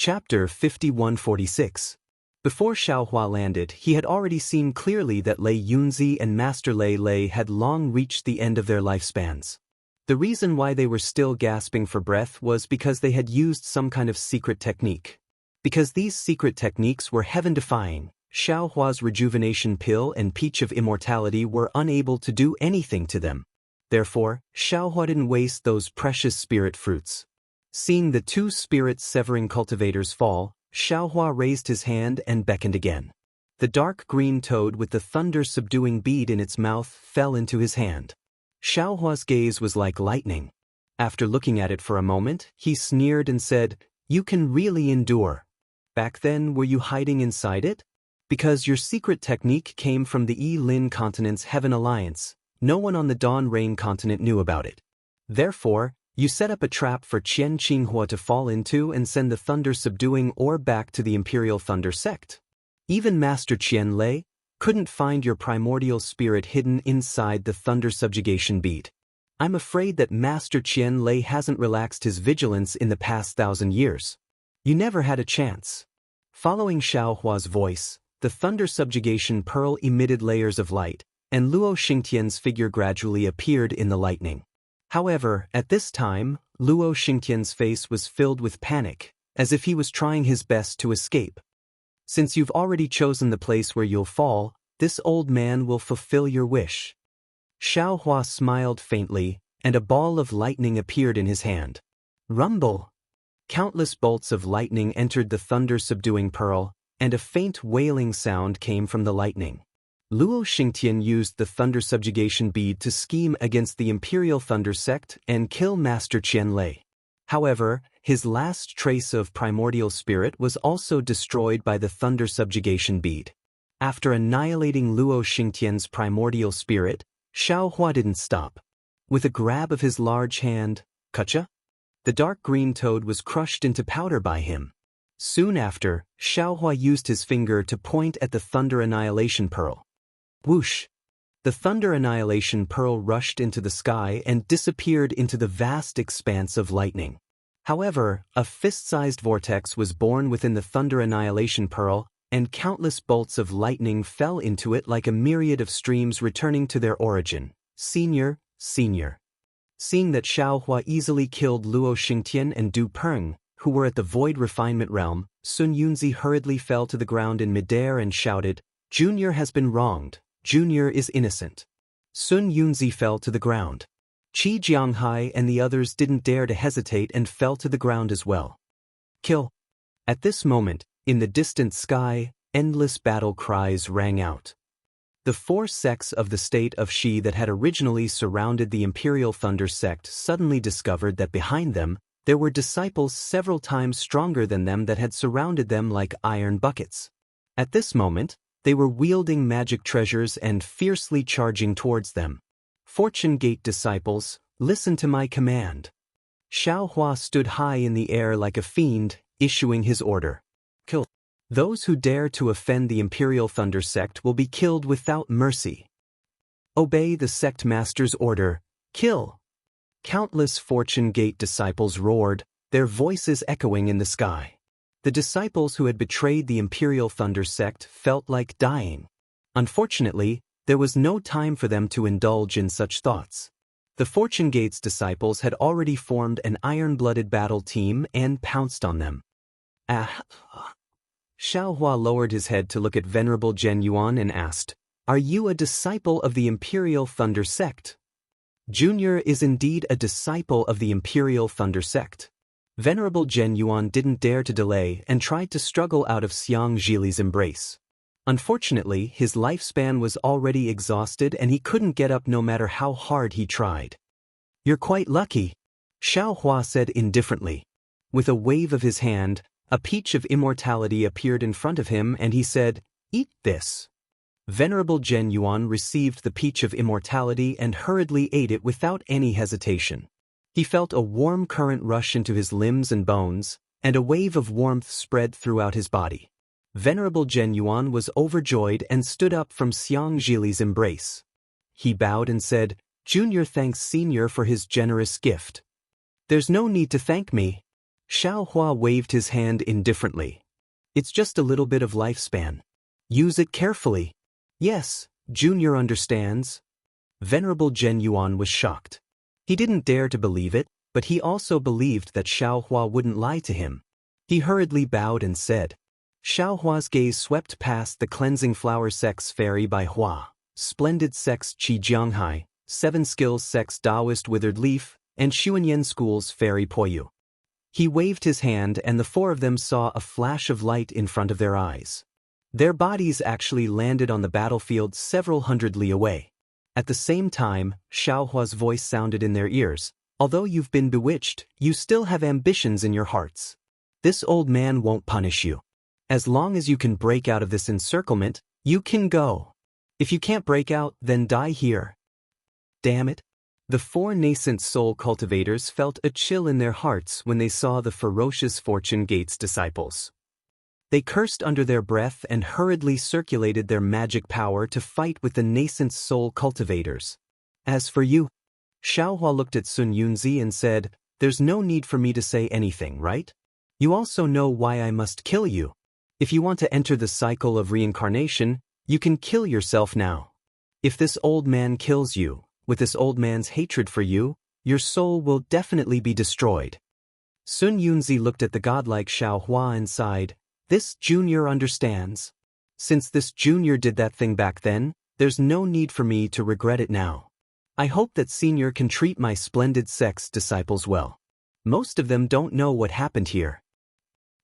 Chapter 5146. Before Xiaohua landed, he had already seen clearly that Lei Yunzi and Master Lei Lei had long reached the end of their lifespans. The reason why they were still gasping for breath was because they had used some kind of secret technique. Because these secret techniques were heaven-defying, Xiaohua's rejuvenation pill and peach of immortality were unable to do anything to them. Therefore, Xiaohua didn't waste those precious spirit fruits. Seeing the two spirit-severing cultivators fall, Xiaohua raised his hand and beckoned again. The dark green toad with the thunder-subduing bead in its mouth fell into his hand. Xiaohua's gaze was like lightning. After looking at it for a moment, he sneered and said, "You can really endure. Back then, were you hiding inside it? Because your secret technique came from the Yi-Lin continent's Heaven Alliance, no one on the Dawn Rain continent knew about it. Therefore, you set up a trap for Qian Qinghua to fall into and send the thunder-subduing ore back to the Imperial Thunder Sect. Even Master Qian Lei couldn't find your primordial spirit hidden inside the thunder subjugation bead. I'm afraid that Master Qian Lei hasn't relaxed his vigilance in the past 1,000 years. You never had a chance." Following Xiaohua's voice, the thunder subjugation pearl emitted layers of light, and Luo Xingtian's figure gradually appeared in the lightning. However, at this time, Luo Xingtian's face was filled with panic, as if he was trying his best to escape. "Since you've already chosen the place where you'll fall, this old man will fulfill your wish." Xiaohua smiled faintly, and a ball of lightning appeared in his hand. Rumble! Countless bolts of lightning entered the thunder-subduing pearl, and a faint wailing sound came from the lightning. Luo Xingtian used the thunder subjugation bead to scheme against the Imperial Thunder Sect and kill Master Qian Lei. However, his last trace of primordial spirit was also destroyed by the thunder subjugation bead. After annihilating Luo Xingtian's primordial spirit, Xiaohua didn't stop. With a grab of his large hand, "Kacha?" the dark green toad was crushed into powder by him. Soon after, Xiaohua used his finger to point at the thunder annihilation pearl. Whoosh! The thunder annihilation pearl rushed into the sky and disappeared into the vast expanse of lightning. However, a fist-sized vortex was born within the thunder annihilation pearl, and countless bolts of lightning fell into it like a myriad of streams returning to their origin. Senior. Seeing that Xiaohua easily killed Luo Xingtian and Du Peng, who were at the Void Refinement Realm, Sun Yunzi hurriedly fell to the ground in midair and shouted, "Junior has been wronged. Junior is innocent." Sun Yunzi fell to the ground. Qi Jianghai and the others didn't dare to hesitate and fell to the ground as well. Kill! At this moment, in the distant sky, endless battle cries rang out. The four sects of the state of Shi that had originally surrounded the Imperial Thunder Sect suddenly discovered that behind them, there were disciples several times stronger than them that had surrounded them like iron buckets. At this moment, they were wielding magic treasures and fiercely charging towards them. "Fortune Gate disciples, listen to my command." Xiaohua stood high in the air like a fiend, issuing his order. "Kill. Those who dare to offend the Imperial Thunder Sect will be killed without mercy. Obey the sect master's order. Kill." Countless Fortune Gate disciples roared, their voices echoing in the sky. The disciples who had betrayed the Imperial Thunder Sect felt like dying. Unfortunately, there was no time for them to indulge in such thoughts. The Fortune Gate's disciples had already formed an iron-blooded battle team and pounced on them. Xiaohua lowered his head to look at Venerable Zhen Yuan and asked, "Are you a disciple of the Imperial Thunder Sect?" Junior is indeed a disciple of the Imperial Thunder Sect. Venerable Zhen Yuan didn't dare to delay and tried to struggle out of Xiang Zhili's embrace. Unfortunately, his lifespan was already exhausted and he couldn't get up no matter how hard he tried. "You're quite lucky," Xiaohua said indifferently. With a wave of his hand, a peach of immortality appeared in front of him and he said, "Eat this." Venerable Zhen Yuan received the peach of immortality and hurriedly ate it without any hesitation. He felt a warm current rush into his limbs and bones, and a wave of warmth spread throughout his body. Venerable Zhen Yuan was overjoyed and stood up from Xiang Zhili's embrace. He bowed and said, "Junior thanks Senior for his generous gift." "There's no need to thank me." Xiaohua waved his hand indifferently. It's just a little bit of lifespan. Use it carefully. Yes, Junior understands. Venerable Zhen Yuan was shocked. He didn't dare to believe it, but he also believed that Xiaohua wouldn't lie to him. He hurriedly bowed and said. Xiaohua's gaze swept past the cleansing flower sex fairy by Hua, splendid sex Qi Jianghai, 7 skills sex Taoist withered leaf, and Xuanyan school's fairy Poyu. He waved his hand and the 4 of them saw a flash of light in front of their eyes. Their bodies actually landed on the battlefield several hundred li away. At the same time, Xiaohua's voice sounded in their ears. Although you've been bewitched, you still have ambitions in your hearts. This old man won't punish you. As long as you can break out of this encirclement, you can go. If you can't break out, then die here. Damn it. The 4 nascent soul cultivators felt a chill in their hearts when they saw the ferocious Fortune Gates disciples. They cursed under their breath and hurriedly circulated their magic power to fight with the nascent soul cultivators. As for you, Xiaohua looked at Sun Yunzi and said, there's no need for me to say anything, right? You also know why I must kill you. If you want to enter the cycle of reincarnation, you can kill yourself now. If this old man kills you, with this old man's hatred for you, your soul will definitely be destroyed. Sun Yunzi looked at the godlike Xiaohua and sighed, this junior understands. Since this junior did that thing back then, there's no need for me to regret it now. I hope that senior can treat my splendid sex disciples well. Most of them don't know what happened here.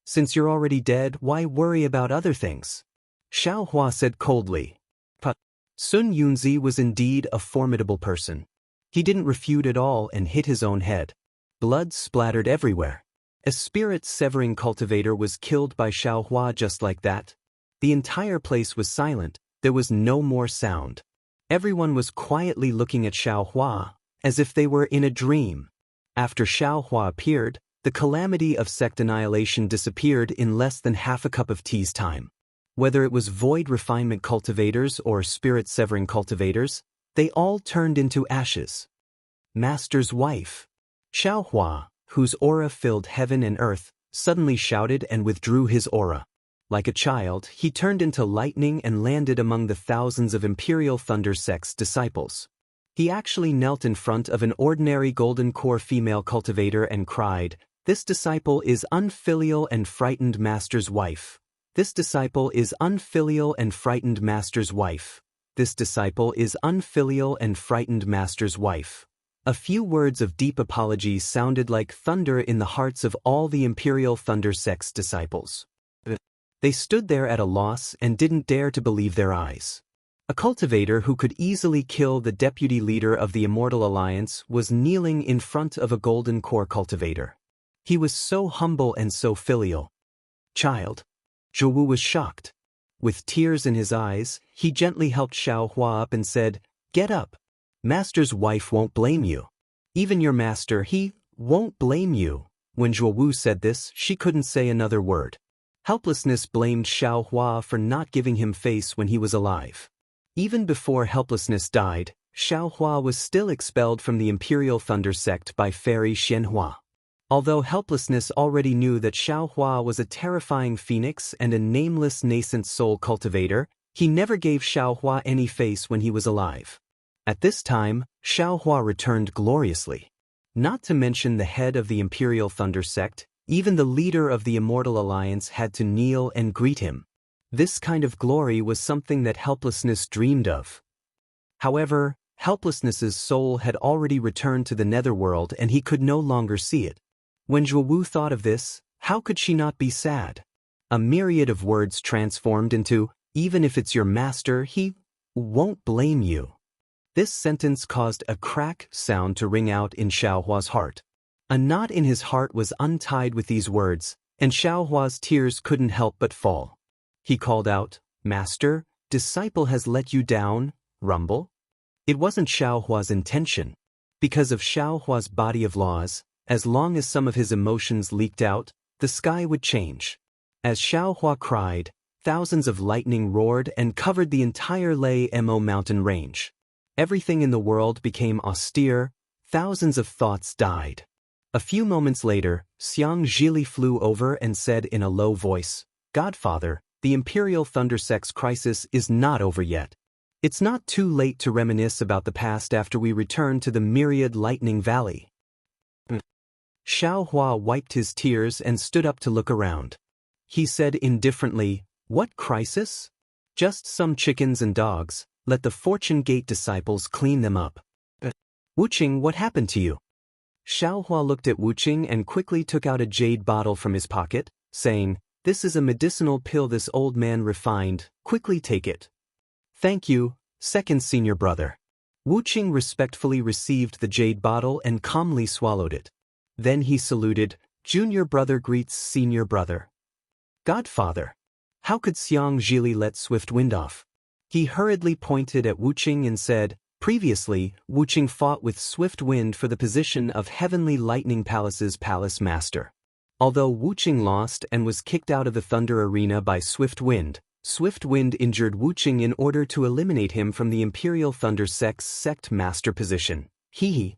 Since you're already dead, why worry about other things? Xiaohua said coldly. But Sun Yunzi was indeed a formidable person. He didn't refute at all and hit his own head. Blood splattered everywhere. A spirit-severing cultivator was killed by Xiaohua just like that. The entire place was silent, there was no more sound. Everyone was quietly looking at Xiaohua, as if they were in a dream. After Xiaohua appeared, the calamity of sect annihilation disappeared in less than half a cup of tea's time. Whether it was void refinement cultivators or spirit-severing cultivators, they all turned into ashes. Master's wife. Xiaohua, whose aura filled heaven and earth, suddenly shouted and withdrew his aura. Like a child, he turned into lightning and landed among the thousands of Imperial Thunder Sect's disciples. He actually knelt in front of an ordinary golden core female cultivator and cried, "This disciple is unfilial and frightened master's wife. This disciple is unfilial and frightened master's wife. This disciple is unfilial and frightened master's wife." A few words of deep apology sounded like thunder in the hearts of all the Imperial Thunder Sect's disciples. They stood there at a loss and didn't dare to believe their eyes. A cultivator who could easily kill the deputy leader of the Immortal Alliance was kneeling in front of a golden core cultivator. He was so humble and so filial. Child. Jianghu was shocked. With tears in his eyes, he gently helped Xiaohua up and said, "Get up. Master's wife won't blame you. Even your master, he won't blame you." When Jianghu said this, she couldn't say another word. Helplessness blamed Xiaohua for not giving him face when he was alive. Even before helplessness died, Xiaohua was still expelled from the Imperial Thunder Sect by Fairy Xianhua. Although helplessness already knew that Xiaohua was a terrifying phoenix and a nameless nascent soul cultivator, he never gave Xiaohua any face when he was alive. At this time, Xiaohua returned gloriously. Not to mention the head of the Imperial Thunder Sect, even the leader of the Immortal Alliance had to kneel and greet him. This kind of glory was something that helplessness dreamed of. However, helplessness's soul had already returned to the netherworld and he could no longer see it. When Jianghu thought of this, how could she not be sad? A myriad of words transformed into, "Even if it's your master, he won't blame you." This sentence caused a crack sound to ring out in Xiaohua's heart. A knot in his heart was untied with these words, and Xiaohua's tears couldn't help but fall. He called out, "Master, disciple has let you down, rumble?" It wasn't Xiaohua's intention. Because of Xiaohua's body of laws, as long as some of his emotions leaked out, the sky would change. As Xiaohua cried, thousands of lightning roared and covered the entire Lei Mo mountain range. Everything in the world became austere, thousands of thoughts died. A few moments later, Xiang Zhili flew over and said in a low voice, "Godfather, the Imperial Thundersex crisis is not over yet. It's not too late to reminisce about the past after we return to the Myriad Lightning Valley." Xiao Hua wiped his tears and stood up to look around. He said indifferently, "What crisis? Just some chickens and dogs, let the Fortune Gate disciples clean them up." "Wuqing, what happened to you?" Xiao Hua looked at Wuqing and quickly took out a jade bottle from his pocket, saying, "This is a medicinal pill this old man refined, quickly take it." "Thank you, second senior brother." Wuqing respectfully received the jade bottle and calmly swallowed it. Then he saluted, "Junior brother greets senior brother." "Godfather, how could Xiang Zhili let Swift Wind off?" He hurriedly pointed at Wuqing and said, "Previously, Wuqing fought with Swift Wind for the position of Heavenly Lightning Palace's palace master. Although Wuqing lost and was kicked out of the Thunder Arena by Swift Wind injured Wuqing in order to eliminate him from the Imperial Thunder sect master position. Hee.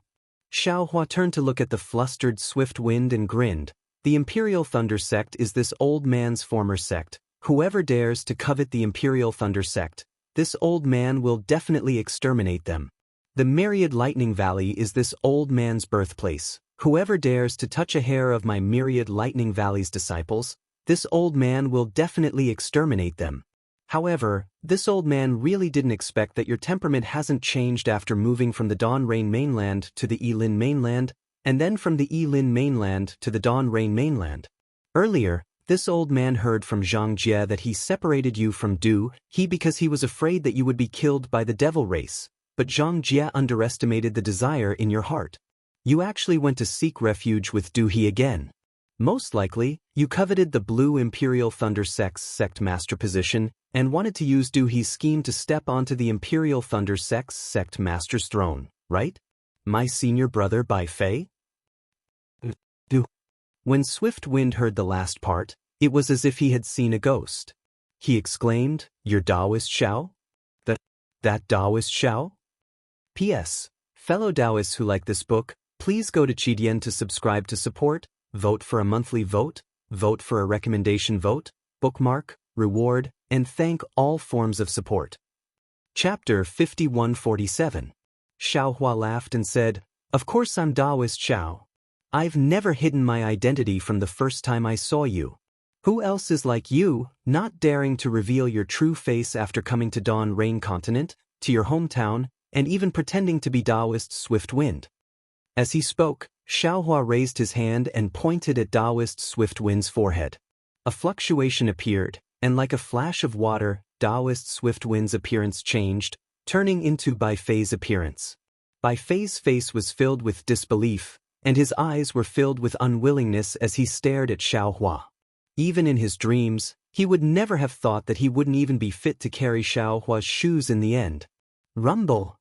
Xiao Hua turned to look at the flustered Swift Wind and grinned. "The Imperial Thunder sect is this old man's former sect. Whoever dares to covet the Imperial Thunder sect, this old man will definitely exterminate them. The Myriad Lightning Valley is this old man's birthplace. Whoever dares to touch a hair of my Myriad Lightning Valley's disciples, this old man will definitely exterminate them. However, this old man really didn't expect that your temperament hasn't changed after moving from the Dawn Rain mainland to the Yilin mainland, and then from the Yilin mainland to the Dawn Rain mainland. Earlier, this old man heard from Zhang Jie that he separated you from Du He because he was afraid that you would be killed by the devil race, but Zhang Jie underestimated the desire in your heart. You actually went to seek refuge with Du He again. Most likely, you coveted the Blue Imperial Thunder sect master position and wanted to use Du He's scheme to step onto the Imperial Thunder sect master's throne, right? My senior brother Bai Fei?" When Swift Wind heard the last part, it was as if he had seen a ghost. He exclaimed, "Your Taoist Xiao? That Taoist Xiao?" P.S. Fellow Taoists who like this book, please go to Qidian to subscribe to support, vote for a monthly vote, vote for a recommendation vote, bookmark, reward, and thank all forms of support. Chapter 5147. Xiao Hua laughed and said, "Of course I'm Taoist Xiao. I've never hidden my identity from the first time I saw you. Who else is like you, not daring to reveal your true face after coming to Dawn Rain Continent, to your hometown, and even pretending to be Taoist Swift Wind?" As he spoke, Xiao Hua raised his hand and pointed at Taoist Swift Wind's forehead. A fluctuation appeared, and like a flash of water, Taoist Swift Wind's appearance changed, turning into Bai Fei's appearance. Bai Fei's face was filled with disbelief, and his eyes were filled with unwillingness as he stared at Xiao Hua. Even in his dreams, he would never have thought that he wouldn't even be fit to carry Xiao Hua's shoes in the end. Rumble!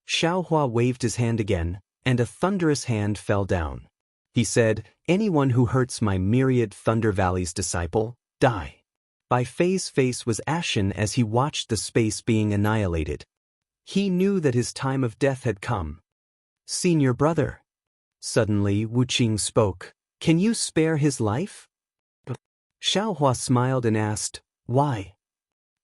Xiao Hua waved his hand again, and a thunderous hand fell down. He said, "Anyone who hurts my Myriad Thunder Valley's disciple, die." Bai Fei's face was ashen as he watched the space being annihilated. He knew that his time of death had come. "Senior brother." Suddenly Wuqing spoke, "Can you spare his life?" Xiao Hua smiled and asked, "Why?"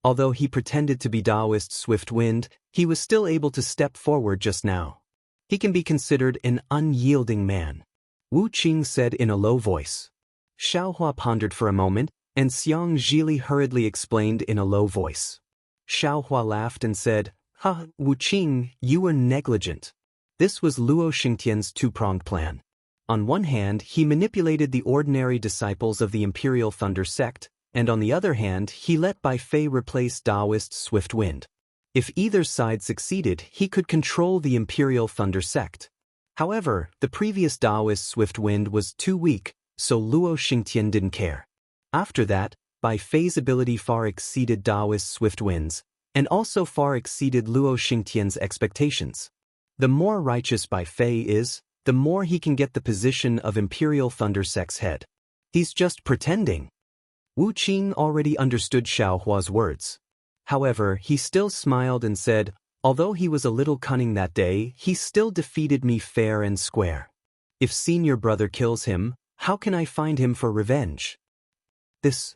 Although he pretended to be Taoist Swift Wind, he was still able to step forward just now. He can be considered an unyielding man. Wuqing said in a low voice. Xiao Hua pondered for a moment, and Xiang Zhili hurriedly explained in a low voice. Xiao Hua laughed and said, "Ha, Wuqing, you were negligent." This was Luo Xingtian's two-pronged plan. On one hand, he manipulated the ordinary disciples of the Imperial Thunder sect, and on the other hand, he let Bai Fei replace Taoist Swift Wind. If either side succeeded, he could control the Imperial Thunder sect. However, the previous Taoist Swift Wind was too weak, so Luo Xingtian didn't care. After that, Bai Fei's ability far exceeded Taoist Swift Wind's, and also far exceeded Luo Xingtian's expectations. The more righteous Bai Fei is, the more he can get the position of Imperial Thunder sect's head. He's just pretending. Wuqing already understood Xiao Hua's words. However, he still smiled and said, "Although he was a little cunning that day, he still defeated me fair and square." If senior brother kills him, how can I find him for revenge? This.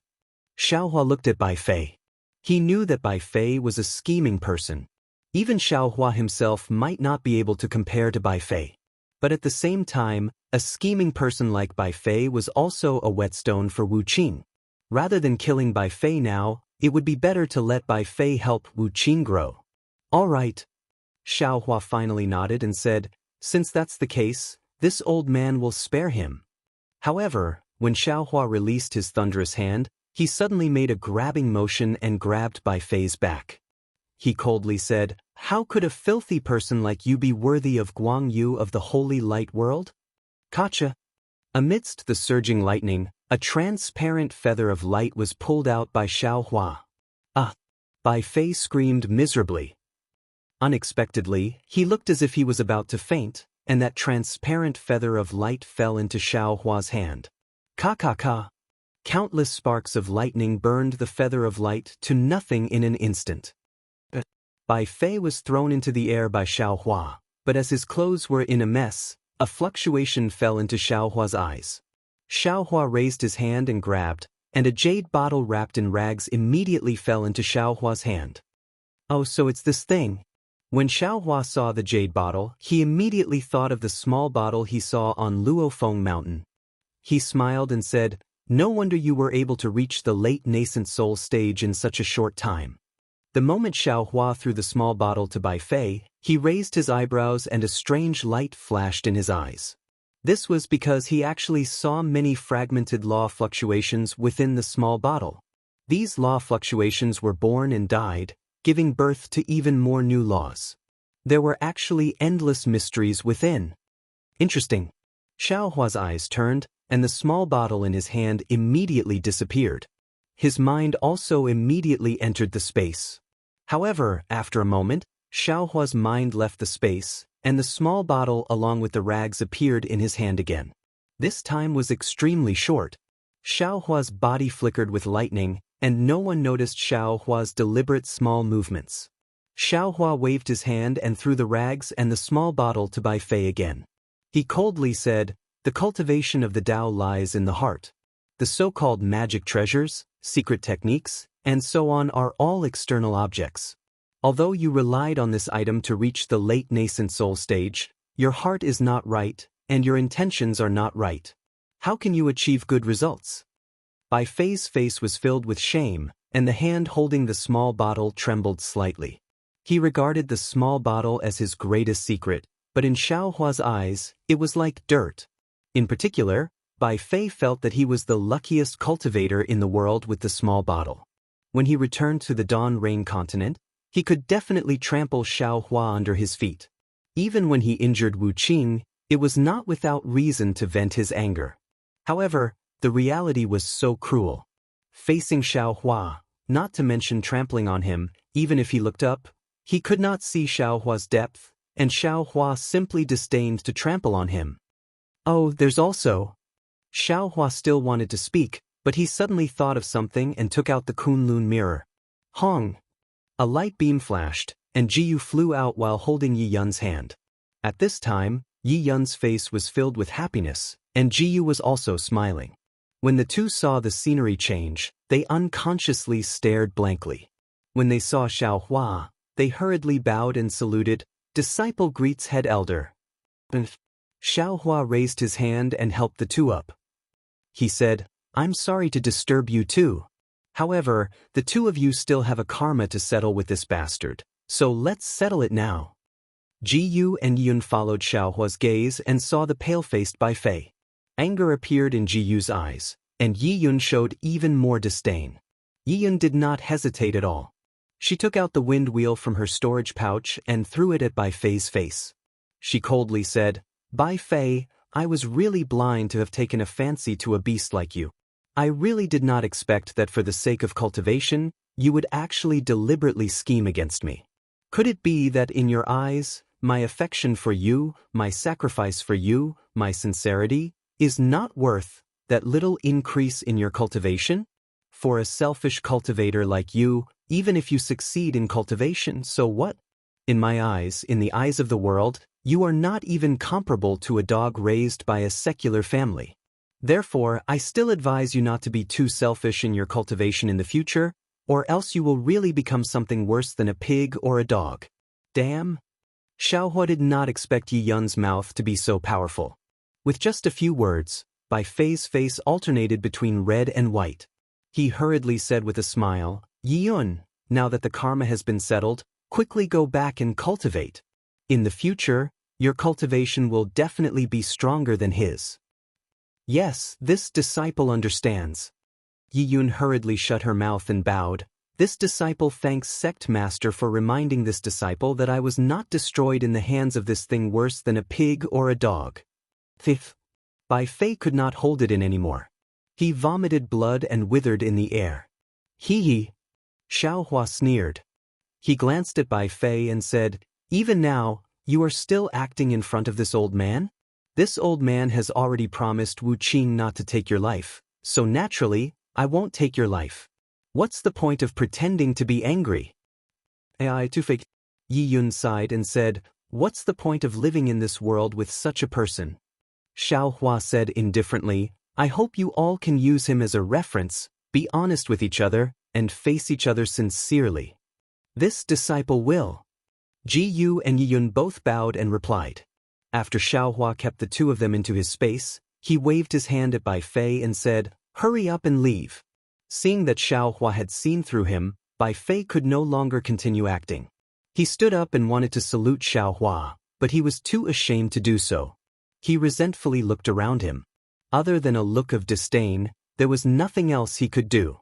Xiaohua looked at Bai Fei. He knew that Bai Fei was a scheming person. Even Xiaohua himself might not be able to compare to Bai Fei. But at the same time, a scheming person like Bai Fei was also a whetstone for Wu Qing. Rather than killing Bai Fei now, it would be better to let Bai Fei help Wu Qing grow. All right. Xiaohua finally nodded and said, since that's the case, this old man will spare him. However, when Xiaohua released his thunderous hand, he suddenly made a grabbing motion and grabbed Bai Fei's back. He coldly said, how could a filthy person like you be worthy of Guang Yu of the holy light world? Gotcha. Amidst the surging lightning, a transparent feather of light was pulled out by Xiaohua. Ah! Bai Fei screamed miserably. Unexpectedly, he looked as if he was about to faint, and that transparent feather of light fell into Xiaohua's hand. Ka. Countless sparks of lightning burned the feather of light to nothing in an instant. Bai Fei was thrown into the air by Xiaohua, but as his clothes were in a mess, a fluctuation fell into Xiaohua's eyes. Xiaohua raised his hand and grabbed, and a jade bottle wrapped in rags immediately fell into Xiaohua's hand. Oh, so it's this thing. When Xiaohua saw the jade bottle, he immediately thought of the small bottle he saw on Luofeng Mountain. He smiled and said, no wonder you were able to reach the late nascent soul stage in such a short time. The moment Xiaohua threw the small bottle to Bai Fei, he raised his eyebrows and a strange light flashed in his eyes. This was because he actually saw many fragmented law fluctuations within the small bottle. These law fluctuations were born and died, giving birth to even more new laws. There were actually endless mysteries within. Interesting. Xiaohua's eyes turned, and the small bottle in his hand immediately disappeared. His mind also immediately entered the space. However, after a moment, Xiaohua's mind left the space, and the small bottle along with the rags appeared in his hand again. This time was extremely short. Xiaohua's body flickered with lightning, and no one noticed Xiaohua's deliberate small movements. Xiaohua waved his hand and threw the rags and the small bottle to Bai Fei again. He coldly said, the cultivation of the Tao lies in the heart. The so-called magic treasures, secret techniques, and so on are all external objects. Although you relied on this item to reach the late nascent soul stage, your heart is not right, and your intentions are not right. How can you achieve good results? Bai Fei's face was filled with shame, and the hand holding the small bottle trembled slightly. He regarded the small bottle as his greatest secret, but in Xiaohua's eyes, it was like dirt. In particular, Bai Fei felt that he was the luckiest cultivator in the world with the small bottle. When he returned to the Dawn Rain continent, he could definitely trample Xiaohua under his feet. Even when he injured Wu Qing, it was not without reason to vent his anger. However, the reality was so cruel. Facing Xiaohua, not to mention trampling on him, even if he looked up, he could not see Xiaohua's depth, and Xiaohua simply disdained to trample on him. Oh, there's also... Xiaohua still wanted to speak, but he suddenly thought of something and took out the Kunlun mirror. Hong! A light beam flashed, and Jiyu flew out while holding Yi Yun's hand. At this time, Yi Yun's face was filled with happiness, and Jiyu was also smiling. When the two saw the scenery change, they unconsciously stared blankly. When they saw Xiaohua, they hurriedly bowed and saluted, "Disciple greets head elder." Xiaohua raised his hand and helped the two up. He said, "I'm sorry to disturb you too. However, the two of you still have a karma to settle with this bastard, so let's settle it now." Jiyu and Yun followed Xiaohua's gaze and saw the pale-faced Bai Fei. Anger appeared in Jiyu's eyes, and Yi Yun showed even more disdain. Yi Yun did not hesitate at all. She took out the wind wheel from her storage pouch and threw it at Bai Fei's face. She coldly said, "Bai Fei, I was really blind to have taken a fancy to a beast like you. I really did not expect that for the sake of cultivation, you would actually deliberately scheme against me. Could it be that in your eyes, my affection for you, my sacrifice for you, my sincerity, is not worth that little increase in your cultivation? For a selfish cultivator like you, even if you succeed in cultivation, so what? In my eyes, in the eyes of the world, You are not even comparable to a dog raised by a secular family. Therefore, I still advise you not to be too selfish in your cultivation in the future, or else you will really become something worse than a pig or a dog. Damn. Xiaohua did not expect Yi Yun's mouth to be so powerful. With just a few words, Bai Fei's face alternated between red and white. He hurriedly said with a smile, Yi Yun, now that the karma has been settled, quickly go back and cultivate. In the future, your cultivation will definitely be stronger than his. Yes, this disciple understands. Yi Yun hurriedly shut her mouth and bowed. This disciple thanks sect master for reminding this disciple that I was not destroyed in the hands of this thing worse than a pig or a dog. Fifth. Bai Fei could not hold it in anymore. He vomited blood and withered in the air. Hee. Xiaohua sneered. He glanced at Bai Fei and said, even now, you are still acting in front of this old man? This old man has already promised Wu Qing not to take your life, so naturally, I won't take your life. What's the point of pretending to be angry? AI too fake. Yi Yun sighed and said, what's the point of living in this world with such a person? Xiaohua said indifferently, I hope you all can use him as a reference, be honest with each other, and face each other sincerely. This disciple will. Ji Yu and Yi Yun both bowed and replied. After Xiaohua kept the two of them into his space, he waved his hand at Bai Fei and said, hurry up and leave. Seeing that Xiaohua had seen through him, Bai Fei could no longer continue acting. He stood up and wanted to salute Xiaohua, but he was too ashamed to do so. He resentfully looked around him. Other than a look of disdain, there was nothing else he could do.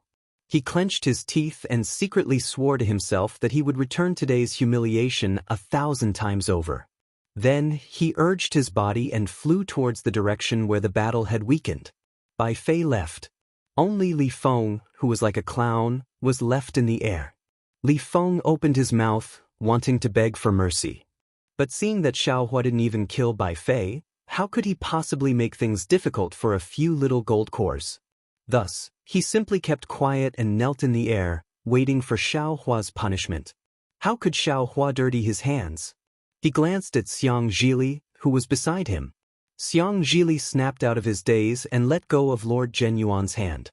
He clenched his teeth and secretly swore to himself that he would return today's humiliation 1,000 times over. Then, he urged his body and flew towards the direction where the battle had weakened. Bai Fei left. Only Li Feng, who was like a clown, was left in the air. Li Feng opened his mouth, wanting to beg for mercy. But seeing that Xiaohua didn't even kill Bai Fei, how could he possibly make things difficult for a few little gold cores? Thus, he simply kept quiet and knelt in the air, waiting for Xiaohua's punishment. How could Xiaohua dirty his hands? He glanced at Xiang Zhili, who was beside him. Xiang Zhili snapped out of his daze and let go of Lord Zhenyuan's hand.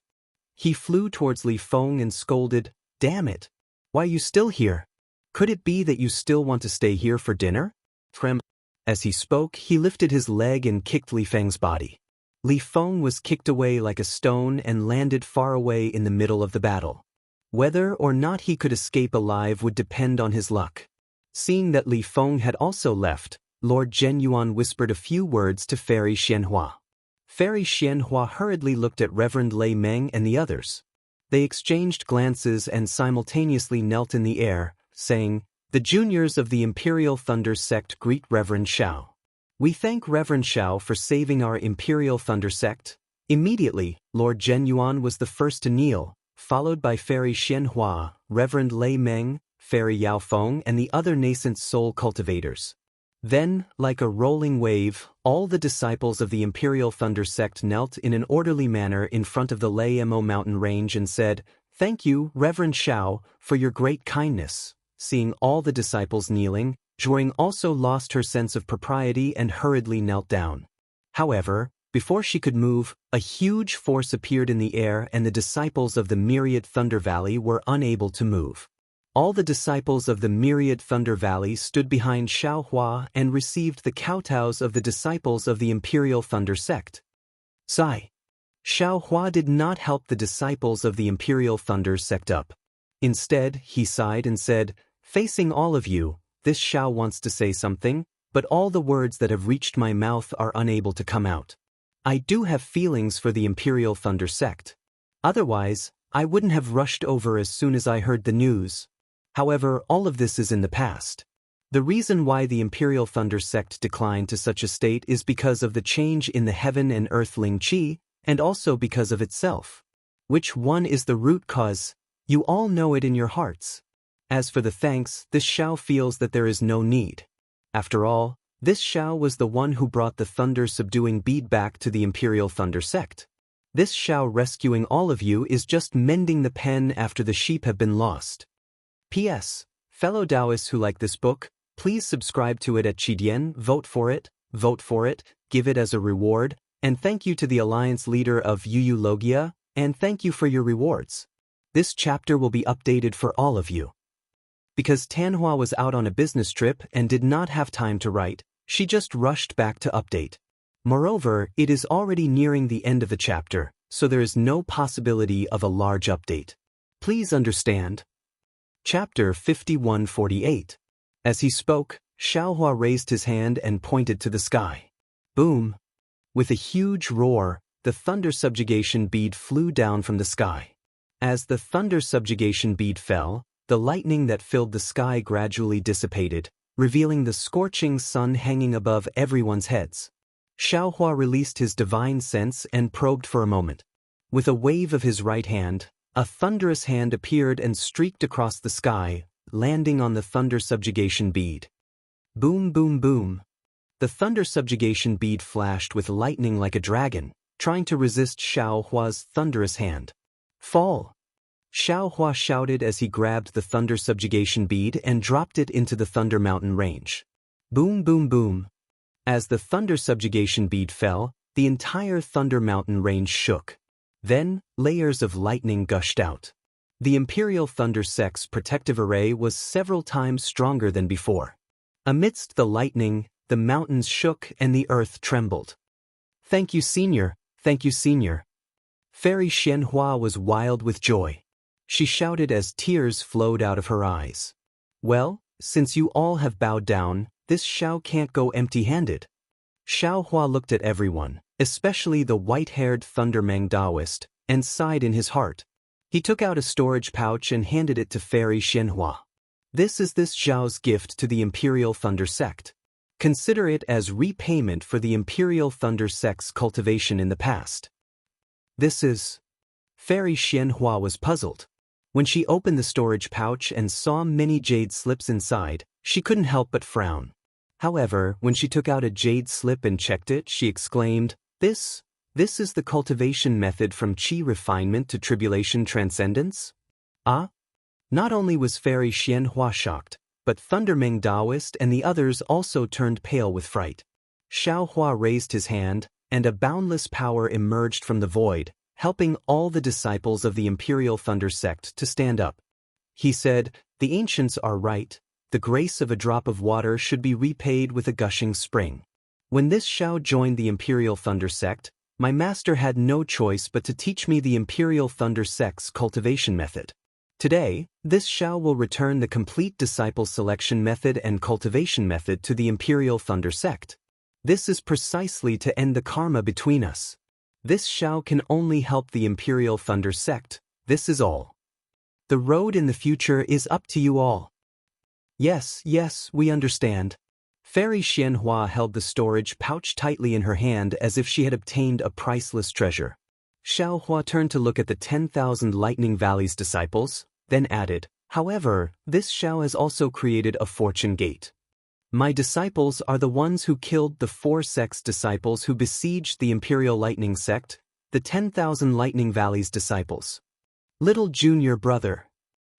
He flew towards Li Feng and scolded, damn it! Why are you still here? Could it be that you still want to stay here for dinner? Trem. As he spoke, he lifted his leg and kicked Li Feng's body. Li Feng was kicked away like a stone and landed far away in the middle of the battle. Whether or not he could escape alive would depend on his luck. Seeing that Li Feng had also left, Lord Zhenyuan whispered a few words to Fairy Xianhua. Fairy Xianhua hurriedly looked at Reverend Lei Meng and the others. They exchanged glances and simultaneously knelt in the air, saying, the juniors of the Imperial Thunder Sect greet Reverend Xiao. We thank Reverend Xiao for saving our Imperial Thunder Sect. Immediately, Lord Zhenyuan was the first to kneel, followed by Fairy Xianhua, Reverend Lei Meng, Fairy Yao Feng and the other nascent soul cultivators. Then, like a rolling wave, all the disciples of the Imperial Thunder Sect knelt in an orderly manner in front of the Lei Mo mountain range and said, thank you, Reverend Xiao, for your great kindness. Seeing all the disciples kneeling, Zhuang also lost her sense of propriety and hurriedly knelt down. However, before she could move, a huge force appeared in the air and the disciples of the Myriad Thunder Valley were unable to move. All the disciples of the Myriad Thunder Valley stood behind Xiaohua and received the kowtows of the disciples of the Imperial Thunder Sect. Sigh. Xiaohua did not help the disciples of the Imperial Thunder Sect up. Instead, he sighed and said, facing all of you, this Xiao wants to say something, but all the words that have reached my mouth are unable to come out. I do have feelings for the Imperial Thunder Sect. Otherwise, I wouldn't have rushed over as soon as I heard the news. However, all of this is in the past. The reason why the Imperial Thunder Sect declined to such a state is because of the change in the heaven and earth Ling Qi, and also because of itself. Which one is the root cause? You all know it in your hearts. As for the thanks, this Xiao feels that there is no need. After all, this Xiao was the one who brought the thunder-subduing bead back to the Imperial Thunder Sect. This Xiao rescuing all of you is just mending the pen after the sheep have been lost. P.S. Fellow Taoists who like this book, Please subscribe to it at Qidian, vote for it, give it as a reward, and thank you to the alliance leader of Yu Logia, and thank you for your rewards. This chapter will be updated for all of you. Because Tanhua was out on a business trip and did not have time to write, she just rushed back to update. Moreover, it is already nearing the end of the chapter, so there is no possibility of a large update. Please understand. Chapter 5148. As he spoke, Xiaohua raised his hand and pointed to the sky. Boom! With a huge roar, the thunder subjugation bead flew down from the sky. As the thunder subjugation bead fell, the lightning that filled the sky gradually dissipated, revealing the scorching sun hanging above everyone's heads. Xiaohua released his divine sense and probed for a moment. With a wave of his right hand, a thunderous hand appeared and streaked across the sky, landing on the thunder subjugation bead. Boom, boom, boom. The thunder subjugation bead flashed with lightning like a dragon, trying to resist Xiaohua's thunderous hand. Fall! Xiaohua shouted as he grabbed the thunder subjugation bead and dropped it into the Thunder Mountain range. Boom, boom, boom. As the thunder subjugation bead fell, the entire Thunder Mountain range shook. Then, layers of lightning gushed out. The Imperial Thunder Sect's protective array was several times stronger than before. Amidst the lightning, the mountains shook and the earth trembled. Thank you, Senior. Thank you, Senior. Fairy Xianhua was wild with joy. She shouted as tears flowed out of her eyes. Well, since you all have bowed down, this Xiao can't go empty-handed. Xiaohua looked at everyone, especially the white-haired Thundermang Taoist, and sighed in his heart. He took out a storage pouch and handed it to Fairy Xianhua. This is this Zhao's gift to the Imperial Thunder Sect. Consider it as repayment for the Imperial Thunder Sect's cultivation in the past. This is... Fairy Xianhua was puzzled. When she opened the storage pouch and saw many jade slips inside, she couldn't help but frown. However, when she took out a jade slip and checked it, she exclaimed, This is the cultivation method from Qi refinement to tribulation transcendence? Ah? Not only was Fairy Xianhua shocked, but Thundermang Taoist and the others also turned pale with fright. Xiaohua raised his hand, and a boundless power emerged from the void, helping all the disciples of the Imperial Thunder Sect to stand up. He said, The ancients are right, the grace of a drop of water should be repaid with a gushing spring. When this Xiao joined the Imperial Thunder Sect, my master had no choice but to teach me the Imperial Thunder Sect's cultivation method. Today, this Xiao will return the complete disciple selection method and cultivation method to the Imperial Thunder Sect. This is precisely to end the karma between us. This Xiao can only help the Imperial Thunder Sect, this is all. The road in the future is up to you all. Yes, we understand. Fairy Xianhua held the storage pouch tightly in her hand as if she had obtained a priceless treasure. Xiaohua turned to look at the 10,000 Lightning Valley's disciples, then added, However, this Xiao has also created a fortune gate. My disciples are the ones who killed the 4 sects disciples who besieged the Imperial Lightning Sect, the 10,000 Lightning Valley's disciples. Little junior brother.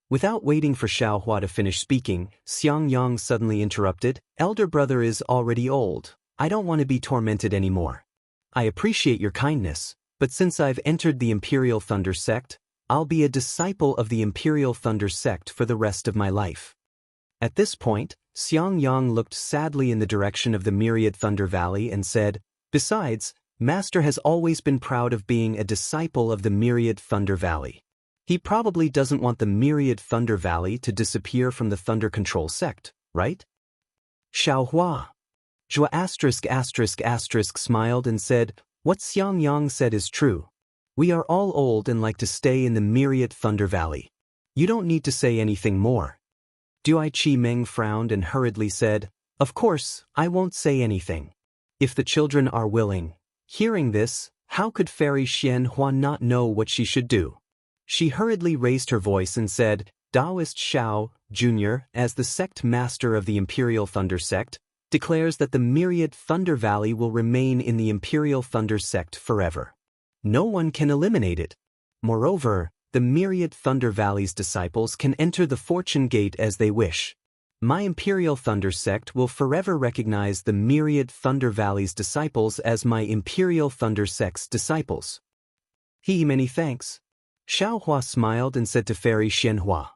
Without waiting for Xiaohua to finish speaking, Xiang Yang suddenly interrupted, Elder brother is already old. I don't want to be tormented anymore. I appreciate your kindness, but since I've entered the Imperial Thunder Sect, I'll be a disciple of the Imperial Thunder Sect for the rest of my life. At this point, Xiang Yang looked sadly in the direction of the Myriad Thunder Valley and said, Besides, Master has always been proud of being a disciple of the Myriad Thunder Valley. He probably doesn't want the Myriad Thunder Valley to disappear from the Thunder Control Sect, right? Xiaohua. Zhua*** smiled and said, What Xiang Yang said is true. We are all old and like to stay in the Myriad Thunder Valley. You don't need to say anything more. Dui Chi Meng frowned and hurriedly said, Of course, I won't say anything. If the children are willing. Hearing this, how could Fairy Xianhua not know what she should do? She hurriedly raised her voice and said, Taoist Xiao, Jr., as the sect master of the Imperial Thunder Sect, declares that the Myriad Thunder Valley will remain in the Imperial Thunder Sect forever. No one can eliminate it. Moreover, the Myriad Thunder Valley's disciples can enter the Fortune Gate as they wish. My Imperial Thunder sect will forever recognize the myriad Thunder Valley's disciples as my Imperial Thunder sect's disciples. Many thanks. Xiaohua smiled and said to Fairy Xianhua.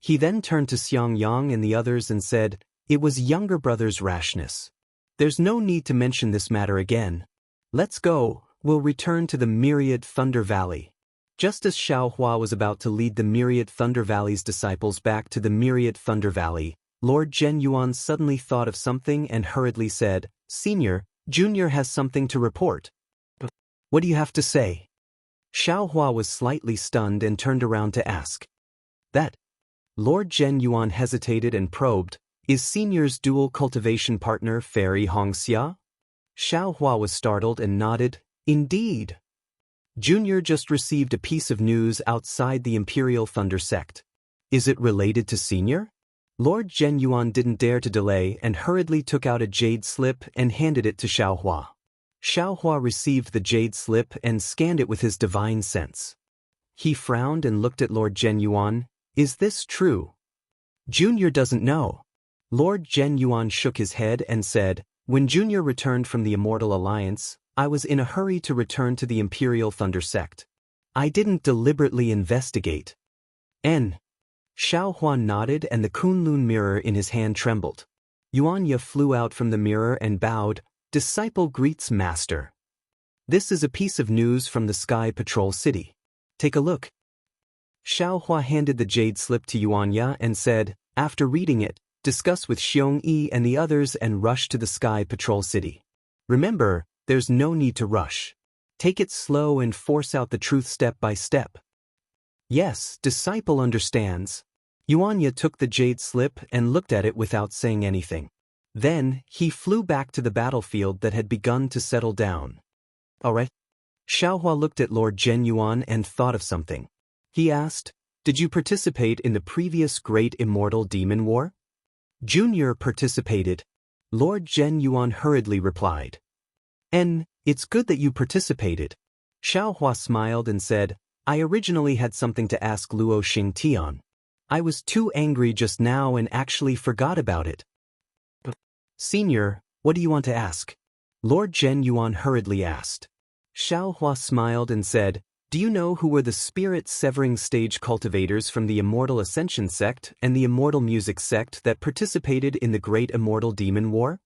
He then turned to Xiang Yang and the others and said, "It was younger brother's rashness. There's no need to mention this matter again. Let's go, we'll return to the myriad Thunder Valley." Just as Xiaohua was about to lead the myriad Thunder Valley's disciples back to the myriad Thunder Valley, Lord Zhen Yuan suddenly thought of something and hurriedly said, "Senior, Junior has something to report." "What do you have to say?" Xiaohua was slightly stunned and turned around to ask. "That." Lord Zhen Yuan hesitated and probed, "Is Senior's dual cultivation partner Fairy Hongxia?" Xiaohua was startled and nodded, "Indeed. Junior just received a piece of news outside the Imperial Thunder sect. Is it related to Senior?" Lord Zhen Yuan didn't dare to delay and hurriedly took out a jade slip and handed it to Xiaohua. Xiaohua received the jade slip and scanned it with his divine sense. He frowned and looked at Lord Zhen Yuan. "Is this true?" "Junior doesn't know." Lord Zhen Yuan shook his head and said, "When Junior returned from the Immortal Alliance, I was in a hurry to return to the Imperial Thunder sect. I didn't deliberately investigate." Xiaohua nodded and the Kunlun mirror in his hand trembled. Yuanya flew out from the mirror and bowed, "Disciple greets Master. This is a piece of news from the Sky Patrol City. Take a look." Xiaohua handed the jade slip to Yuanya and said, "After reading it, discuss with Xiong Yi and the others and rush to the Sky Patrol City. Remember, there's no need to rush. Take it slow and force out the truth step by step." "Yes, disciple understands." Yuanya took the jade slip and looked at it without saying anything. Then, he flew back to the battlefield that had begun to settle down. "All right." Xiaohua looked at Lord Zhen Yuan and thought of something. He asked, "Did you participate in the previous Great Immortal Demon War?" "Junior participated," Lord Zhen Yuan hurriedly replied. It's good that you participated." Xiaohua smiled and said, "I originally had something to ask Luo Xingtian. I was too angry just now and actually forgot about it." "Senior, what do you want to ask?" Lord Zhen Yuan hurriedly asked. Xiaohua smiled and said, "Do you know who were the spirit-severing stage cultivators from the Immortal Ascension sect and the Immortal Music sect that participated in the Great Immortal Demon War?"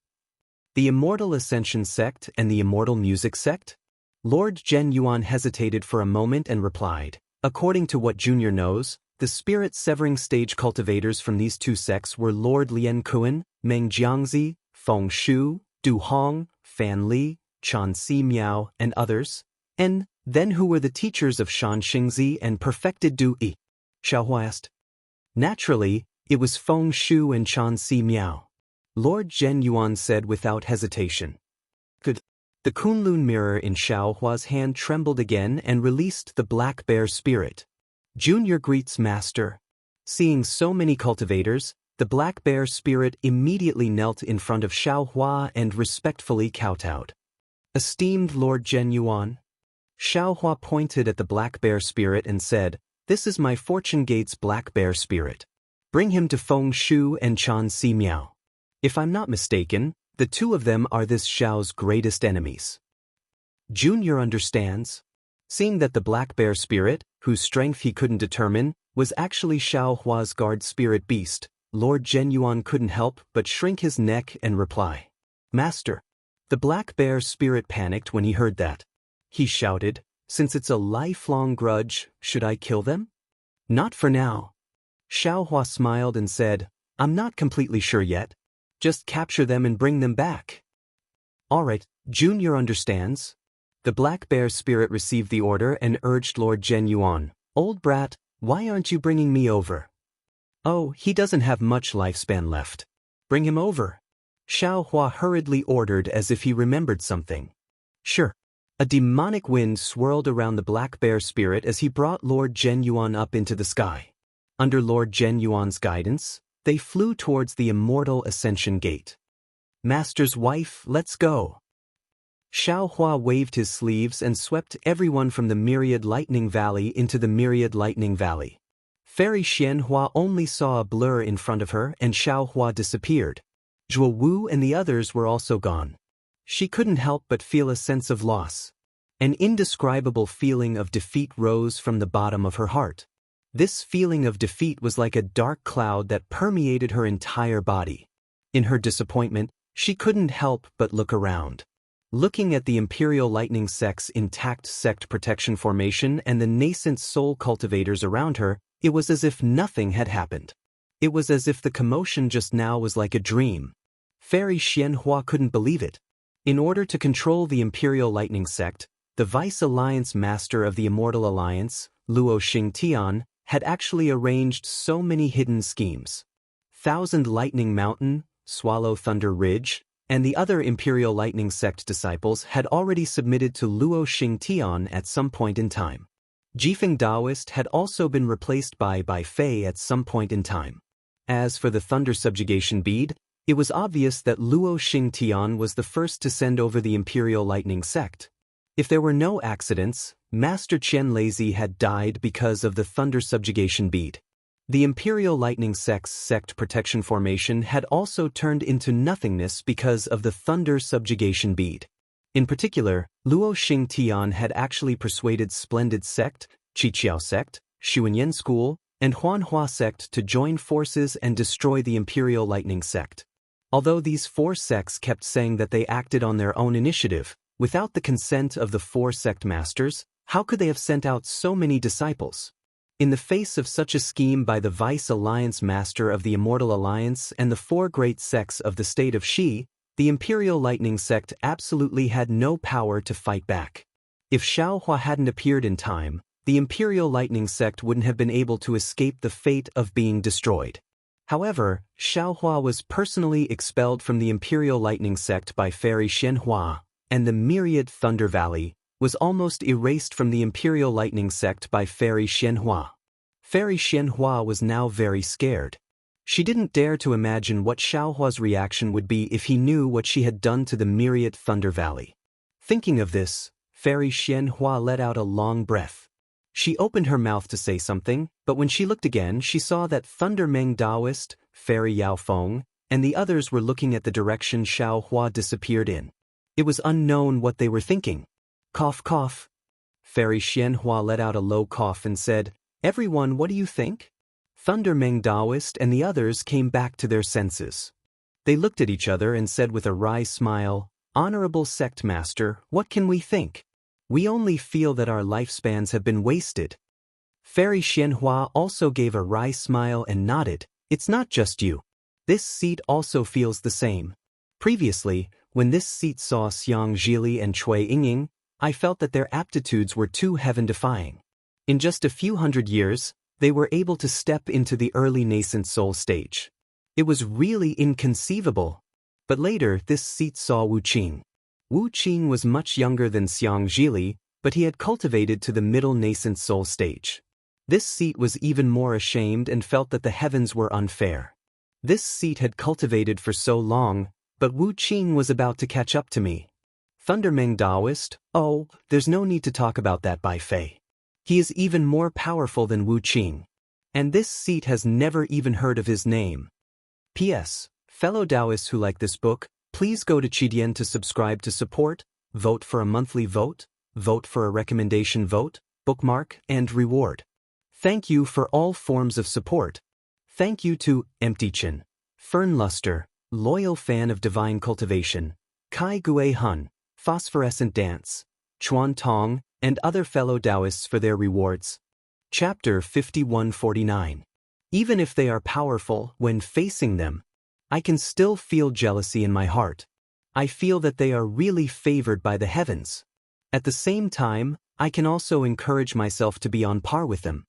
"The Immortal Ascension sect and the Immortal Music sect?" Lord Zhen Yuan hesitated for a moment and replied, "According to what Junior knows, the spirit-severing stage cultivators from these two sects were Lord Lian Kuan, Meng Jiangzi, Feng Shu, Du Hong, Fan Li, Chan Si Miao, and others. And then who were the teachers of Shan Xingzi and perfected Du Yi?" Xiaohua asked. "Naturally, it was Feng Shu and Chan Si Miao," Lord Zhen Yuan said without hesitation. "Good." The Kunlun mirror in Xiaohua's hand trembled again and released the black bear spirit. "Junior greets Master." Seeing so many cultivators, the black bear spirit immediately knelt in front of Xiaohua and respectfully kowtowed. "Esteemed Lord Zhen Yuan." Xiaohua pointed at the black bear spirit and said, "This is my Fortune Gate's black bear spirit. Bring him to Feng Shu and Chan Si Miao. If I'm not mistaken, the two of them are this Xiao's greatest enemies." Junior understands. Seeing that the black bear spirit, whose strength he couldn't determine, was actually Xiaohua's guard spirit beast, Lord Zhen Yuan couldn't help but shrink his neck and reply, "Master." The black bear spirit panicked when he heard that. He shouted, "Since it's a lifelong grudge, should I kill them?" "Not for now." Xiaohua smiled and said, "I'm not completely sure yet. Just capture them and bring them back." "All right, Junior understands." The black bear spirit received the order and urged Lord Zhen Yuan, "Old brat, why aren't you bringing me over?" "Oh, he doesn't have much lifespan left. Bring him over." Xiaohua hurriedly ordered as if he remembered something. "Sure." A demonic wind swirled around the black bear spirit as he brought Lord Zhen Yuan up into the sky. Under Lord Zhen Yuan's guidance, they flew towards the Immortal Ascension Gate. "Master's wife, let's go." Xiaohua waved his sleeves and swept everyone from the Myriad Lightning Valley into the Myriad Lightning Valley. Fairy Xianhua only saw a blur in front of her and Xiaohua disappeared. Zhuo Wu and the others were also gone. She couldn't help but feel a sense of loss. An indescribable feeling of defeat rose from the bottom of her heart. This feeling of defeat was like a dark cloud that permeated her entire body. In her disappointment, she couldn't help but look around. Looking at the Imperial Lightning Sect's intact sect protection formation and the nascent soul cultivators around her, it was as if nothing had happened. It was as if the commotion just now was like a dream. Fairy Xianhua couldn't believe it. In order to control the Imperial Lightning Sect, the Vice Alliance Master of the Immortal Alliance, Luo Xingtian, had actually arranged so many hidden schemes. Thousand Lightning Mountain, Swallow Thunder Ridge, and the other Imperial Lightning Sect disciples had already submitted to Luo Xingtian at some point in time. Jifeng Daoist had also been replaced by Bai Fei at some point in time. As for the Thunder Subjugation Bead, it was obvious that Luo Xingtian was the first to send over the Imperial Lightning Sect. If there were no accidents, Master Chen Lazy had died because of the Thunder Subjugation Bead. The Imperial Lightning Sect's sect protection formation had also turned into nothingness because of the Thunder Subjugation Bead. In particular, Luo Xingtian had actually persuaded Splendid Sect, Qiqiao Sect, Xuanyan School, and Huanhua Sect to join forces and destroy the Imperial Lightning Sect. Although these four sects kept saying that they acted on their own initiative, without the consent of the four sect masters, how could they have sent out so many disciples? In the face of such a scheme by the Vice Alliance Master of the Immortal Alliance and the four great sects of the state of Xi, the Imperial Lightning Sect absolutely had no power to fight back. If Xiaohua hadn't appeared in time, the Imperial Lightning Sect wouldn't have been able to escape the fate of being destroyed. However, Xiaohua was personally expelled from the Imperial Lightning Sect by Fairy Xianhua, and the myriad Thunder Valley was almost erased from the Imperial Lightning Sect by Fairy Xianhua. Fairy Xianhua was now very scared. She didn't dare to imagine what Xiaohua's reaction would be if he knew what she had done to the myriad Thunder Valley. Thinking of this, Fairy Xianhua let out a long breath. She opened her mouth to say something, but when she looked again she saw that Thunder Meng Daoist, Fairy Yao Feng, and the others were looking at the direction Xiaohua disappeared in. It was unknown what they were thinking. Cough cough. Fairy Xianhua let out a low cough and said, "Everyone, what do you think?" Thunder Meng Daoist and the others came back to their senses. They looked at each other and said with a wry smile, "Honorable Sect Master, what can we think? We only feel that our lifespans have been wasted." Fairy Xianhua also gave a wry smile and nodded. "It's not just you. This seat also feels the same. Previously, when this seat saw Xiang Zhili and Cui Yingying, I felt that their aptitudes were too heaven-defying. In just a few hundred years, they were able to step into the early nascent soul stage. It was really inconceivable. But later this seat saw Wu Qing. Wu Qing was much younger than Xiang Zhili, but he had cultivated to the middle nascent soul stage. This seat was even more ashamed and felt that the heavens were unfair. This seat had cultivated for so long, but Wu Qing was about to catch up to me. Thunder Meng Daoist, oh, there's no need to talk about that Bai Fei. He is even more powerful than Wu Qing. And this seat has never even heard of his name. P.S. Fellow Taoists who like this book, please go to Qidian to subscribe to support, vote for a monthly vote for a recommendation vote, bookmark, and reward. Thank you for all forms of support. Thank you to Empty Chin, Fern Luster, loyal fan of Divine Cultivation, Kai Gue Hun, Phosphorescent Dance, Chuan Tong, and other fellow Taoists for their rewards. Chapter 5149. Even if they are powerful, when facing them, I can still feel jealousy in my heart. I feel that they are really favored by the heavens. At the same time, I can also encourage myself to be on par with them.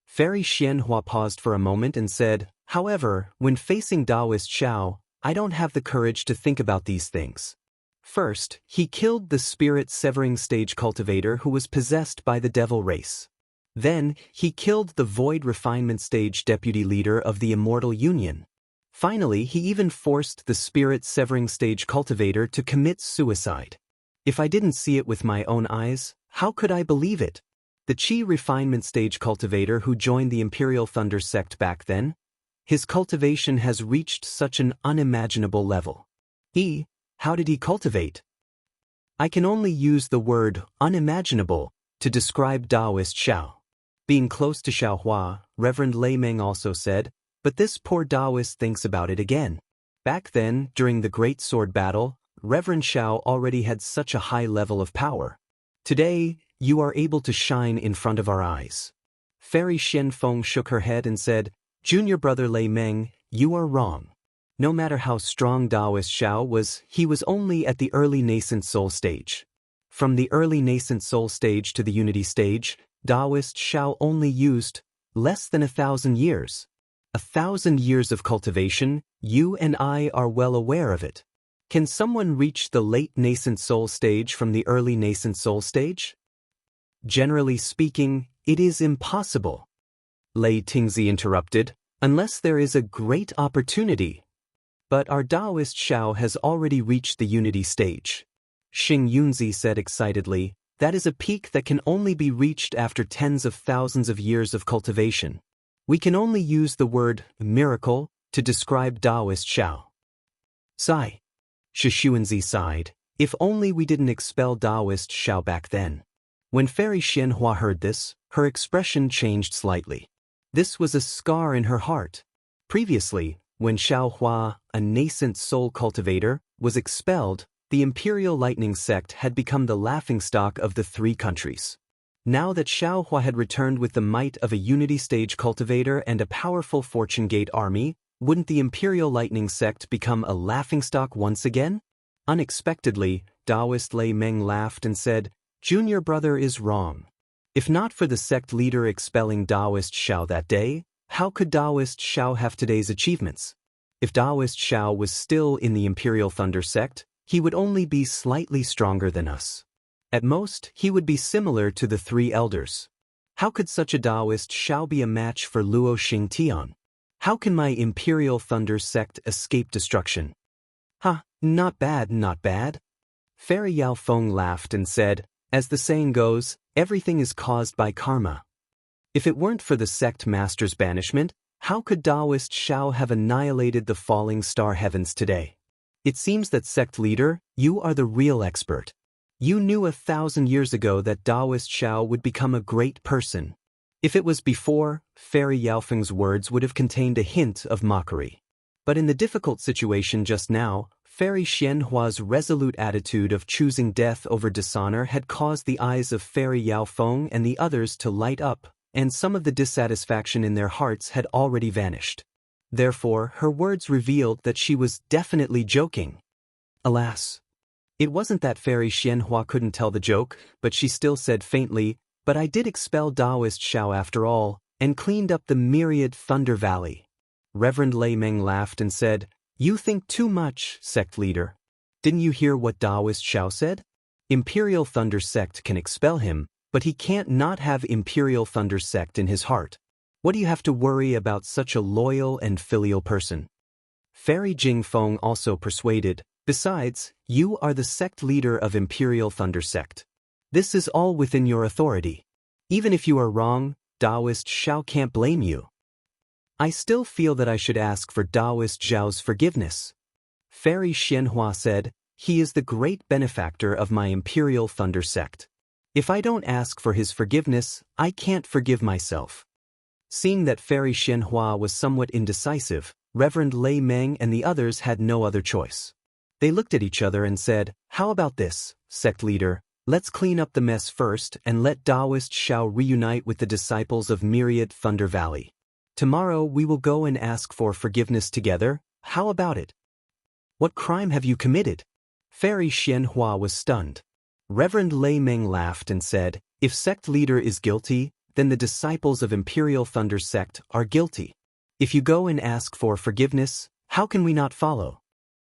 Fairy Xianhua paused for a moment and said, "However, when facing Taoist Xiao, I don't have the courage to think about these things. First, he killed the spirit-severing stage cultivator who was possessed by the devil race. Then, he killed the void refinement stage deputy leader of the Immortal Union. Finally, he even forced the spirit-severing stage cultivator to commit suicide. If I didn't see it with my own eyes, how could I believe it? The Qi refinement stage cultivator who joined the Imperial Thunder sect back then? His cultivation has reached such an unimaginable level. How did he cultivate? I can only use the word unimaginable to describe Taoist Xiao. Being close to Xiaohua, Reverend Lei Meng also said, but this poor Taoist thinks about it again. Back then, during the Great Sword Battle, Reverend Xiao already had such a high level of power. Today, you are able to shine in front of our eyes. Fairy Xian Feng shook her head and said, Junior brother Lei Meng, you are wrong. No matter how strong Taoist Xiao was, he was only at the early nascent soul stage. From the early nascent soul stage to the unity stage, Taoist Xiao only used less than 1,000 years. 1,000 years of cultivation, you and I are well aware of it. Can someone reach the late nascent soul stage from the early nascent soul stage? Generally speaking, it is impossible. Lei Tingzi interrupted, unless there is a great opportunity. But our Taoist Xiao has already reached the unity stage. Xing Yunzi said excitedly, that is a peak that can only be reached after tens of thousands of years of cultivation. We can only use the word miracle to describe Taoist Xiao. Sigh. Shishuanzi sighed, if only we didn't expel Taoist Xiao back then. When Fairy Xianhua heard this, her expression changed slightly. This was a scar in her heart. Previously, when Xiaohua, a nascent soul cultivator, was expelled, the Imperial Lightning sect had become the laughingstock of the three countries. Now that Xiaohua had returned with the might of a unity stage cultivator and a powerful Fortune Gate army, wouldn't the Imperial Lightning sect become a laughingstock once again? Unexpectedly, Taoist Lei Meng laughed and said, Junior brother is wrong. If not for the sect leader expelling Taoist Xiao that day, how could Taoist Xiao have today's achievements? If Taoist Xiao was still in the Imperial Thunder sect, he would only be slightly stronger than us. At most, he would be similar to the three elders. How could such a Taoist Xiao be a match for Luo Xingtian? How can my Imperial Thunder sect escape destruction? Not bad, not bad. Fairy Yao Feng laughed and said, as the saying goes, everything is caused by karma. If it weren't for the sect master's banishment, how could Taoist Xiao have annihilated the falling star heavens today? It seems that sect leader, you are the real expert. You knew 1,000 years ago that Taoist Xiao would become a great person. If it was before, Fairy Yaofeng's words would have contained a hint of mockery. But in the difficult situation just now, Fairy Xianhua's resolute attitude of choosing death over dishonor had caused the eyes of Fairy Yaofeng and the others to light up, and some of the dissatisfaction in their hearts had already vanished. Therefore, her words revealed that she was definitely joking. Alas! It wasn't that Fairy Xianhua couldn't tell the joke, but she still said faintly, but I did expel Taoist Xiao after all, and cleaned up the myriad Thunder Valley. Reverend Lei Meng laughed and said, you think too much, sect leader. Didn't you hear what Taoist Xiao said? Imperial Thunder sect can expel him, but he can't not have Imperial Thunder sect in his heart. What do you have to worry about such a loyal and filial person? Fairy Jingfeng also persuaded, besides, you are the sect leader of Imperial Thunder sect. This is all within your authority. Even if you are wrong, Taoist Xiao can't blame you. I still feel that I should ask for Taoist Zhao's forgiveness. Fairy Xianhua said, he is the great benefactor of my Imperial Thunder sect. If I don't ask for his forgiveness, I can't forgive myself. Seeing that Fairy Xianhua was somewhat indecisive, Reverend Lei Meng and the others had no other choice. They looked at each other and said, how about this, sect leader? Let's clean up the mess first and let Taoist Xiao reunite with the disciples of Myriad Thunder Valley. Tomorrow we will go and ask for forgiveness together, how about it? What crime have you committed? Fairy Xianhua was stunned. Reverend Lei Meng laughed and said, if sect leader is guilty, then the disciples of Imperial Thunder sect are guilty. If you go and ask for forgiveness, how can we not follow?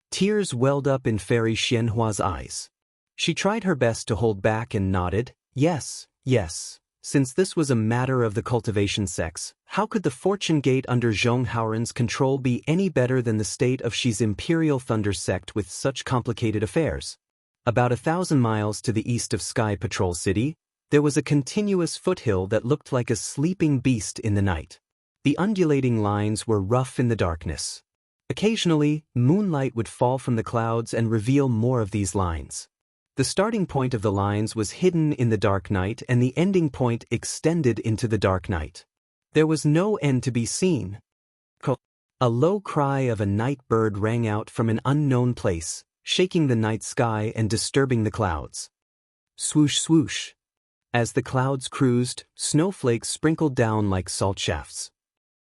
Tears welled up in Fairy Xianhua's eyes. She tried her best to hold back and nodded, yes, yes. Since this was a matter of the cultivation sects, how could the Fortune Gate under Zhong Haoran's control be any better than the state of Xi's Imperial Thunder sect with such complicated affairs? About 1,000 miles to the east of Sky Patrol City, There was a continuous foothill that looked like a sleeping beast in the night. The undulating lines were rough in the darkness. Occasionally, moonlight would fall from the clouds and reveal more of these lines. The starting point of the lines was hidden in the dark night and the ending point extended into the dark night. There was no end to be seen. A low cry of a night bird rang out from an unknown place, shaking the night sky and disturbing the clouds. Swoosh swoosh. As the clouds cruised, snowflakes sprinkled down like salt shafts.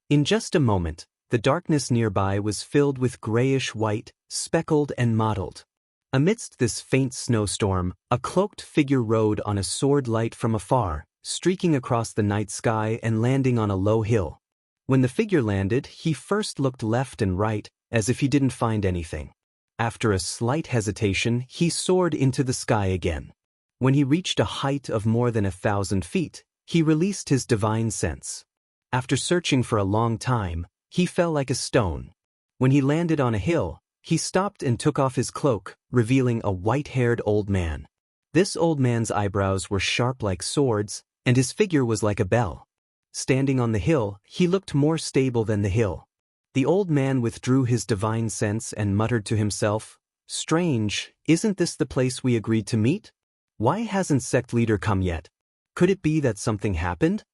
In just a moment, the darkness nearby was filled with grayish-white, speckled and mottled. Amidst this faint snowstorm, a cloaked figure rode on a sword light from afar, streaking across the night sky and landing on a low hill. When the figure landed, he first looked left and right, as if he didn't find anything. After a slight hesitation, he soared into the sky again. When he reached a height of more than 1,000 feet, he released his divine sense. After searching for a long time, he fell like a stone. When he landed on a hill, he stopped and took off his cloak, revealing a white-haired old man. This old man's eyebrows were sharp like swords, and his figure was like a bell. Standing on the hill, he looked more stable than the hill. The old man withdrew his divine sense and muttered to himself, "Strange, isn't this the place we agreed to meet? Why hasn't sect leader come yet? Could it be that something happened?"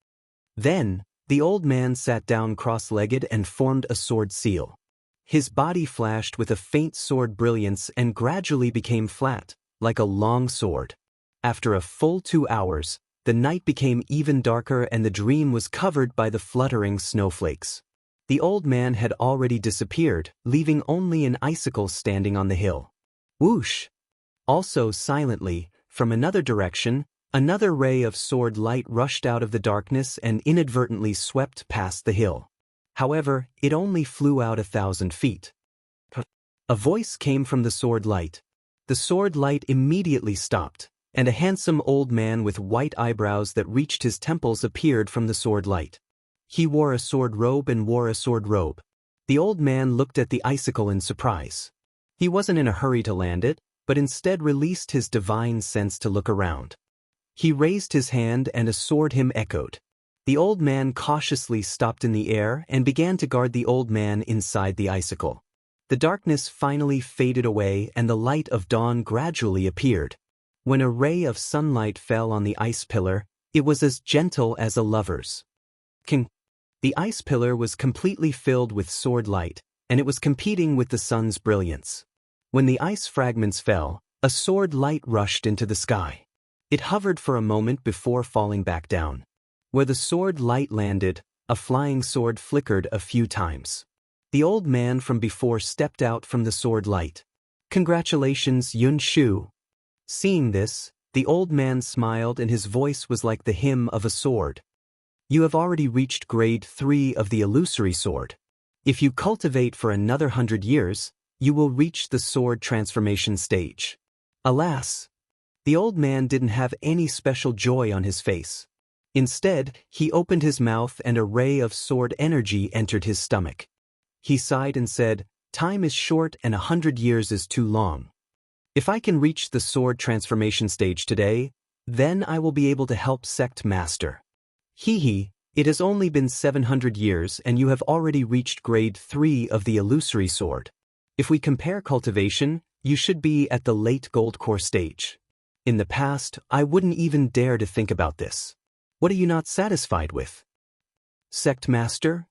Then, the old man sat down cross-legged and formed a sword seal. His body flashed with a faint sword brilliance and gradually became flat, like a long sword. After a full 2 hours, the night became even darker and the dream was covered by the fluttering snowflakes. The old man had already disappeared, leaving only an icicle standing on the hill. Whoosh! Also silently, from another direction, another ray of sword light rushed out of the darkness and inadvertently swept past the hill. However, it only flew out 1,000 feet. A voice came from the sword light. The sword light immediately stopped, and a handsome old man with white eyebrows that reached his temples appeared from the sword light. He wore a sword robe and wore a sword robe. The old man looked at the icicle in surprise. He wasn't in a hurry to land it, but instead released his divine sense to look around. He raised his hand and a sword hymn echoed. The old man cautiously stopped in the air and began to guard the old man inside the icicle. The darkness finally faded away and the light of dawn gradually appeared. When a ray of sunlight fell on the ice pillar, it was as gentle as a lover's. The ice pillar was completely filled with sword light, and it was competing with the sun's brilliance. When the ice fragments fell, a sword light rushed into the sky. It hovered for a moment before falling back down. Where the sword light landed, a flying sword flickered a few times. The old man from before stepped out from the sword light. "Congratulations, Yun Shu." Seeing this, the old man smiled and his voice was like the hymn of a sword. "You have already reached grade 3 of the illusory sword. If you cultivate for another 100 years, you will reach the sword transformation stage." Alas! The old man didn't have any special joy on his face. Instead, he opened his mouth and a ray of sword energy entered his stomach. He sighed and said, "Time is short and 100 years is too long. If I can reach the sword transformation stage today, then I will be able to help Sect Master. It has only been 700 years and you have already reached grade 3 of the illusory sword. If we compare cultivation, you should be at the late gold core stage. In the past, I wouldn't even dare to think about this. What are you not satisfied with?" "Sect Master?"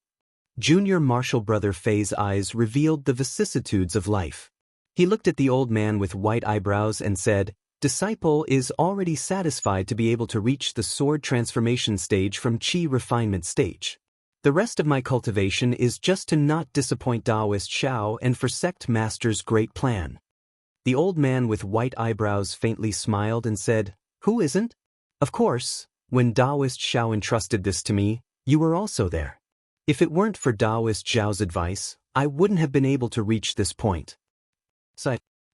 Junior martial brother Fei's eyes revealed the vicissitudes of life. He looked at the old man with white eyebrows and said, "Disciple is already satisfied to be able to reach the sword transformation stage from Qi refinement stage. The rest of my cultivation is just to not disappoint Taoist Shao and for Sect Master's great plan." The old man with white eyebrows faintly smiled and said, "Who isn't? Of course, when Taoist Shao entrusted this to me, you were also there. If it weren't for Taoist Zhao's advice, I wouldn't have been able to reach this point."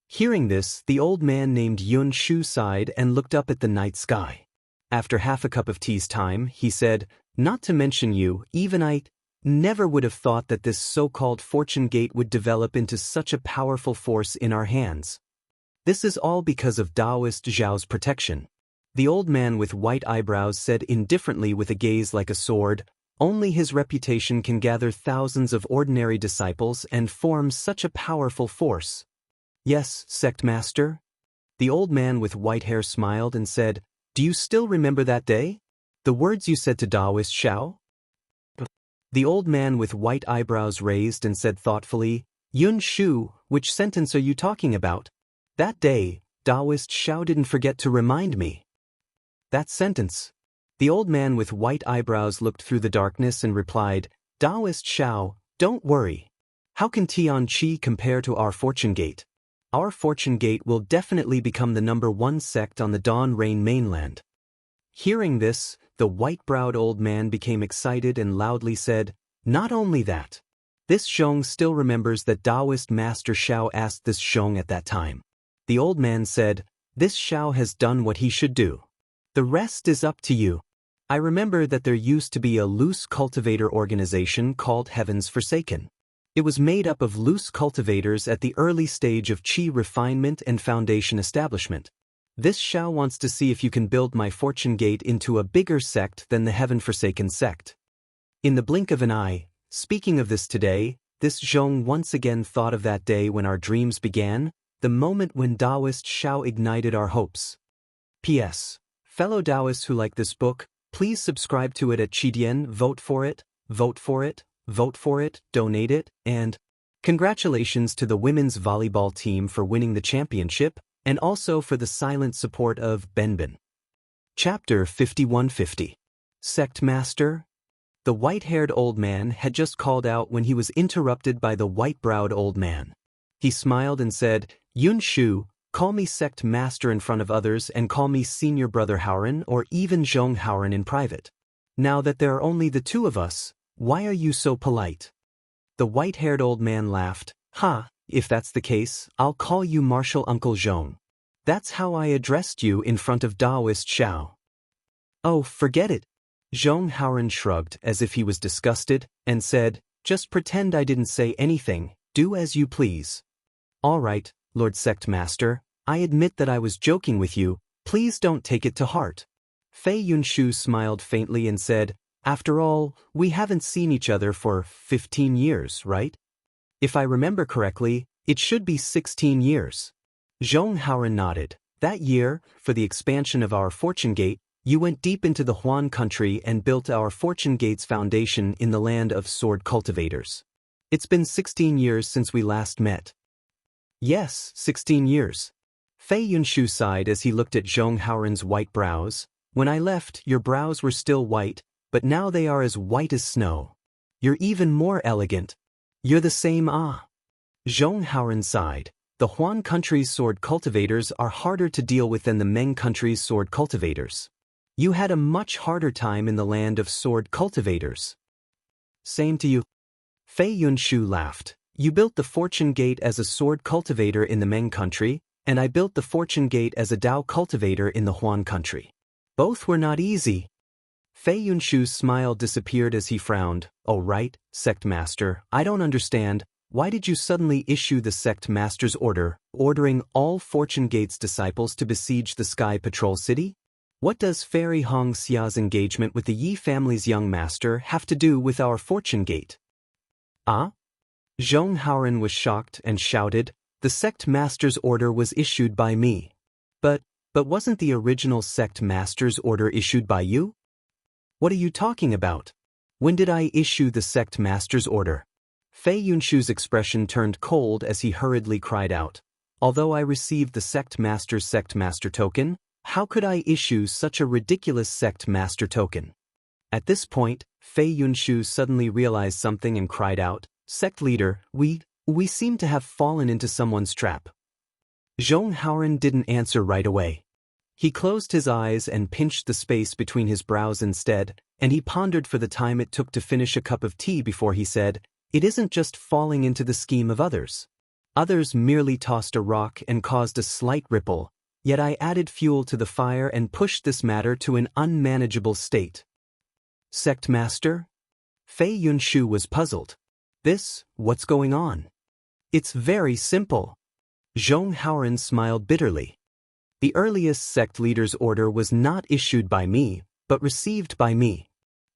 Hearing this, the old man named Yun Shu sighed and looked up at the night sky. After half a cup of tea's time, he said, "Not to mention you, even I never would have thought that this so-called fortune gate would develop into such a powerful force in our hands. This is all because of Taoist Zhao's protection. The old man with white eyebrows said indifferently with a gaze like a sword, "Only his reputation can gather thousands of ordinary disciples and form such a powerful force." "Yes, sect master." The old man with white hair smiled and said, "Do you still remember that day? The words you said to Taoist Xiao?" The old man with white eyebrows raised and said thoughtfully, "Yun Shu, which sentence are you talking about? That day, Taoist Xiao didn't forget to remind me." "That sentence." The old man with white eyebrows looked through the darkness and replied, "Taoist Xiao, don't worry. How can Tian Qi compare to our fortune gate? Our fortune gate will definitely become the #1 sect on the Dawn Rain mainland." Hearing this, the white-browed old man became excited and loudly said, "Not only that. This Zhong still remembers that Taoist Master Xiao asked this Zhong at that time." The old man said, "This Xiao has done what he should do. The rest is up to you. I remember that there used to be a loose cultivator organization called Heaven's Forsaken. It was made up of loose cultivators at the early stage of Qi refinement and foundation establishment. This Xiao wants to see if you can build my fortune gate into a bigger sect than the Heaven Forsaken sect." In the blink of an eye, speaking of this today, this Zhong once again thought of that day when our dreams began, the moment when Taoist Xiao ignited our hopes. P.S. Fellow Taoists who like this book, please subscribe to it at Qidian, vote for it, vote for it, vote for it, donate it, and congratulations to the women's volleyball team for winning the championship, and also for the silent support of Benbin. Chapter 5150. Sect Master? The white-haired old man had just called out when he was interrupted by the white-browed old man. He smiled and said, "Yun Shu, call me Sect Master in front of others and call me Senior Brother Howren or even Zhong Howren in private. Now that there are only the two of us, why are you so polite?" The white-haired old man laughed. "Ha, if that's the case, I'll call you Martial Uncle Zhong. That's how I addressed you in front of Taoist Xiao." "Oh, forget it." Zhong Howren shrugged as if he was disgusted, and said, "Just pretend I didn't say anything, do as you please." "All right, Lord Sect Master, I admit that I was joking with you, please don't take it to heart." Fei Yunshu smiled faintly and said, "After all, we haven't seen each other for 15 years, right? If I remember correctly, it should be 16 years. Zhong Howren nodded. "That year, for the expansion of our Fortune Gate, you went deep into the Huan country and built our Fortune Gate's foundation in the land of sword cultivators. It's been 16 years since we last met." "Yes, 16 years. Fei Yunshu sighed as he looked at Zhong Howren's white brows. "When I left, your brows were still white, but now they are as white as snow. You're even more elegant. You're the same Zhong Howren sighed. "The Huan country's sword cultivators are harder to deal with than the Meng country's sword cultivators. You had a much harder time in the land of sword cultivators." "Same to you." Fei Yunshu laughed. "You built the Fortune Gate as a sword cultivator in the Meng country, and I built the Fortune Gate as a Dao cultivator in the Huan country. Both were not easy." Fei Yunshu's smile disappeared as he frowned. "Oh right, Sect Master, I don't understand. Why did you suddenly issue the Sect Master's order, ordering all Fortune Gate's disciples to besiege the Sky Patrol City? What does Fairy Hong Xia's engagement with the Yi family's young master have to do with our Fortune Gate?" "Ah?" Zhong Howren was shocked and shouted, "The Sect Master's order was issued by me. But wasn't the original Sect Master's order issued by you? What are you talking about? When did I issue the Sect Master's order?" Fei Yunshu's expression turned cold as he hurriedly cried out, "Although I received the Sect Master token, how could I issue such a ridiculous Sect Master token?" At this point, Fei Yunshu suddenly realized something and cried out, "Sect Leader, we seem to have fallen into someone's trap." Zhong Howren didn't answer right away. He closed his eyes and pinched the space between his brows instead, and he pondered for the time it took to finish a cup of tea before he said, "It isn't just falling into the scheme of others. Others merely tossed a rock and caused a slight ripple, yet I added fuel to the fire and pushed this matter to an unmanageable state." "Sect Master?" Fei Yunshu was puzzled. What's going on?" "It's very simple." Zhong Howren smiled bitterly. The earliest sect leader's order was not issued by me, but received by me.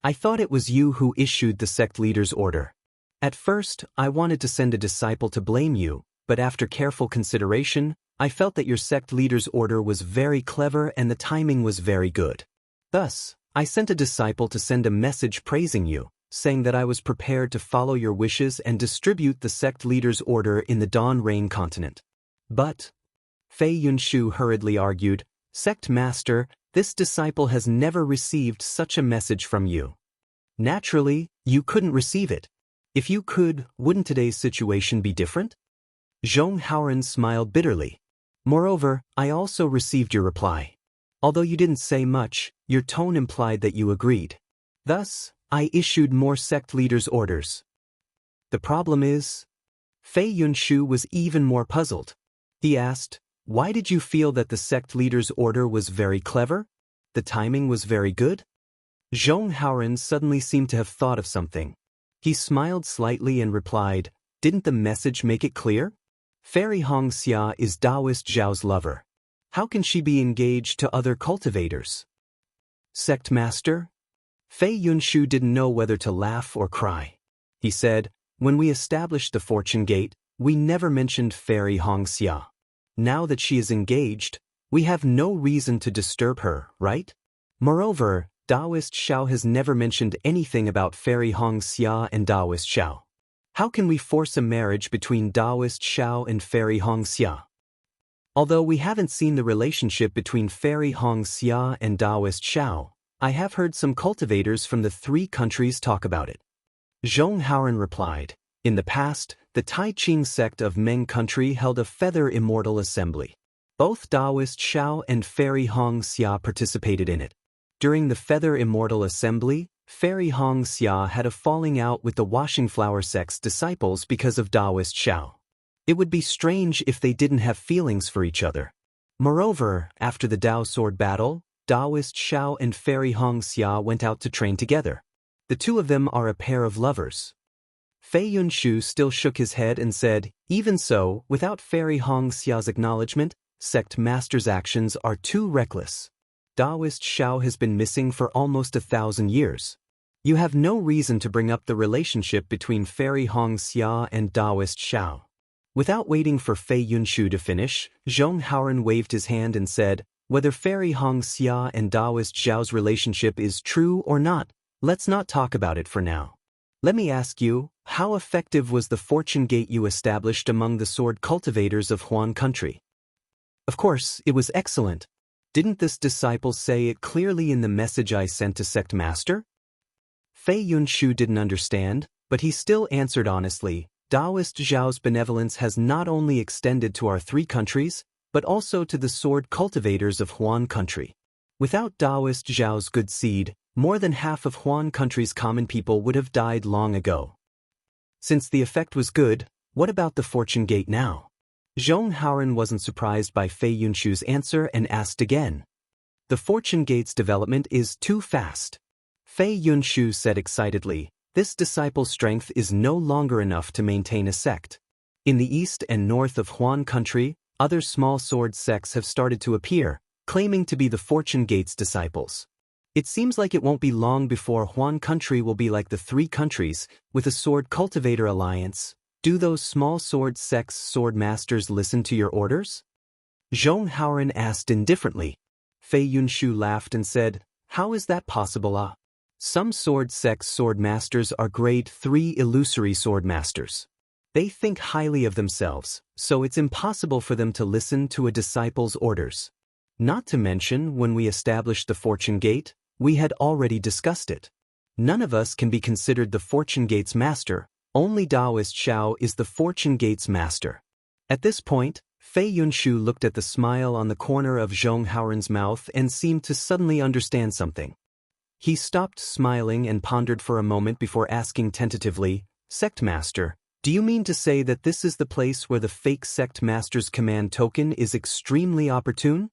I thought it was you who issued the sect leader's order. At first, I wanted to send a disciple to blame you, but after careful consideration, I felt that your sect leader's order was very clever and the timing was very good. Thus, I sent a disciple to send a message praising you, saying that I was prepared to follow your wishes and distribute the sect leader's order in the Dawn Rain continent. But, Fei Yunshu hurriedly argued, Sect Master, this disciple has never received such a message from you. Naturally, you couldn't receive it. If you could, wouldn't today's situation be different? Zhong Haoren smiled bitterly. Moreover, I also received your reply. Although you didn't say much, your tone implied that you agreed. Thus, I issued more sect leaders' orders. The problem is, Fei Yunshu was even more puzzled. He asked, why did you feel that the sect leader's order was very clever? The timing was very good? Zhong Haoren suddenly seemed to have thought of something. He smiled slightly and replied, didn't the message make it clear? Fairy Hongxia is Taoist Zhao's lover. How can she be engaged to other cultivators? Sect Master? Fei Yunshu didn't know whether to laugh or cry. He said, when we established the Fortune Gate, we never mentioned Fairy Hongxia. Now that she is engaged, we have no reason to disturb her, right? Moreover, Taoist Xiao has never mentioned anything about Fairy Hongxia and Taoist Xiao. How can we force a marriage between Taoist Xiao and Fairy Hongxia? Although we haven't seen the relationship between Fairy Hongxia and Taoist Xiao, I have heard some cultivators from the 3 countries talk about it. Zhong Haoren replied, in the past, the Tai Ching sect of Meng country held a Feather Immortal assembly. Both Taoist Xiao and Fairy Hongxia participated in it. During the Feather Immortal assembly, Fairy Hongxia had a falling out with the Washing Flower sect's disciples because of Taoist Xiao. It would be strange if they didn't have feelings for each other. Moreover, after the Dao sword battle, Taoist Xiao and Fairy Hongxia went out to train together. The 2 of them are a pair of lovers. Fei Yunshu still shook his head and said, even so, without Fairy Hongxia's acknowledgement, Sect Master's actions are too reckless. Taoist Xiao has been missing for almost 1,000 years. You have no reason to bring up the relationship between Fairy Hongxia and Taoist Xiao. Without waiting for Fei Yunshu to finish, Zhong Haoren waved his hand and said, whether Fairy Hongxia and Taoist Xiao's relationship is true or not, let's not talk about it for now. Let me ask you, how effective was the Fortune Gate you established among the sword cultivators of Huan country? Of course, it was excellent. Didn't this disciple say it clearly in the message I sent to Sect Master? Fei Yunshu didn't understand, but he still answered honestly, Taoist Zhao's benevolence has not only extended to our 3 countries, but also to the sword cultivators of Huan country. Without Taoist Zhao's good seed, more than half of Huan country's common people would have died long ago. Since the effect was good, what about the Fortune Gate now? Zhong Haoren wasn't surprised by Fei Yunshu's answer and asked again. The Fortune Gate's development is too fast. Fei Yunshu said excitedly, this disciple's strength is no longer enough to maintain a sect. In the east and north of Huan country, other small sword sects have started to appear, claiming to be the Fortune Gate's disciples. It seems like it won't be long before Huan country will be like the 3 countries, with a sword cultivator alliance. Do those small sword sects' sword masters listen to your orders? Zhong Haoren asked indifferently. Fei Yunshu laughed and said, how is that possible? Some sword sects' sword masters are grade 3 illusory sword masters. They think highly of themselves, so it's impossible for them to listen to a disciple's orders. Not to mention, when we established the Fortune Gate, we had already discussed it. None of us can be considered the Fortune Gate's master, only Taoist Xiao is the Fortune Gate's master. At this point, Fei Yunshu looked at the smile on the corner of Zhong Haoren's mouth and seemed to suddenly understand something. He stopped smiling and pondered for a moment before asking tentatively, Sect Master, do you mean to say that this is the place where the fake Sect Master's command token is extremely opportune?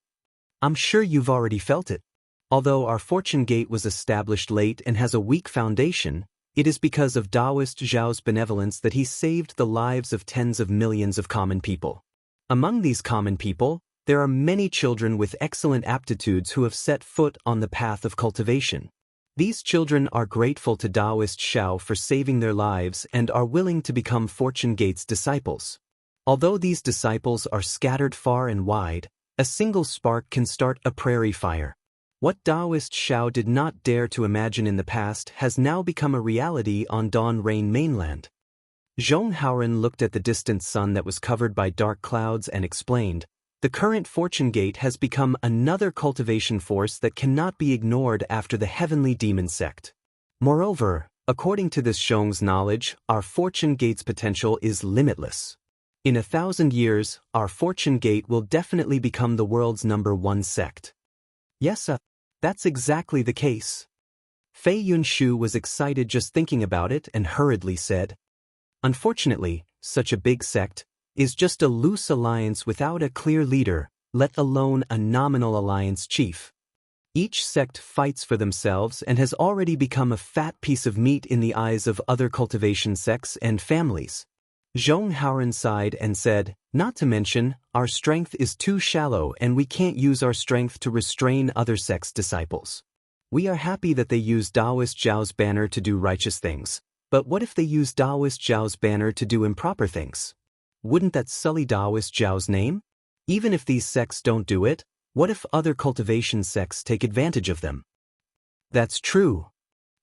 I'm sure you've already felt it. Although our Fortune Gate was established late and has a weak foundation, it is because of Taoist Zhao's benevolence that he saved the lives of tens of millions of common people. Among these common people, there are many children with excellent aptitudes who have set foot on the path of cultivation. These children are grateful to Taoist Xiao for saving their lives and are willing to become Fortune Gate's disciples. Although these disciples are scattered far and wide, a single spark can start a prairie fire. What Taoist Xiao did not dare to imagine in the past has now become a reality on Dawn Rain mainland. Zhong Haoren looked at the distant sun that was covered by dark clouds and explained, "The current Fortune Gate has become another cultivation force that cannot be ignored after the Heavenly Demon sect. Moreover, according to this Zhong's knowledge, our Fortune Gate's potential is limitless. In 1,000 years, our Fortune Gate will definitely become the world's #1 sect." Yes, that's exactly the case. Fei Yunshu was excited just thinking about it and hurriedly said, "Unfortunately, such a big sect is just a loose alliance without a clear leader, let alone a nominal alliance chief. Each sect fights for themselves and has already become a fat piece of meat in the eyes of other cultivation sects and families." Zhong Haoren sighed and said, "Not to mention, our strength is too shallow and we can't use our strength to restrain other sects' disciples. We are happy that they use Taoist Zhao's banner to do righteous things, but what if they use Taoist Zhao's banner to do improper things? Wouldn't that sully Taoist Zhao's name? Even if these sects don't do it, what if other cultivation sects take advantage of them?" "That's true."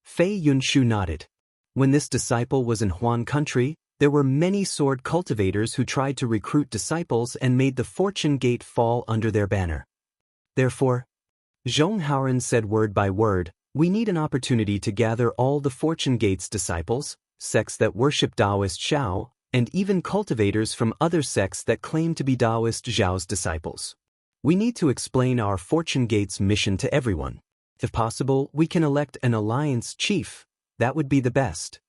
Fei Yunshu nodded. When this disciple was in Huan country, there were many sword cultivators who tried to recruit disciples and made the Fortune Gate fall under their banner. Therefore, Zhong Haoren said word by word, "We need an opportunity to gather all the Fortune Gate's disciples, sects that worship Taoist Xiao, and even cultivators from other sects that claim to be Taoist Zhao's disciples. We need to explain our Fortune Gate's mission to everyone. If possible, we can elect an alliance chief. That would be the best."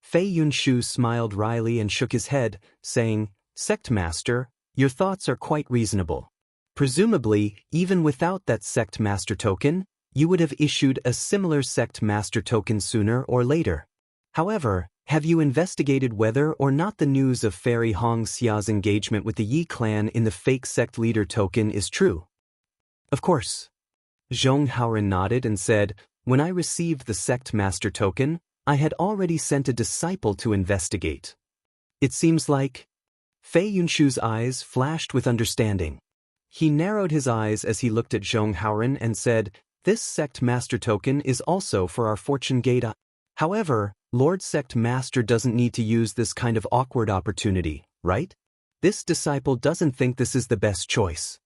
Fei Yunshu smiled wryly and shook his head, saying, "Sect Master, your thoughts are quite reasonable. Presumably, even without that Sect Master token, you would have issued a similar Sect Master token sooner or later. However, have you investigated whether or not the news of Fairy Hong Xia's engagement with the Yi clan in the fake sect leader token is true?" "Of course." Zhong Haoren nodded and said, "When I received the Sect Master token, I had already sent a disciple to investigate." "It seems like..." Fei Yunshu's eyes flashed with understanding. He narrowed his eyes as he looked at Zhong Haoren and said, "This Sect Master token is also for our Fortune Gate. However, Lord Sect Master doesn't need to use this kind of awkward opportunity, right? This disciple doesn't think this is the best choice."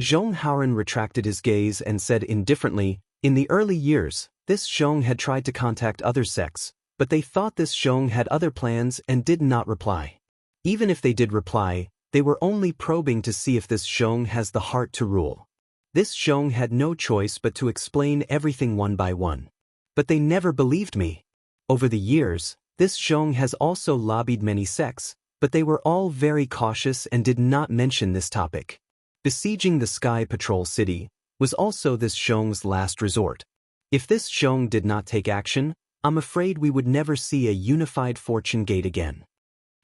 Zhong Haoren retracted his gaze and said indifferently, "In the early years, this Zhong had tried to contact other sects, but they thought this Zhong had other plans and did not reply. Even if they did reply, they were only probing to see if this Zhong has the heart to rule. This Zhong had no choice but to explain everything one by one. But they never believed me. Over the years, this Zhong has also lobbied many sects, but they were all very cautious and did not mention this topic. Besieging the Sky Patrol City was also this Zhong's last resort. If this Zhong did not take action, I'm afraid we would never see a unified Fortune Gate again.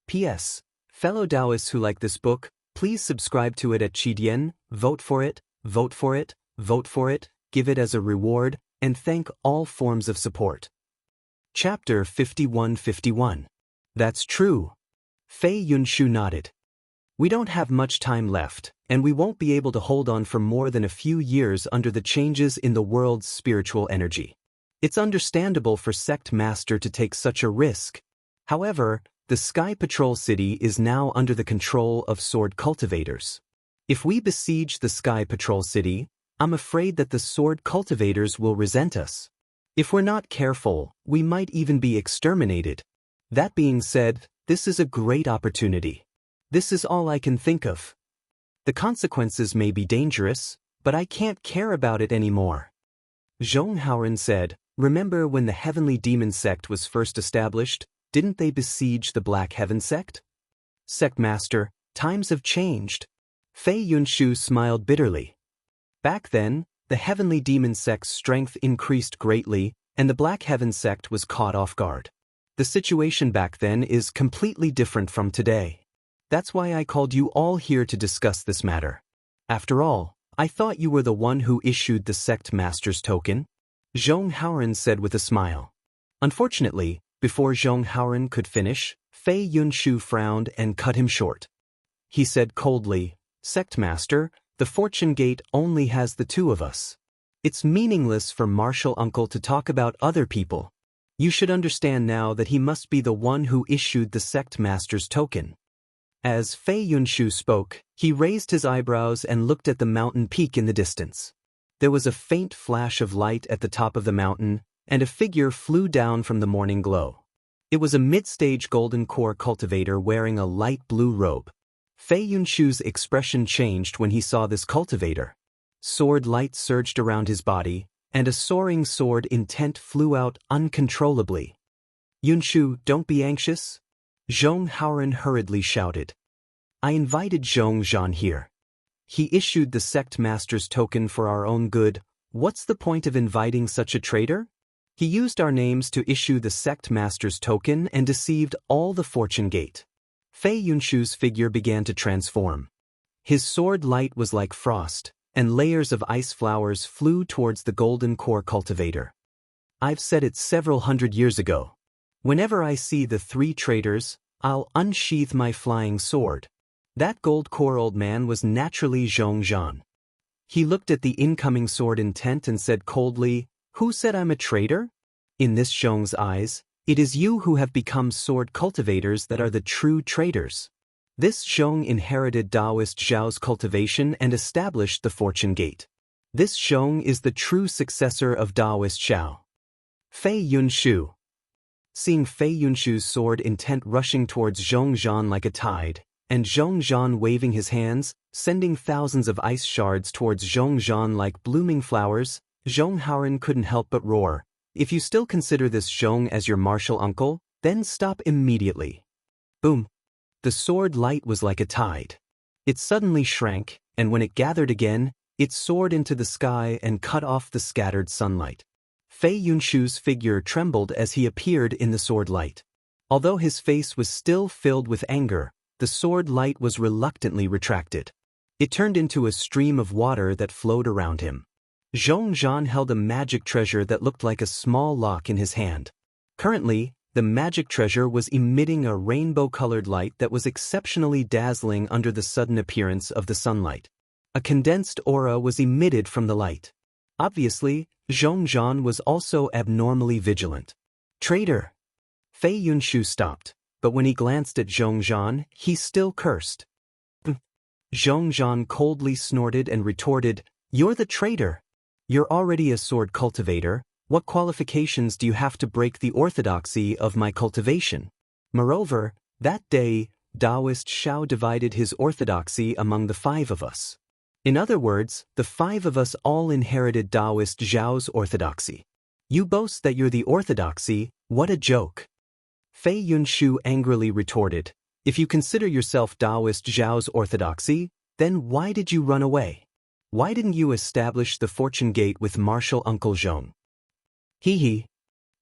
P.S. Fellow Taoists who like this book, please subscribe to it at Qidian, vote for it, vote for it, vote for it, give it as a reward, and thank all forms of support. Chapter 5151. That's true. Fei Yunshu nodded. We don't have much time left, and we won't be able to hold on for more than a few years under the changes in the world's spiritual energy. It's understandable for Sect Master to take such a risk. However, the Sky Patrol City is now under the control of sword cultivators. If we besiege the Sky Patrol City, I'm afraid that the sword cultivators will resent us. If we're not careful, we might even be exterminated. That being said, this is a great opportunity. This is all I can think of. The consequences may be dangerous, but I can't care about it anymore." Zhong Haoren said, "Remember when the Heavenly Demon sect was first established, didn't they besiege the Black Heaven sect?" "Sect Master, times have changed." Fei Yunshu smiled bitterly. "Back then, the Heavenly Demon sect's strength increased greatly, and the Black Heaven sect was caught off guard. The situation back then is completely different from today. That's why I called you all here to discuss this matter. After all, I thought you were the one who issued the sect master's token? Zhong Haoren said with a smile. Unfortunately, before Zhong Haoren could finish, Fei Yunshu frowned and cut him short. He said coldly, "Sect master, the fortune gate only has the two of us. It's meaningless for martial uncle to talk about other people. You should understand now that he must be the one who issued the sect master's token." As Fei Yunshu spoke, he raised his eyebrows and looked at the mountain peak in the distance. There was a faint flash of light at the top of the mountain, and a figure flew down from the morning glow. It was a mid-stage golden core cultivator wearing a light blue robe. Fei Yunshu's expression changed when he saw this cultivator. Sword light surged around his body, and a soaring sword intent flew out uncontrollably. "Yunshu, don't be anxious," Zhong Haoren hurriedly shouted. "I invited Zhong Zhan here. He issued the sect master's token for our own good. What's the point of inviting such a traitor? He used our names to issue the sect master's token and deceived all the fortune gate." Fei Yunshu's figure began to transform. His sword light was like frost, and layers of ice flowers flew towards the golden core cultivator. "I've said it several hundred years ago. Whenever I see the three traitors, I'll unsheath my flying sword." That gold core old man was naturally Zhong Zhan. He looked at the incoming sword intent and said coldly, "Who said I'm a traitor?" In this Zhong's eyes, it is you who have become sword cultivators that are the true traitors. This Zhong inherited Taoist Zhao's cultivation and established the fortune gate. This Zhong is the true successor of Taoist Zhao. Fei Yunshu. Seeing Fei Yunshu's sword intent rushing towards Zhong Zhan like a tide, and Zhong Zhan waving his hands, sending thousands of ice shards towards Zhong Zhan like blooming flowers, Zhong Haoren couldn't help but roar. "If you still consider this Zhong as your martial uncle, then stop immediately." Boom! The sword light was like a tide. It suddenly shrank, and when it gathered again, it soared into the sky and cut off the scattered sunlight. Fei Yunshu's figure trembled as he appeared in the sword light. Although his face was still filled with anger, the sword light was reluctantly retracted. It turned into a stream of water that flowed around him. Zhong Zhan held a magic treasure that looked like a small lock in his hand. Currently, the magic treasure was emitting a rainbow-colored light that was exceptionally dazzling under the sudden appearance of the sunlight. A condensed aura was emitted from the light. Obviously, Zhong Zhan was also abnormally vigilant. "Traitor!" Fei Yunshu stopped, but when he glanced at Zhong Zhan, he still cursed. Zhong Zhan coldly snorted and retorted, "You're the traitor. You're already a sword cultivator. What qualifications do you have to break the orthodoxy of my cultivation?" Moreover, that day, Taoist Zhao divided his orthodoxy among the five of us. In other words, the five of us all inherited Taoist Zhao's orthodoxy. You boast that you're the orthodoxy, what a joke. Fei Yunshu angrily retorted, "If you consider yourself Taoist Zhao's orthodoxy, then why did you run away? Why didn't you establish the fortune gate with martial uncle Zhong?" "Hee hee."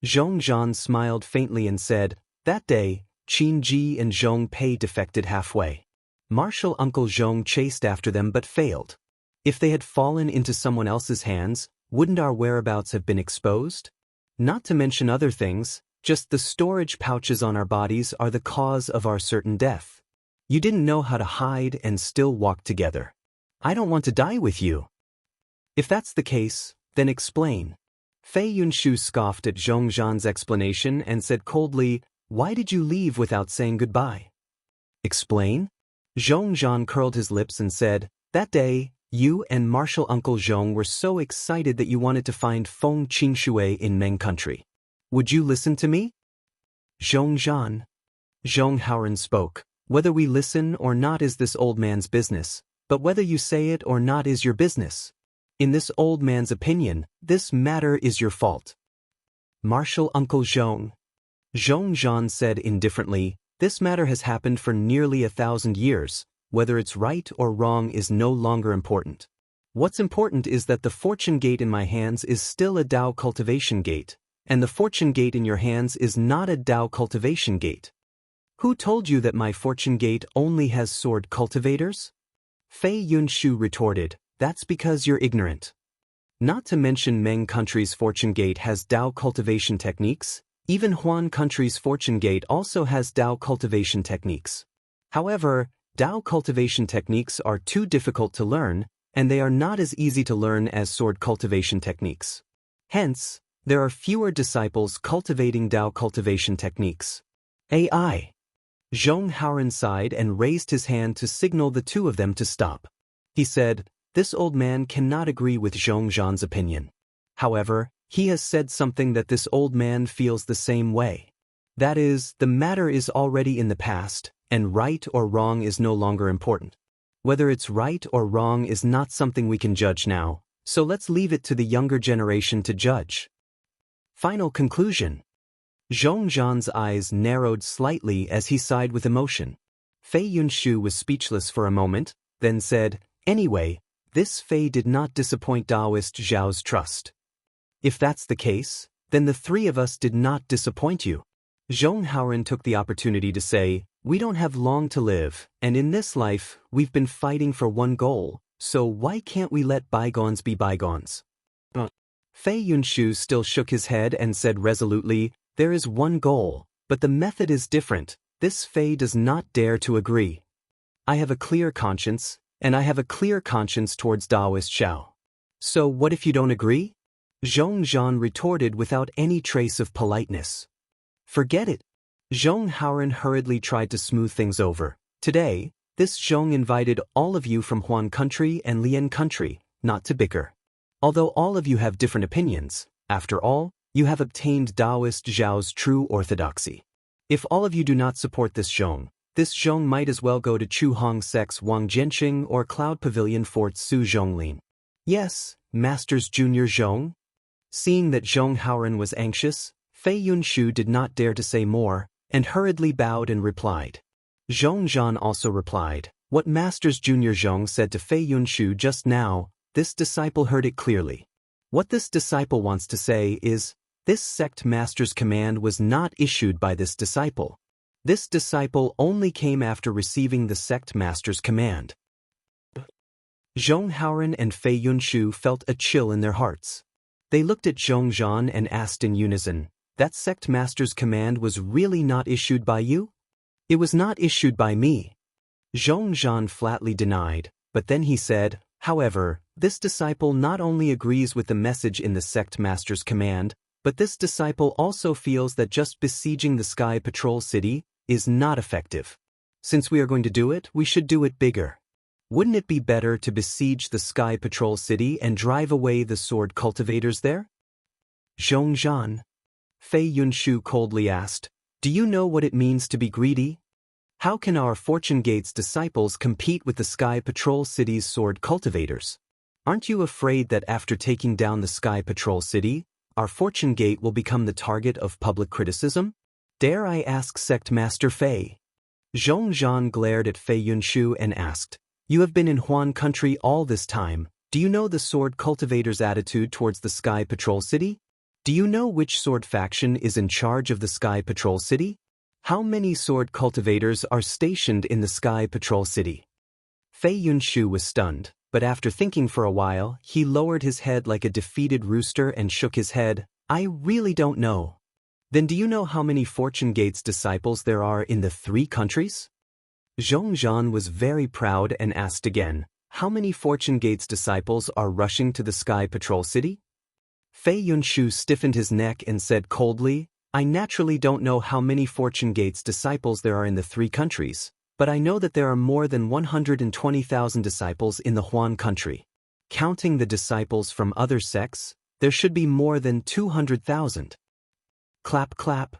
Zhong Zhan smiled faintly and said, "That day, Qin Ji and Zhong Pei defected halfway. Martial uncle Zhong chased after them but failed. If they had fallen into someone else's hands, wouldn't our whereabouts have been exposed? Not to mention other things, just the storage pouches on our bodies are the cause of our certain death. You didn't know how to hide and still walk together. I don't want to die with you." "If that's the case, then explain." Fei Yunshu scoffed at Zhong Zhan's explanation and said coldly, "Why did you leave without saying goodbye?" "Explain?" Zhong Zhan curled his lips and said, "That day, you and martial uncle Zhong were so excited that you wanted to find Feng Qingshui in Meng country. Would you listen to me?" "Zhong Zhan." Zhong Haoren spoke, "Whether we listen or not is this old man's business, but whether you say it or not is your business. In this old man's opinion, this matter is your fault." "Martial uncle Zhong." Zhong Zhan said indifferently, "This matter has happened for nearly 1,000 years. Whether it's right or wrong is no longer important. What's important is that the fortune gate in my hands is still a Tao cultivation gate, and the fortune gate in your hands is not a Tao cultivation gate. Who told you that my fortune gate only has sword cultivators?" Fei Yunshu retorted, "That's because you're ignorant." Not to mention Meng country's fortune gate has Dao cultivation techniques, even Huan country's fortune gate also has Dao cultivation techniques. However, Dao cultivation techniques are too difficult to learn, and they are not as easy to learn as sword cultivation techniques. Hence, there are fewer disciples cultivating Dao cultivation techniques. AI. Zhong Haoren sighed and raised his hand to signal the two of them to stop. He said, "This old man cannot agree with Zhong Zhan's opinion. However, he has said something that this old man feels the same way. That is, the matter is already in the past, and right or wrong is no longer important. Whether it's right or wrong is not something we can judge now, so let's leave it to the younger generation to judge." Final conclusion. Zhong Zhan's eyes narrowed slightly as he sighed with emotion. Fei Yunshu was speechless for a moment, then said, "Anyway, this Fei did not disappoint Taoist Zhao's trust. If that's the case, then the three of us did not disappoint you." Zhong Haoren took the opportunity to say, "We don't have long to live, and in this life, we've been fighting for one goal, so why can't we let bygones be bygones?" Fei Yunshu still shook his head and said resolutely, "There is one goal, but the method is different. This Fei does not dare to agree. I have a clear conscience, and I have a clear conscience towards Taoist Zhao. So what if you don't agree?" Zhong Zhan retorted without any trace of politeness. "Forget it." Zhong Haoren hurriedly tried to smooth things over. "Today, this Zhong invited all of you from Huan country and Lian country, not to bicker. Although all of you have different opinions, after all, you have obtained Taoist Zhao's true orthodoxy. If all of you do not support this Zhong might as well go to Chu Hong Sek's Wang Jianqing or Cloud Pavilion Fort's Su Zhonglin. Yes, Masters Junior Zhong?" Seeing that Zhong Haoren was anxious, Fei Yunshu did not dare to say more, and hurriedly bowed and replied. Zhong Zhan also replied. What Masters Junior Zhong said to Fei Yunshu just now, this disciple heard it clearly. What this disciple wants to say is, this sect master's command was not issued by this disciple. This disciple only came after receiving the sect master's command. Zhong Haoren and Fei Yunshu felt a chill in their hearts. They looked at Zhong Zhan and asked in unison, "That sect master's command was really not issued by you?" "It was not issued by me." Zhong Zhan flatly denied, but then he said, "However, this disciple not only agrees with the message in the sect master's command, but this disciple also feels that just besieging the Sky Patrol City is not effective. Since we are going to do it, we should do it bigger. Wouldn't it be better to besiege the Sky Patrol City and drive away the sword cultivators there?" Zhong Zhan. Fei Yunshu coldly asked, "Do you know what it means to be greedy? How can our Fortune Gate's disciples compete with the Sky Patrol City's sword cultivators? Aren't you afraid that after taking down the Sky Patrol City, our Fortune Gate will become the target of public criticism? Dare I ask Sect Master Fei?" Zhong Zhan glared at Fei Yunshu and asked, "You have been in Huan country all this time. Do you know the sword cultivators' attitude towards the Sky Patrol City? Do you know which sword faction is in charge of the Sky Patrol City? How many sword cultivators are stationed in the Sky Patrol City?" Fei Yunshu was stunned, but after thinking for a while, he lowered his head like a defeated rooster and shook his head. "I really don't know." "Then do you know how many Fortune Gate's disciples there are in the 3 countries? Zhong Zhan was very proud and asked again, "How many Fortune Gate's disciples are rushing to the Sky Patrol City?" Fei Yunshu stiffened his neck and said coldly, "I naturally don't know how many Fortune Gate's disciples there are in the 3 countries, but I know that there are more than 120,000 disciples in the Huan country. Counting the disciples from other sects, there should be more than 200,000. Clap clap.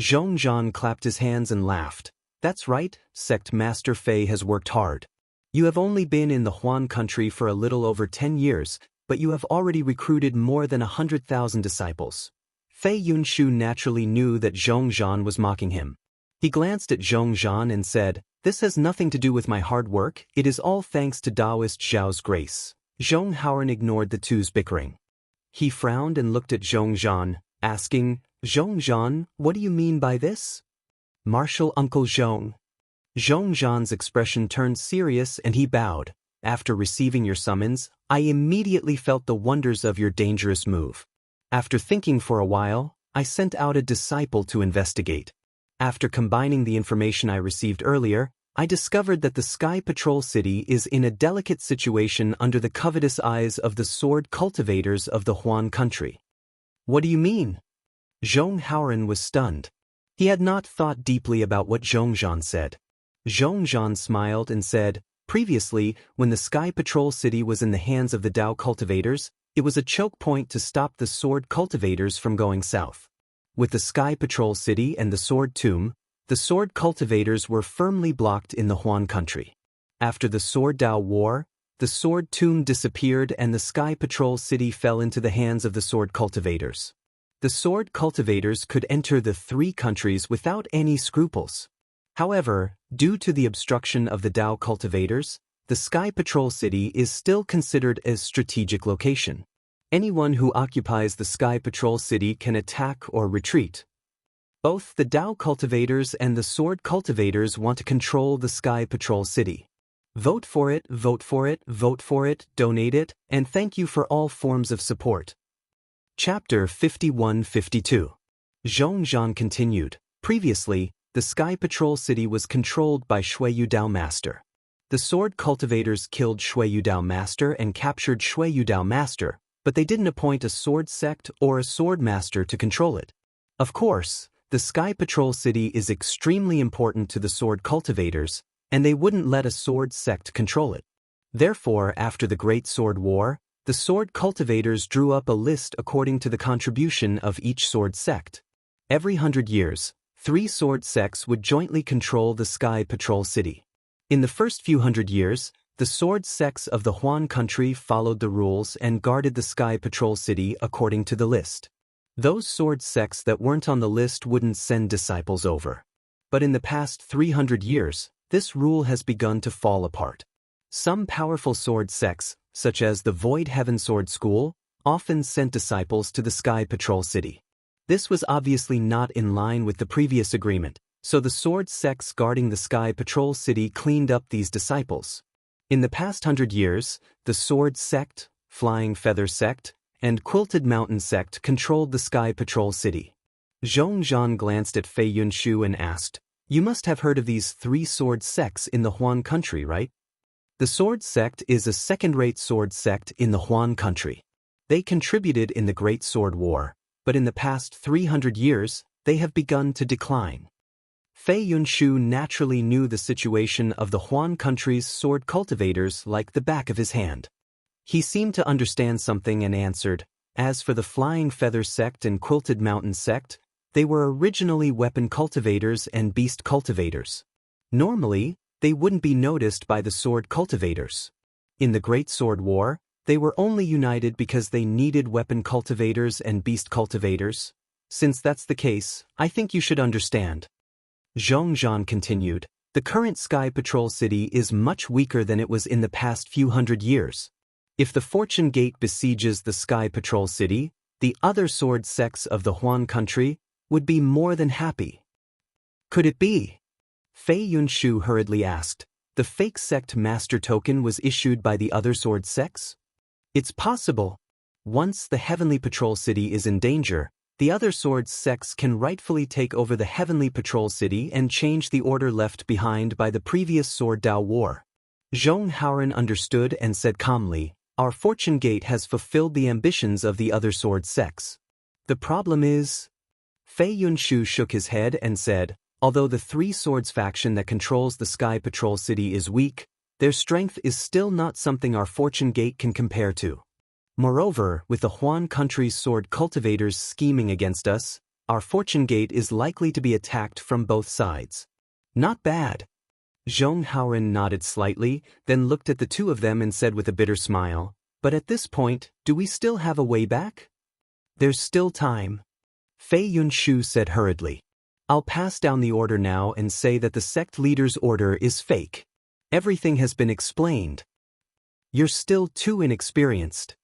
Zhong Zhan clapped his hands and laughed. "That's right, Sect Master Fei has worked hard. You have only been in the Huan country for a little over 10 years, but you have already recruited more than 100,000 disciples." Fei Yunshu naturally knew that Zhong Zhan was mocking him. He glanced at Zhong Zhan and said, "This has nothing to do with my hard work, it is all thanks to Taoist Zhao's grace." Zhong Haoren ignored the two's bickering. He frowned and looked at Zhong Zhan, asking, "Zhong Zhan, what do you mean by this?" "Martial Uncle Zhong." Zhong Zhan's expression turned serious and he bowed. After receiving your summons, I immediately felt the wonders of your dangerous move. After thinking for a while, I sent out a disciple to investigate. After combining the information I received earlier, I discovered that the Sky Patrol City is in a delicate situation under the covetous eyes of the sword cultivators of the Huan country. What do you mean? Zhong Haoren was stunned. He had not thought deeply about what Zhongzhan said. Zhongzhan smiled and said, previously, when the Sky Patrol City was in the hands of the Dao cultivators, it was a choke point to stop the sword cultivators from going south. With the Sky Patrol City and the Sword Tomb, the sword cultivators were firmly blocked in the Huan country. After the Sword Dao War, the Sword Tomb disappeared and the Sky Patrol City fell into the hands of the sword cultivators. The sword cultivators could enter the three countries without any scruples. However, due to the obstruction of the Dao cultivators, the Sky Patrol City is still considered a strategic location. Anyone who occupies the Sky Patrol City can attack or retreat. Both the Dao cultivators and the sword cultivators want to control the Sky Patrol City. Vote for it, vote for it, vote for it, donate it, and thank you for all forms of support. Chapter 51-52. Zhongzhan continued. Previously, the Sky Patrol City was controlled by Shuiyu Dao Master. The sword cultivators killed Shuiyu Dao Master and captured Shuiyu Dao Master, but they didn't appoint a sword sect or a sword master to control it. Of course, the Sky Patrol City is extremely important to the sword cultivators, and they wouldn't let a sword sect control it. Therefore, after the Great Sword War, the sword cultivators drew up a list according to the contribution of each sword sect. Every 100 years, 3 sword sects would jointly control the Sky Patrol City. In the first few 100 years, the sword sects of the Huan country followed the rules and guarded the Sky Patrol City according to the list. Those sword sects that weren't on the list wouldn't send disciples over. But in the past 300 years, this rule has begun to fall apart. Some powerful sword sects, such as the Void Heaven Sword School, often sent disciples to the Sky Patrol City. This was obviously not in line with the previous agreement, so the sword sects guarding the Sky Patrol City cleaned up these disciples. In the past 100 years, the Sword Sect, Flying Feather Sect, and Quilted Mountain Sect controlled the Sky Patrol City. Zhongzhan glanced at Fei Yunshu and asked, "You must have heard of these 3 sword sects in the Huan country, right?" The Sword Sect is a second-rate sword sect in the Huan country. They contributed in the Great Sword War, but in the past 300 years, they have begun to decline. Fei Yunshu naturally knew the situation of the Huan country's sword cultivators like the back of his hand. He seemed to understand something and answered, "As for the Flying Feather Sect and Quilted Mountain Sect, they were originally weapon cultivators and beast cultivators. Normally, they wouldn't be noticed by the sword cultivators. In the Great Sword War, they were only united because they needed weapon cultivators and beast cultivators. Since that's the case, I think you should understand." Zhongzhan continued, "The current Sky Patrol City is much weaker than it was in the past few 100 years. If the Fortune Gate besieges the Sky Patrol City, the other sword sects of the Huan country would be more than happy." "Could it be?" Fei Yunshu hurriedly asked. "The fake sect master token was issued by the other sword sects?" "It's possible. Once the Heavenly Patrol City is in danger, the other sword sects can rightfully take over the Heavenly Patrol City and change the order left behind by the previous Sword Dao War." Zhong Haoren understood and said calmly, "Our Fortune Gate has fulfilled the ambitions of the other sword sects. The problem is..." Fei Yunshu shook his head and said, "Although the 3 Swords faction that controls the Sky Patrol City is weak, their strength is still not something our Fortune Gate can compare to. Moreover, with the Huan country's sword cultivators scheming against us, our Fortune Gate is likely to be attacked from both sides." "Not bad." Zhong Haoren nodded slightly, then looked at the two of them and said with a bitter smile, "But at this point, do we still have a way back?" "There's still time." Fei Yunshu said hurriedly, "I'll pass down the order now and say that the sect leader's order is fake. Everything has been explained." "You're still too inexperienced."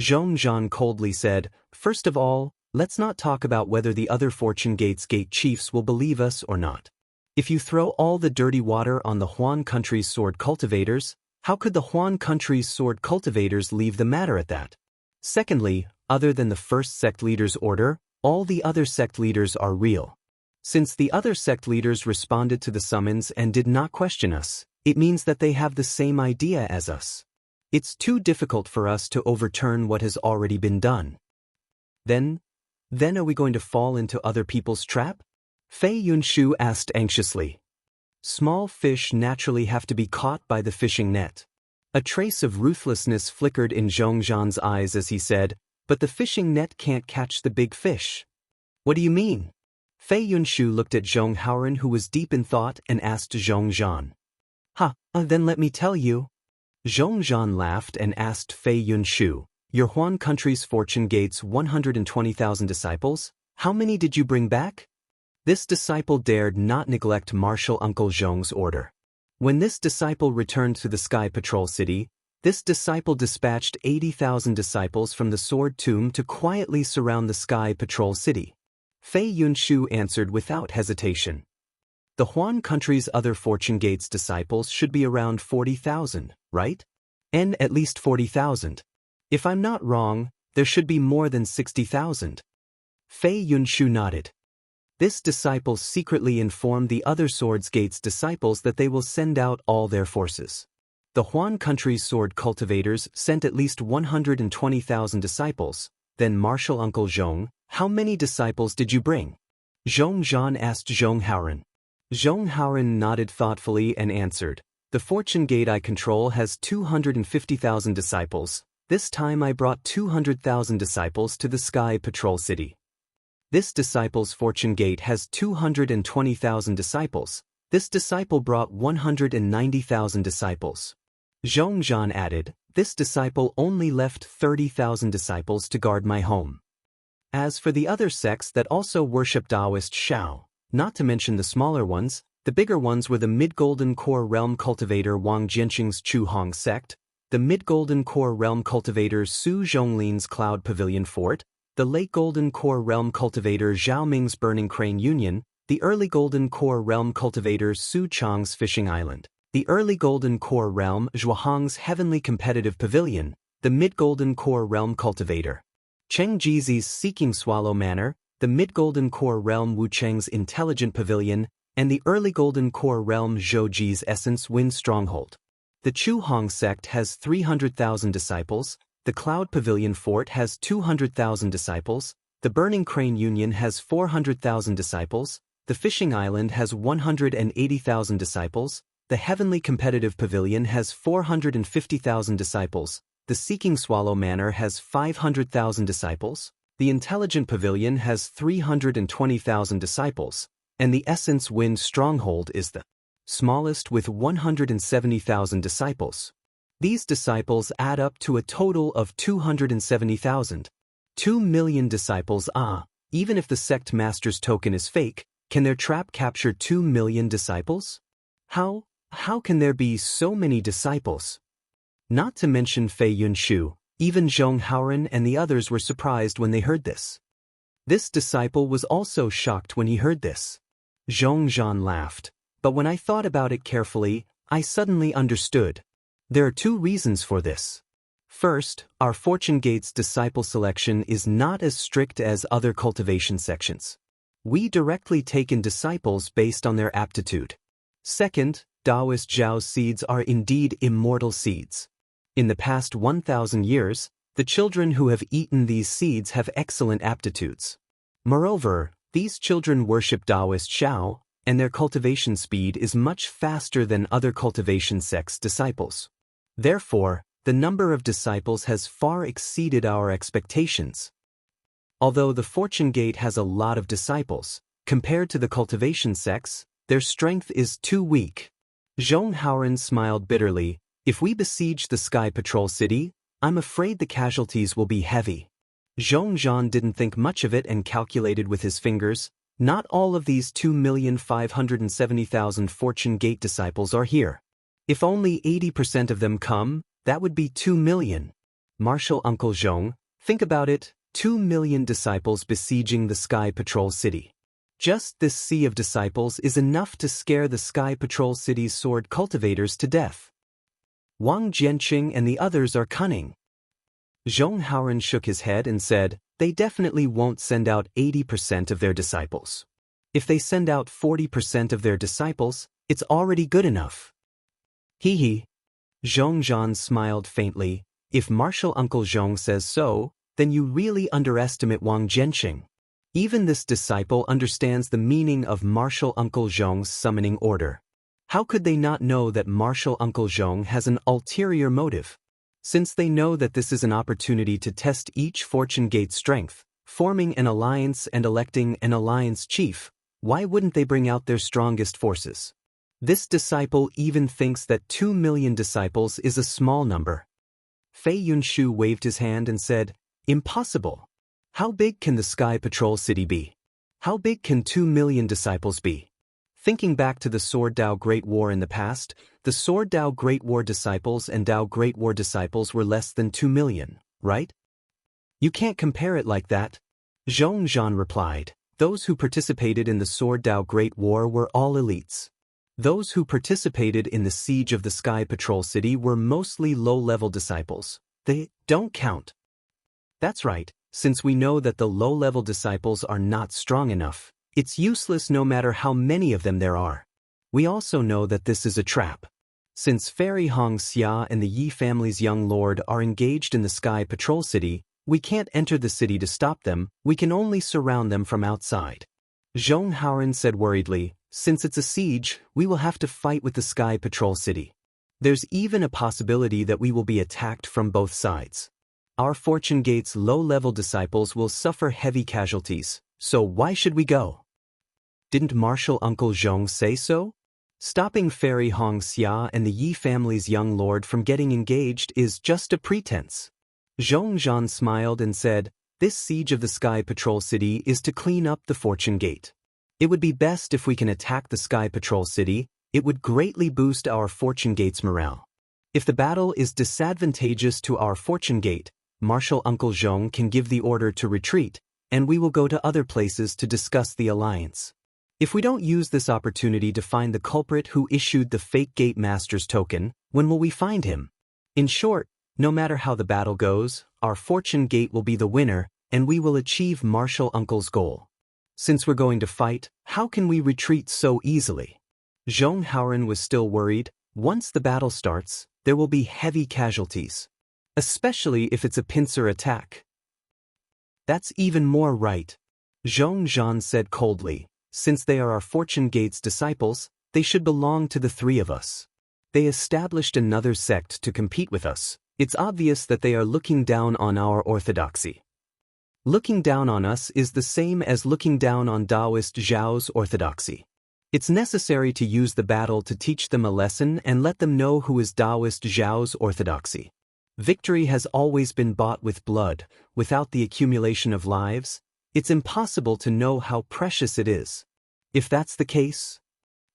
Zhongzhan coldly said, "First of all, let's not talk about whether the other Fortune Gate's gate chiefs will believe us or not. If you throw all the dirty water on the Huan country's sword cultivators, How could the Huan country's sword cultivators leave the matter at that? Secondly, other than the first sect leader's order, all the other sect leaders are real. Since the other sect leaders responded to the summons and did not question us, it means that they have the same idea as us. It's too difficult for us to overturn what has already been done. Then are we going to fall into other people's trap? Fei Yunshu asked anxiously. Small fish naturally have to be caught by the fishing net. A trace of ruthlessness flickered in Zhongzhan's eyes as he said, but the fishing net can't catch the big fish. What do you mean? Fei Yunshu looked at Zhong Haoren, who was deep in thought, and asked Zhongzhan. Then let me tell you. Zhongzhan laughed and asked Fei Yunshu, your Huan country's fortune gates 120,000 disciples, how many did you bring back? This disciple dared not neglect Martial Uncle Zhong's order. When this disciple returned to the Sky Patrol City, this disciple dispatched 80,000 disciples from the Sword Tomb to quietly surround the Sky Patrol City. Fei Yunshu answered without hesitation. The Huan country's other Fortune Gates disciples should be around 40,000, right? And at least 40,000. If I'm not wrong, there should be more than 60,000. Fei Yunshu nodded. This disciple secretly informed the other Swords Gates disciples that they will send out all their forces. The Huan country's sword cultivators sent at least 120,000 disciples. Then Martial Uncle Zhong, how many disciples did you bring? Zhongzhan asked Zhong Haoren. Zhong Haoren nodded thoughtfully and answered, the Fortune Gate I control has 250,000 disciples. This time I brought 200,000 disciples to the Sky Patrol City. This disciple's Fortune Gate has 220,000 disciples. This disciple brought 190,000 disciples. Zhongzhan added, this disciple only left 30,000 disciples to guard my home. As for the other sects that also worship Taoist Shao, not to mention the smaller ones, the bigger ones were the Mid-Golden Core Realm Cultivator Wang Jianqing's Chu Hong sect, the Mid-Golden Core Realm Cultivator Su Zhonglin's Cloud Pavilion Fort, the Late Golden Core Realm Cultivator Zhao Ming's Burning Crane Union, the Early Golden Core Realm Cultivator Su Chang's Fishing Island, the Early Golden Core Realm Zhuahang's Heavenly Competitive Pavilion, the Mid-Golden Core Realm Cultivator Cheng Jizi's Seeking Swallow Manor, the Mid-Golden Core Realm Wucheng's Intelligent Pavilion, and the Early Golden Core Realm Zhouji's Essence Wind Stronghold. The Chu Hong sect has 300,000 disciples, the Cloud Pavilion Fort has 200,000 disciples, the Burning Crane Union has 400,000 disciples, the Fishing Island has 180,000 disciples, the Heavenly Competitive Pavilion has 450,000 disciples, the Seeking Swallow Manor has 500,000 disciples, the Intelligent Pavilion has 320,000 disciples, and the Essence Wind Stronghold is the smallest with 170,000 disciples. These disciples add up to a total of 270,000. 2 million disciples. Even if the sect master's token is fake, can their trap capture 2 million disciples? How can there be so many disciples? Not to mention Fei Yunshu, even Zhong Haoren and the others were surprised when they heard this. This disciple was also shocked when he heard this. Zhongzhan laughed, but when I thought about it carefully, I suddenly understood. There are two reasons for this. First, our Fortune Gates disciple selection is not as strict as other cultivation sections. We directly take in disciples based on their aptitude. Second, Taoist Zhao's seeds are indeed immortal seeds. In the past 1,000 years, the children who have eaten these seeds have excellent aptitudes. Moreover, these children worship Taoist Shao, and their cultivation speed is much faster than other cultivation sects' disciples. Therefore, the number of disciples has far exceeded our expectations. Although the Fortune Gate has a lot of disciples, compared to the cultivation sects, their strength is too weak. Zhong Haoren smiled bitterly. If we besiege the Sky Patrol City, I'm afraid the casualties will be heavy. Zhongzhan didn't think much of it and calculated with his fingers. Not all of these 2,570,000 Fortune Gate disciples are here. If only 80% of them come, that would be 2 million. Martial Uncle Zhong, think about it, 2 million disciples besieging the Sky Patrol City. Just this sea of disciples is enough to scare the Sky Patrol City's sword cultivators to death. Wang Jianqing and the others are cunning. Zhong Haoren shook his head and said, they definitely won't send out 80% of their disciples. If they send out 40% of their disciples, it's already good enough. Hee hee. Zhong Zhan smiled faintly. If Martial Uncle Zhong says so, then you really underestimate Wang Jianqing. Even this disciple understands the meaning of Martial Uncle Zhong's summoning order. How could they not know that Martial Uncle Zhong has an ulterior motive? Since they know that this is an opportunity to test each Fortune Gate's strength, forming an alliance and electing an alliance chief, why wouldn't they bring out their strongest forces? This disciple even thinks that 2 million disciples is a small number. Fei Yunshu waved his hand and said, impossible. How big can the Sky Patrol City be? How big can 2 million disciples be? Thinking back to the Sword Dao Great War in the past, the Sword Dao Great War disciples and Dao Great War disciples were less than 2 million, right? You can't compare it like that. Zhong Zhan replied. Those who participated in the Sword Dao Great War were all elites. Those who participated in the siege of the Sky Patrol City were mostly low-level disciples. They don't count. That's right, since we know that the low-level disciples are not strong enough. It's useless no matter how many of them there are. We also know that this is a trap. Since Fairy Hong Xia and the Yi family's young lord are engaged in the Sky Patrol City, we can't enter the city to stop them, we can only surround them from outside. Zhong Haoren said worriedly, since it's a siege, we will have to fight with the Sky Patrol City. There's even a possibility that we will be attacked from both sides. Our Fortune Gate's low-level disciples will suffer heavy casualties, so why should we go? Didn't Martial Uncle Zhong say so? Stopping Fairy Hong Xia and the Yi family's young lord from getting engaged is just a pretense. Zhong Zhan smiled and said, this siege of the Sky Patrol City is to clean up the Fortune Gate. It would be best if we can attack the Sky Patrol City, it would greatly boost our Fortune Gate's morale. If the battle is disadvantageous to our Fortune Gate, Martial Uncle Zhong can give the order to retreat, and we will go to other places to discuss the alliance. If we don't use this opportunity to find the culprit who issued the fake Gate Master's token, when will we find him? In short, no matter how the battle goes, our Fortune Gate will be the winner, and we will achieve Martial Uncle's goal. Since we're going to fight, how can we retreat so easily? Zhong Haoren was still worried. Once the battle starts, there will be heavy casualties. Especially if it's a pincer attack. That's even more right. Zhong Zhan said coldly. Since they are our Fortune Gate's disciples, they should belong to the three of us. They established another sect to compete with us. It's obvious that they are looking down on our orthodoxy. Looking down on us is the same as looking down on Taoist Zhao's orthodoxy. It's necessary to use the battle to teach them a lesson and let them know who is Taoist Zhao's orthodoxy. Victory has always been bought with blood. Without the accumulation of lives, it's impossible to know how precious it is. If that's the case,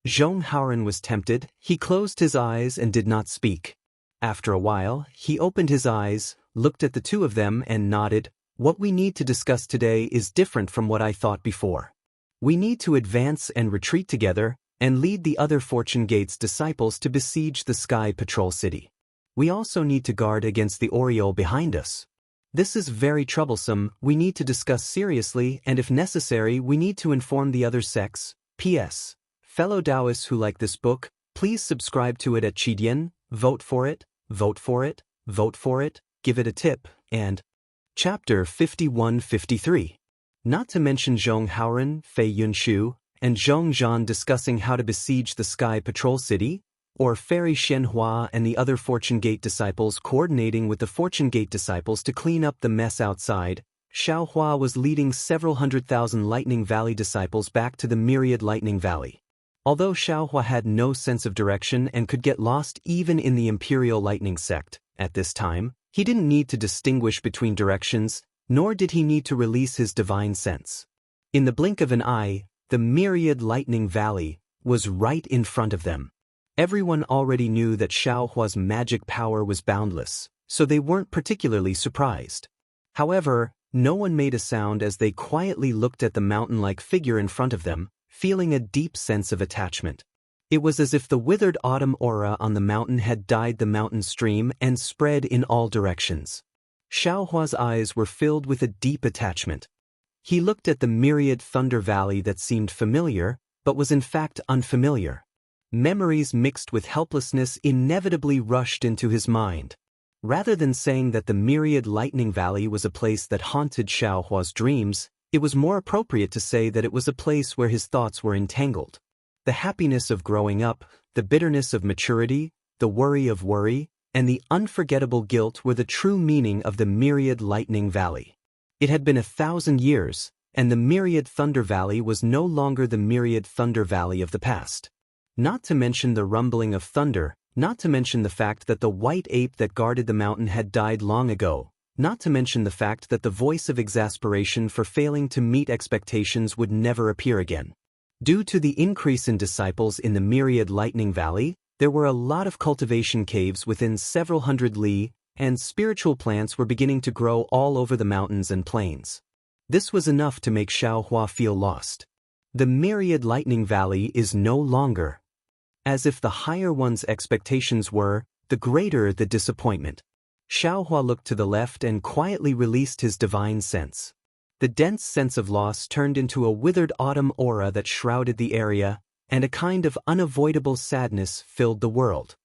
Zhong Haoren was tempted. He closed his eyes and did not speak. After a while, he opened his eyes, looked at the two of them and nodded. What we need to discuss today is different from what I thought before. We need to advance and retreat together and lead the other Fortune Gate's disciples to besiege the Sky Patrol City. We also need to guard against the Oriole behind us. This is very troublesome. We need to discuss seriously, and if necessary, we need to inform the other sects. P.S. Fellow Taoists who like this book, please subscribe to it at Qidian, vote for it, vote for it, vote for it, give it a tip, and Chapter 51-53. Not to mention Zhong Haoren, Fei Yunshu, and Zhong Zhan discussing how to besiege the Sky Patrol City, or Fairy Shenhua and the other Fortune Gate disciples coordinating with the Fortune Gate disciples to clean up the mess outside, Xiaohua was leading several 100,000 Lightning Valley disciples back to the myriad Lightning Valley. Although Xiaohua had no sense of direction and could get lost even in the Imperial Lightning sect, at this time, he didn't need to distinguish between directions, nor did he need to release his divine sense. In the blink of an eye, the myriad Lightning Valley was right in front of them. Everyone already knew that Xiaohua's magic power was boundless, so they weren't particularly surprised. However, no one made a sound as they quietly looked at the mountain-like figure in front of them, feeling a deep sense of attachment. It was as if the withered autumn aura on the mountain had dyed the mountain stream and spread in all directions. Xiaohua's eyes were filled with a deep attachment. He looked at the myriad thunder valley that seemed familiar, but was in fact unfamiliar. Memories mixed with helplessness inevitably rushed into his mind. Rather than saying that the myriad lightning valley was a place that haunted Xiaohua's dreams, it was more appropriate to say that it was a place where his thoughts were entangled. The happiness of growing up, the bitterness of maturity, the worry of worry, and the unforgettable guilt were the true meaning of the myriad lightning valley. It had been 1,000 years, and the myriad thunder valley was no longer the myriad thunder valley of the past. Not to mention the rumbling of thunder, not to mention the fact that the white ape that guarded the mountain had died long ago, not to mention the fact that the voice of exasperation for failing to meet expectations would never appear again. Due to the increase in disciples in the myriad lightning valley, there were a lot of cultivation caves within several hundred li, and spiritual plants were beginning to grow all over the mountains and plains. This was enough to make Xiaohua feel lost. The myriad lightning valley is no longer. As if the higher one's expectations were, the greater the disappointment. Xiaohua looked to the left and quietly released his divine sense. The dense sense of loss turned into a withered autumn aura that shrouded the area, and a kind of unavoidable sadness filled the world.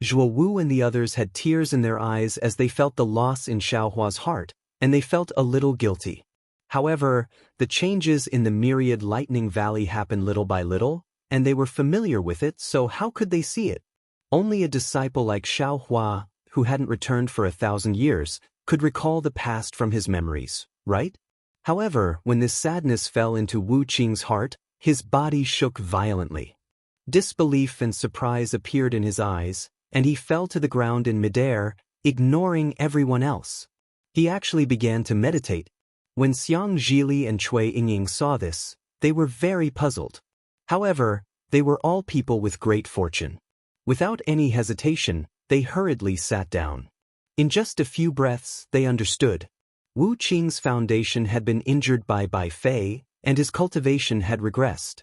Zhuowu and the others had tears in their eyes as they felt the loss in Xiaohua's heart, and they felt a little guilty. However, the changes in the myriad lightning valley happened little by little, and they were familiar with it, so how could they see it? Only a disciple like Xiaohua, who hadn't returned for 1,000 years, could recall the past from his memories, right? However, when this sadness fell into Wu Qing's heart, his body shook violently. Disbelief and surprise appeared in his eyes, and he fell to the ground in midair, ignoring everyone else. He actually began to meditate. When Xiang Zhili and Cui Yingying saw this, they were very puzzled. However, they were all people with great fortune. Without any hesitation, they hurriedly sat down. In just a few breaths, they understood. Wu Qing's foundation had been injured by Bai Fei, and his cultivation had regressed.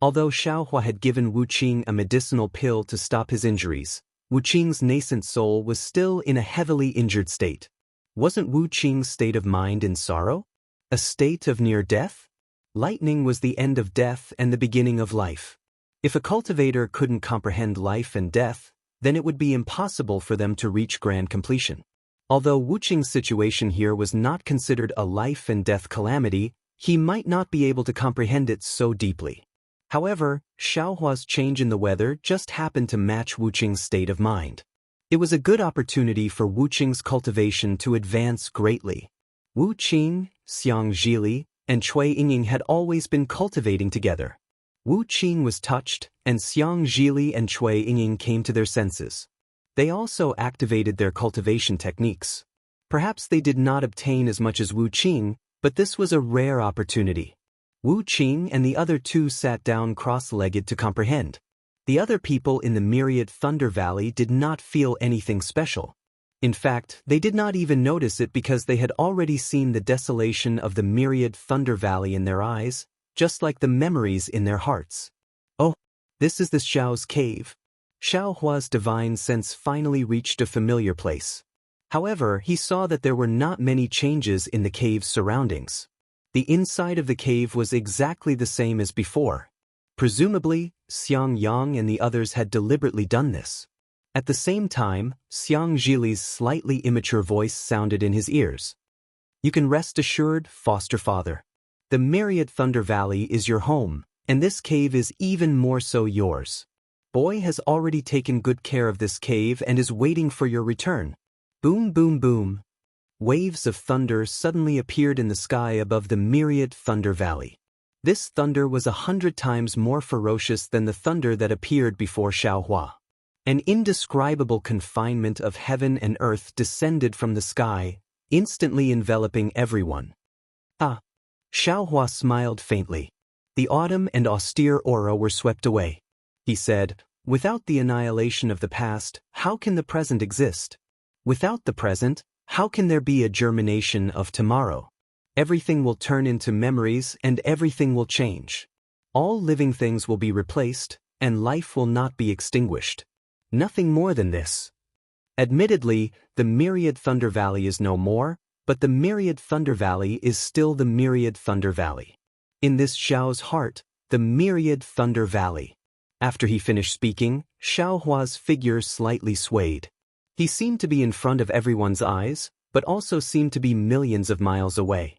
Although Xiaohua had given Wu Qing a medicinal pill to stop his injuries, Wu Qing's nascent soul was still in a heavily injured state. Wasn't Wu Qing's state of mind in sorrow? A state of near death? Lightning was the end of death and the beginning of life. If a cultivator couldn't comprehend life and death, then it would be impossible for them to reach grand completion. Although Wu Qing's situation here was not considered a life and death calamity, he might not be able to comprehend it so deeply. However, Xiaohua's change in the weather just happened to match Wu Qing's state of mind. It was a good opportunity for Wu Qing's cultivation to advance greatly. Wu Qing, Xiang Zhili, and Cui Yingying had always been cultivating together. Wu Qing was touched, and Xiang Zhili and Cui Yingying came to their senses. They also activated their cultivation techniques. Perhaps they did not obtain as much as Wu Qing, but this was a rare opportunity. Wu Qing and the other two sat down cross-legged to comprehend. The other people in the myriad thunder valley did not feel anything special. In fact, they did not even notice it because they had already seen the desolation of the myriad thunder valley in their eyes, just like the memories in their hearts. Oh, this is the Xiao's cave. Xiaohua's divine sense finally reached a familiar place. However, he saw that there were not many changes in the cave's surroundings. The inside of the cave was exactly the same as before. Presumably, Xiang Yang and the others had deliberately done this. At the same time, Xiang Zhili's slightly immature voice sounded in his ears. You can rest assured, foster father. The myriad thunder valley is your home, and this cave is even more so yours. Boy has already taken good care of this cave and is waiting for your return. Boom, boom, boom. Waves of thunder suddenly appeared in the sky above the myriad thunder valley. This thunder was 100 times more ferocious than the thunder that appeared before Xiaohua. An indescribable confinement of heaven and earth descended from the sky, instantly enveloping everyone. Ah! Xiaohua smiled faintly. The autumn and austere aura were swept away. He said, without the annihilation of the past, how can the present exist? Without the present, how can there be a germination of tomorrow? Everything will turn into memories and everything will change. All living things will be replaced, and life will not be extinguished. Nothing more than this. Admittedly, the Myriad Thunder Valley is no more, but the Myriad Thunder Valley is still the Myriad Thunder Valley. In this Xiao's heart, the Myriad Thunder Valley. After he finished speaking, Xiaohua's figure slightly swayed. He seemed to be in front of everyone's eyes, but also seemed to be millions of miles away.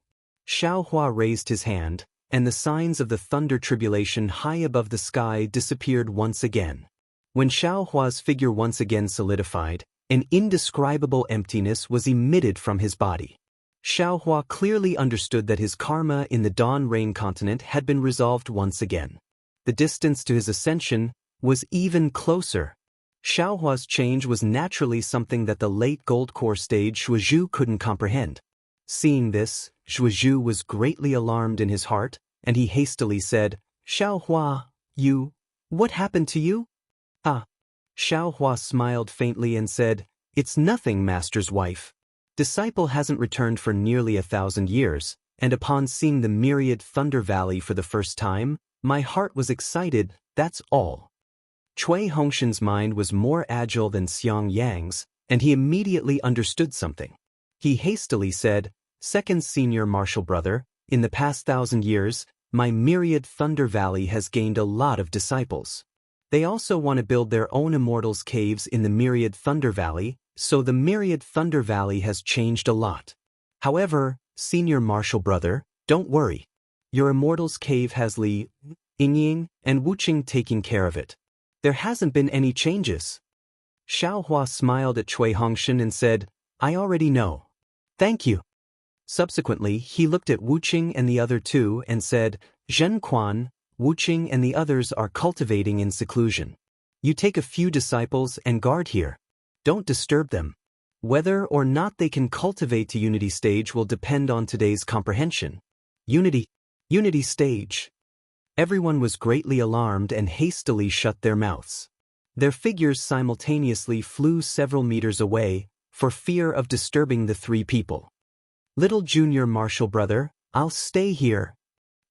Xiaohua raised his hand, and the signs of the thunder tribulation high above the sky disappeared once again. When Xiaohua's figure once again solidified, an indescribable emptiness was emitted from his body. Xiaohua clearly understood that his karma in the Dawn Rain continent had been resolved once again. The distance to his ascension was even closer. Xiaohua's change was naturally something that the late Gold Core stage Shuozhu couldn't comprehend. Seeing this, Shuozhu was greatly alarmed in his heart, and he hastily said, "Xiaohua, what happened to you?" "Ah." Xiaohua smiled faintly and said, "It's nothing, Master's wife. Disciple hasn't returned for nearly 1,000 years, and upon seeing the Myriad Thunder Valley for the first time, my heart was excited, that's all." Cui Hongshan's mind was more agile than Xiang Yang's, and he immediately understood something. He hastily said, "Second senior martial brother, in the past 1,000 years, my Myriad Thunder Valley has gained a lot of disciples. They also want to build their own Immortals caves in the Myriad Thunder Valley, so the Myriad Thunder Valley has changed a lot. However, senior martial brother, don't worry. Your Immortals cave has Li, Yingying, and Wuxia taking care of it. There hasn't been any changes." Xiaohua smiled at Cui Hongshan and said, "I already know. Thank you." Subsequently, he looked at Wuxia and the other two and said, "Zhen Quan, Wuxia and the others are cultivating in seclusion. You take a few disciples and guard here. Don't disturb them. Whether or not they can cultivate to Unity stage will depend on today's comprehension." Unity stage. Everyone was greatly alarmed and hastily shut their mouths. Their figures simultaneously flew several meters away, for fear of disturbing the three people. "Little junior martial brother, I'll stay here,"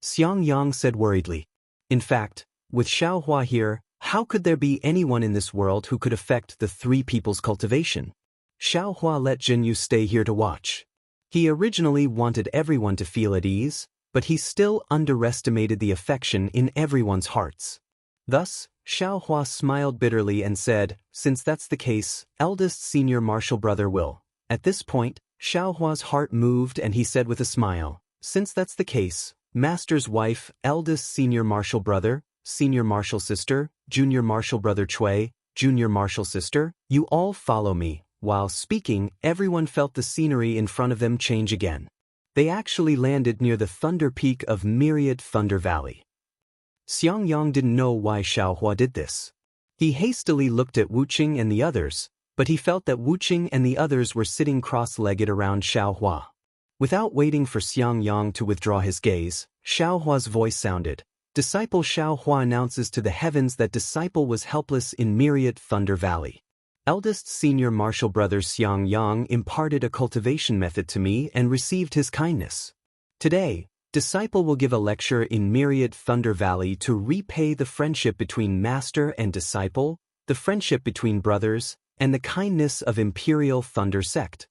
Xiang Yang said worriedly. In fact, with Xiaohua here, how could there be anyone in this world who could affect the three people's cultivation? Xiaohua let Jinyu stay here to watch. He originally wanted everyone to feel at ease, but he still underestimated the affection in everyone's hearts. Thus, Xiaohua smiled bitterly and said, "Since that's the case, eldest senior martial brother will." At this point, Xiaohua's heart moved and he said with a smile, "Since that's the case, Master's wife, eldest senior martial brother, senior martial sister, junior martial brother Cui, junior martial sister, you all follow me." While speaking, everyone felt the scenery in front of them change again. They actually landed near the thunder peak of Myriad Thunder Valley. Xiang Yang didn't know why Xiaohua did this. He hastily looked at Wuxia and the others, but he felt that Wuxia and the others were sitting cross-legged around Xiaohua. Without waiting for Xiang Yang to withdraw his gaze, Xiaohua's voice sounded. Disciple Xiaohua announces to the heavens that disciple was helpless in Myriad Thunder Valley. Eldest senior martial brother Xiang Yang imparted a cultivation method to me and received his kindness. Today, disciple will give a lecture in Myriad Thunder Valley to repay the friendship between master and disciple, the friendship between brothers, and the kindness of Imperial Thunder Sect.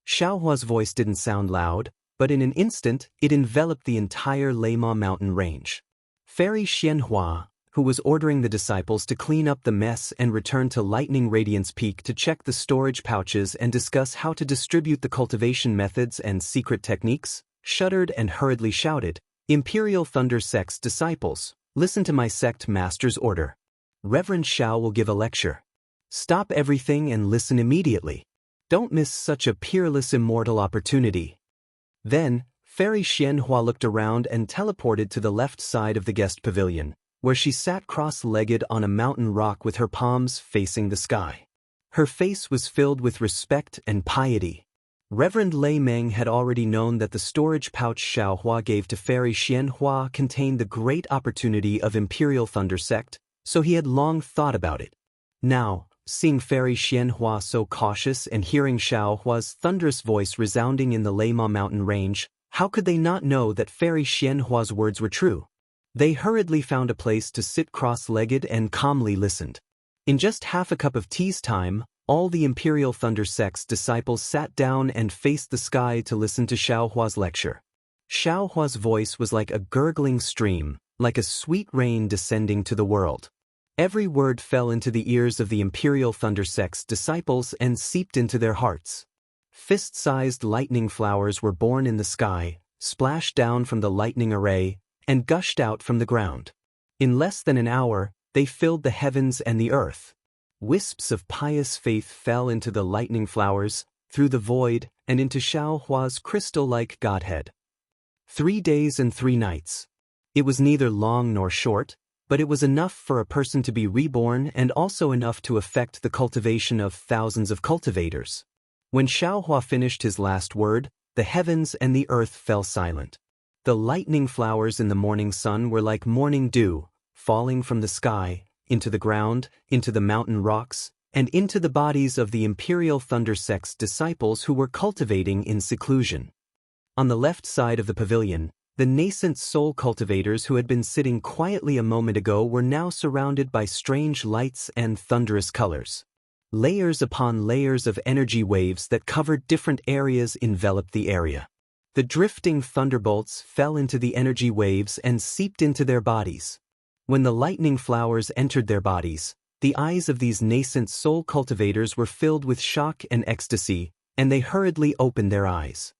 Xiaohua's voice didn't sound loud, but in an instant, it enveloped the entire Leima mountain range. Fairy Xianhua, who was ordering the disciples to clean up the mess and return to Lightning Radiance Peak to check the storage pouches and discuss how to distribute the cultivation methods and secret techniques, shuddered and hurriedly shouted, "Imperial Thunder Sect's disciples, listen to my sect master's order. Reverend Xiao will give a lecture. Stop everything and listen immediately. Don't miss such a peerless immortal opportunity." Then, Fairy Xianhua looked around and teleported to the left side of the guest pavilion, where she sat cross-legged on a mountain rock with her palms facing the sky. Her face was filled with respect and piety. Reverend Lei Meng had already known that the storage pouch Xiaohua gave to Fairy Xianhua contained the great opportunity of Imperial Thunder Sect, so he had long thought about it. Now, seeing Fairy Xianhua so cautious and hearing Xiaohua's thunderous voice resounding in the Leima mountain range, how could they not know that Fairy Xianhua's words were true? They hurriedly found a place to sit cross-legged and calmly listened. In just half a cup of tea's time, all the Imperial Thunder Sect's disciples sat down and faced the sky to listen to Xiaohua's lecture. Xiaohua's voice was like a gurgling stream, like a sweet rain descending to the world. Every word fell into the ears of the Imperial Thunder Sect's disciples and seeped into their hearts. Fist-sized lightning flowers were born in the sky, splashed down from the lightning array, and gushed out from the ground. In less than an hour, they filled the heavens and the earth. Wisps of pious faith fell into the lightning flowers, through the void, and into Xiaohua's crystal-like godhead. 3 days and 3 nights. It was neither long nor short, but it was enough for a person to be reborn and also enough to affect the cultivation of thousands of cultivators. When Xiaohua finished his last word, the heavens and the earth fell silent. The lightning flowers in the morning sun were like morning dew, falling from the sky, into the ground, into the mountain rocks, and into the bodies of the Imperial Thunder Sect's disciples who were cultivating in seclusion. On the left side of the pavilion, the nascent soul cultivators who had been sitting quietly a moment ago were now surrounded by strange lights and thunderous colors. Layers upon layers of energy waves that covered different areas enveloped the area. The drifting thunderbolts fell into the energy waves and seeped into their bodies. When the lightning flowers entered their bodies, the eyes of these nascent soul cultivators were filled with shock and ecstasy, and they hurriedly opened their eyes.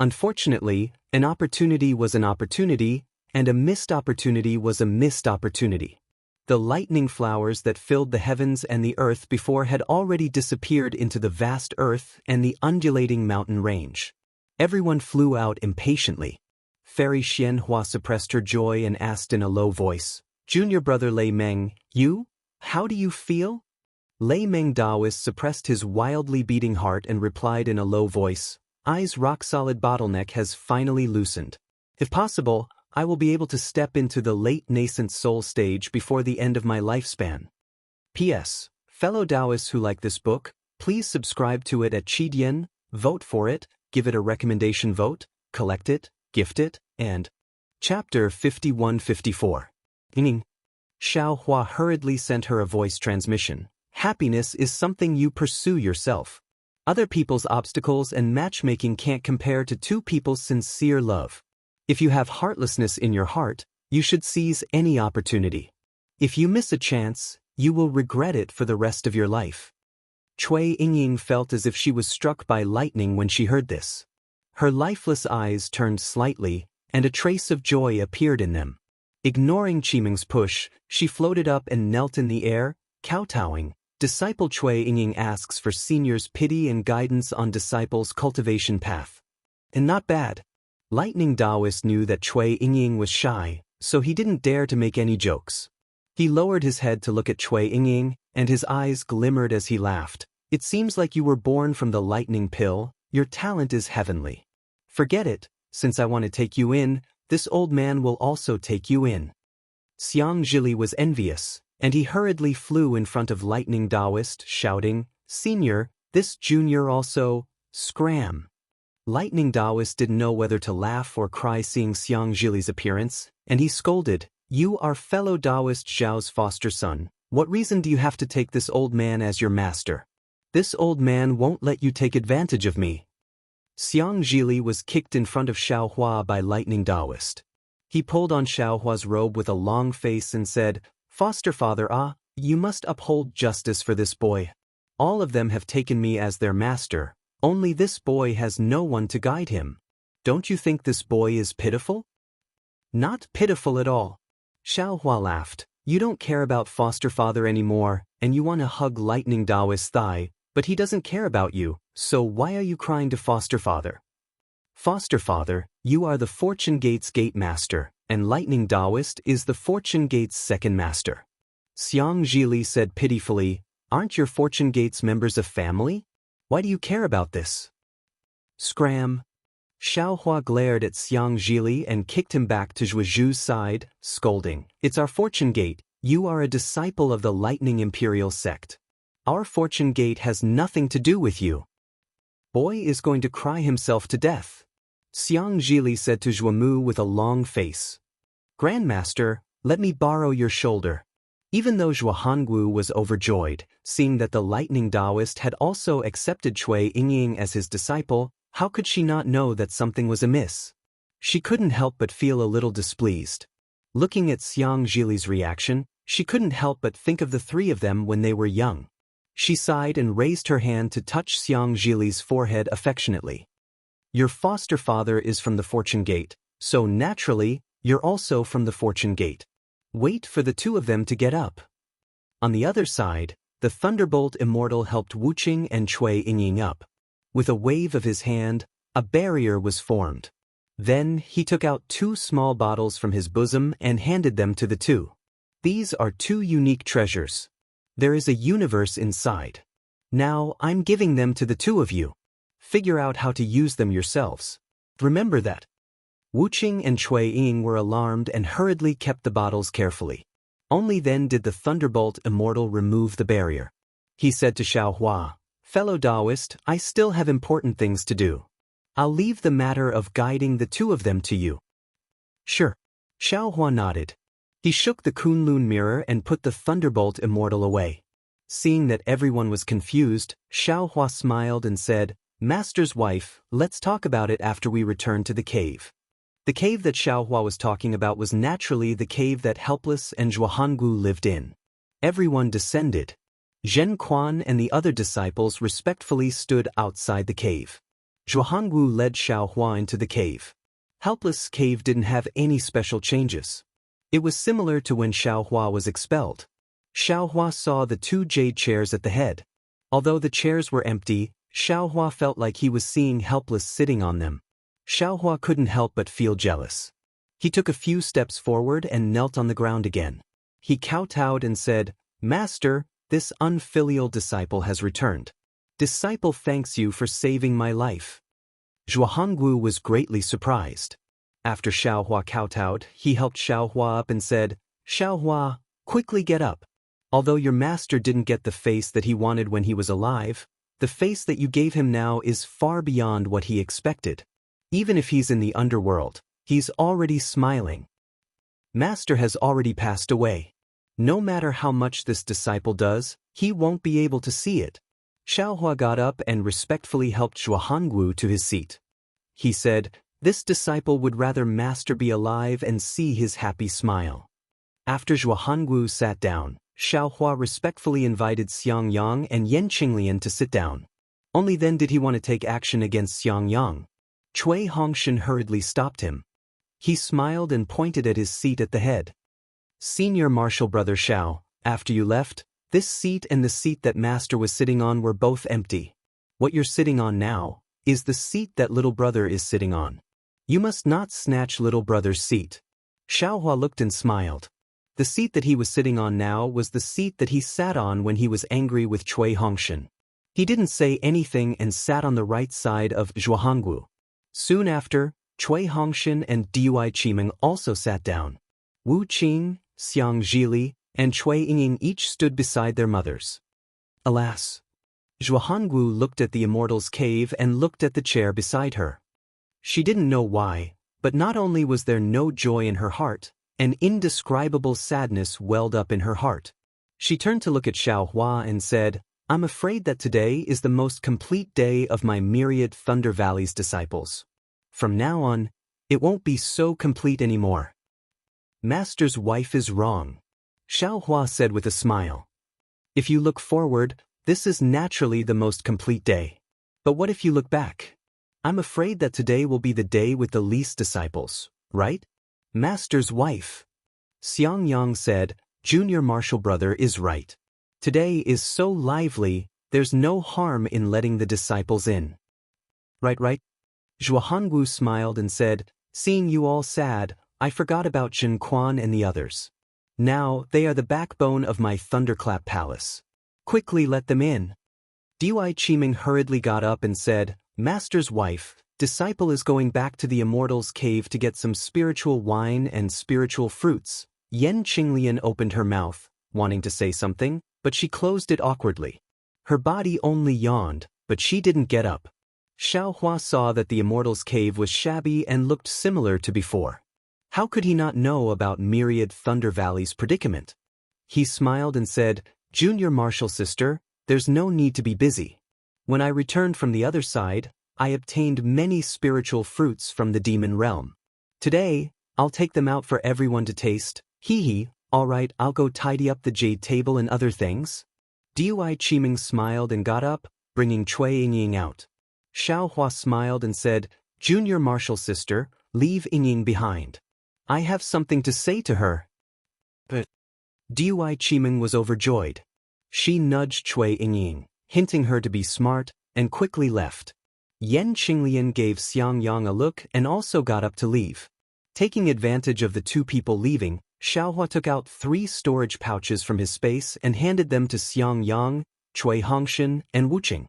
Unfortunately, an opportunity was an opportunity, and a missed opportunity was a missed opportunity. The lightning flowers that filled the heavens and the earth before had already disappeared into the vast earth and the undulating mountain range. Everyone flew out impatiently. Fairy Xianhua suppressed her joy and asked in a low voice, "Junior brother Lei Meng, you? How do you feel?" Lei Meng Daoist suppressed his wildly beating heart and replied in a low voice, "I's rock-solid bottleneck has finally loosened. If possible, I will be able to step into the late nascent soul stage before the end of my lifespan." P.S. Fellow Taoists who like this book, please subscribe to it at Qidian, vote for it, give it a recommendation vote, collect it, gift it, and Chapter 51-54. Meaning, Xiaohua hurriedly sent her a voice transmission. Happiness is something you pursue yourself. Other people's obstacles and matchmaking can't compare to two people's sincere love. If you have heartlessness in your heart, you should seize any opportunity. If you miss a chance, you will regret it for the rest of your life. Cui Yingying felt as if she was struck by lightning when she heard this. Her lifeless eyes turned slightly, and a trace of joy appeared in them. Ignoring Qimeng's push, she floated up and knelt in the air, kowtowing. Disciple Cui Yingying asks for seniors' pity and guidance on disciples' cultivation path. And not bad. Lightning Taoist knew that Cui Yingying was shy, so he didn't dare to make any jokes. He lowered his head to look at Cui Yingying, and his eyes glimmered as he laughed. "It seems like you were born from the lightning pill. Your talent is heavenly. Forget it, since I want to take you in, this old man will also take you in." Xiang Zhili was envious, and he hurriedly flew in front of Lightning Taoist, shouting, "Senior, this junior also, scram." Lightning Taoist didn't know whether to laugh or cry seeing Xiang Zhili's appearance, and he scolded, "You are fellow Taoist Zhao's foster son. What reason do you have to take this old man as your master? This old man won't let you take advantage of me." Xiang Zhili was kicked in front of Xiaohua by Lightning Taoist. He pulled on Xiaohua's robe with a long face and said, "Foster father, you must uphold justice for this boy. All of them have taken me as their master, only this boy has no one to guide him. Don't you think this boy is pitiful?" "Not pitiful at all." Xiaohua laughed. "You don't care about foster father anymore, and you want to hug Lightning Taoist's thigh, but he doesn't care about you, so why are you crying to foster father? Foster father, you are the Fortune Gate's gate master, and Lightning Taoist is the Fortune Gate's second master." Xiang Zhili said pitifully, "Aren't your Fortune Gate's members a family? Why do you care about this?" Scram. Xiaohua glared at Xiang Zhili and kicked him back to Zhuozhu's side, scolding, "It's our Fortune Gate. You are a disciple of the Lightning Imperial Sect. Our Fortune Gate has nothing to do with you." "Boy is going to cry himself to death," Xiang Zhili said to Zhuomu with a long face. "Grandmaster, let me borrow your shoulder." Even though Zhuanghu was overjoyed, seeing that the lightning Taoist had also accepted Cui Yingying as his disciple, how could she not know that something was amiss? She couldn't help but feel a little displeased. Looking at Xiang Zhili's reaction, she couldn't help but think of the three of them when they were young. She sighed and raised her hand to touch Xiang Zhili's forehead affectionately. "Your foster father is from the Fortune Gate, so naturally, you're also from the Fortune Gate. Wait for the two of them to get up." On the other side, the Thunderbolt Immortal helped Wuxia and Cui Yingying up. With a wave of his hand, a barrier was formed. Then he took out 2 small bottles from his bosom and handed them to the two. "These are 2 unique treasures. There is a universe inside. Now I'm giving them to the 2 of you. Figure out how to use them yourselves. Remember that." Wuxia and Cui Yingying were alarmed and hurriedly kept the bottles carefully. Only then did the Thunderbolt Immortal remove the barrier. He said to Xiaohua, "Fellow Taoist, I still have important things to do. I'll leave the matter of guiding the 2 of them to you." "Sure." Xiaohua nodded. He shook the Kunlun mirror and put the Thunderbolt Immortal away. Seeing that everyone was confused, Xiaohua smiled and said, "Master's wife, let's talk about it after we return to the cave." The cave that Xiaohua was talking about was naturally the cave that Helpless and Zhuanghu lived in. Everyone descended. Zhen Quan and the other disciples respectfully stood outside the cave. Zhuanghu led Xiaohua into the cave. Helpless' cave didn't have any special changes. It was similar to when Xiaohua was expelled. Xiaohua saw the 2 jade chairs at the head. Although the chairs were empty, Xiaohua felt like he was seeing Helpless sitting on them. Xiaohua couldn't help but feel jealous. He took a few steps forward and knelt on the ground again. He kowtowed and said, "Master, this unfilial disciple has returned. Disciple thanks you for saving my life." Zhuanghu was greatly surprised. After Xiaohua kowtowed, he helped Xiaohua up and said, "Xiaohua, quickly get up. Although your master didn't get the face that he wanted when he was alive, the face that you gave him now is far beyond what he expected. Even if he's in the underworld, he's already smiling. Master has already passed away. No matter how much this disciple does, he won't be able to see it." Xiaohua got up and respectfully helped Zhuanghu to his seat. He said, "This disciple would rather Master be alive and see his happy smile." After Zhuanghu sat down, Xiaohua respectfully invited Xiang Yang and Yan Qinglian to sit down. Only then did he want to take action against Xiang Yang. Cui Hongshan hurriedly stopped him. He smiled and pointed at his seat at the head. "Senior Marshal Brother Xiao, after you left, this seat and the seat that Master was sitting on were both empty. What you're sitting on now is the seat that little brother is sitting on. You must not snatch little brother's seat." Xiaohua looked and smiled. The seat that he was sitting on now was the seat that he sat on when he was angry with Cui Hongshan. He didn't say anything and sat on the right side of Zhuanghu. Soon after, Cui Hongshan and Dui Qimeng also sat down. Wu Qing, Xiang Zhili, and Cui Yingying each stood beside their mothers. Alas! Zhuanghu looked at the Immortal's cave and looked at the chair beside her. She didn't know why, but not only was there no joy in her heart, an indescribable sadness welled up in her heart. She turned to look at Xiaohua and said, "I'm afraid that today is the most complete day of my myriad Thunder Valley's disciples. From now on, it won't be so complete anymore." "Master's wife is wrong," Xiaohua said with a smile. "If you look forward, this is naturally the most complete day. But what if you look back? I'm afraid that today will be the day with the least disciples, right?" "Master's wife," Xiang Yang said, "Junior Marshal Brother is right. Today is so lively, there's no harm in letting the disciples in." Right. Zhuanghu smiled and said, "Seeing you all sad, I forgot about Zhen Quan and the others. Now they are the backbone of my Thunderclap Palace. Quickly let them in." Dui Qimeng hurriedly got up and said, "Master's wife, disciple is going back to the Immortal's cave to get some spiritual wine and spiritual fruits." Yan Qinglian opened her mouth, wanting to say something, but she closed it awkwardly. Her body only yawned, but she didn't get up. Xiaohua saw that the Immortal's cave was shabby and looked similar to before. How could he not know about Myriad Thunder Valley's predicament? He smiled and said, "Junior Marshal Sister, there's no need to be busy. When I returned from the other side, I obtained many spiritual fruits from the demon realm. Today, I'll take them out for everyone to taste. Hee hee, alright, I'll go tidy up the jade table and other things." Dui Qiming smiled and got up, bringing Cui Yingying out. Xiaohua smiled and said, "Junior Marshal Sister, leave Yingying behind. I have something to say to her." But Dui Qiming was overjoyed. She nudged Cui Yingying, hinting her to be smart, and quickly left. Yan Qinglian gave Xiang Yang a look and also got up to leave. Taking advantage of the two people leaving, Xiaohua took out 3 storage pouches from his space and handed them to Xiang Yang, Cui Hongshan, and Wuqing.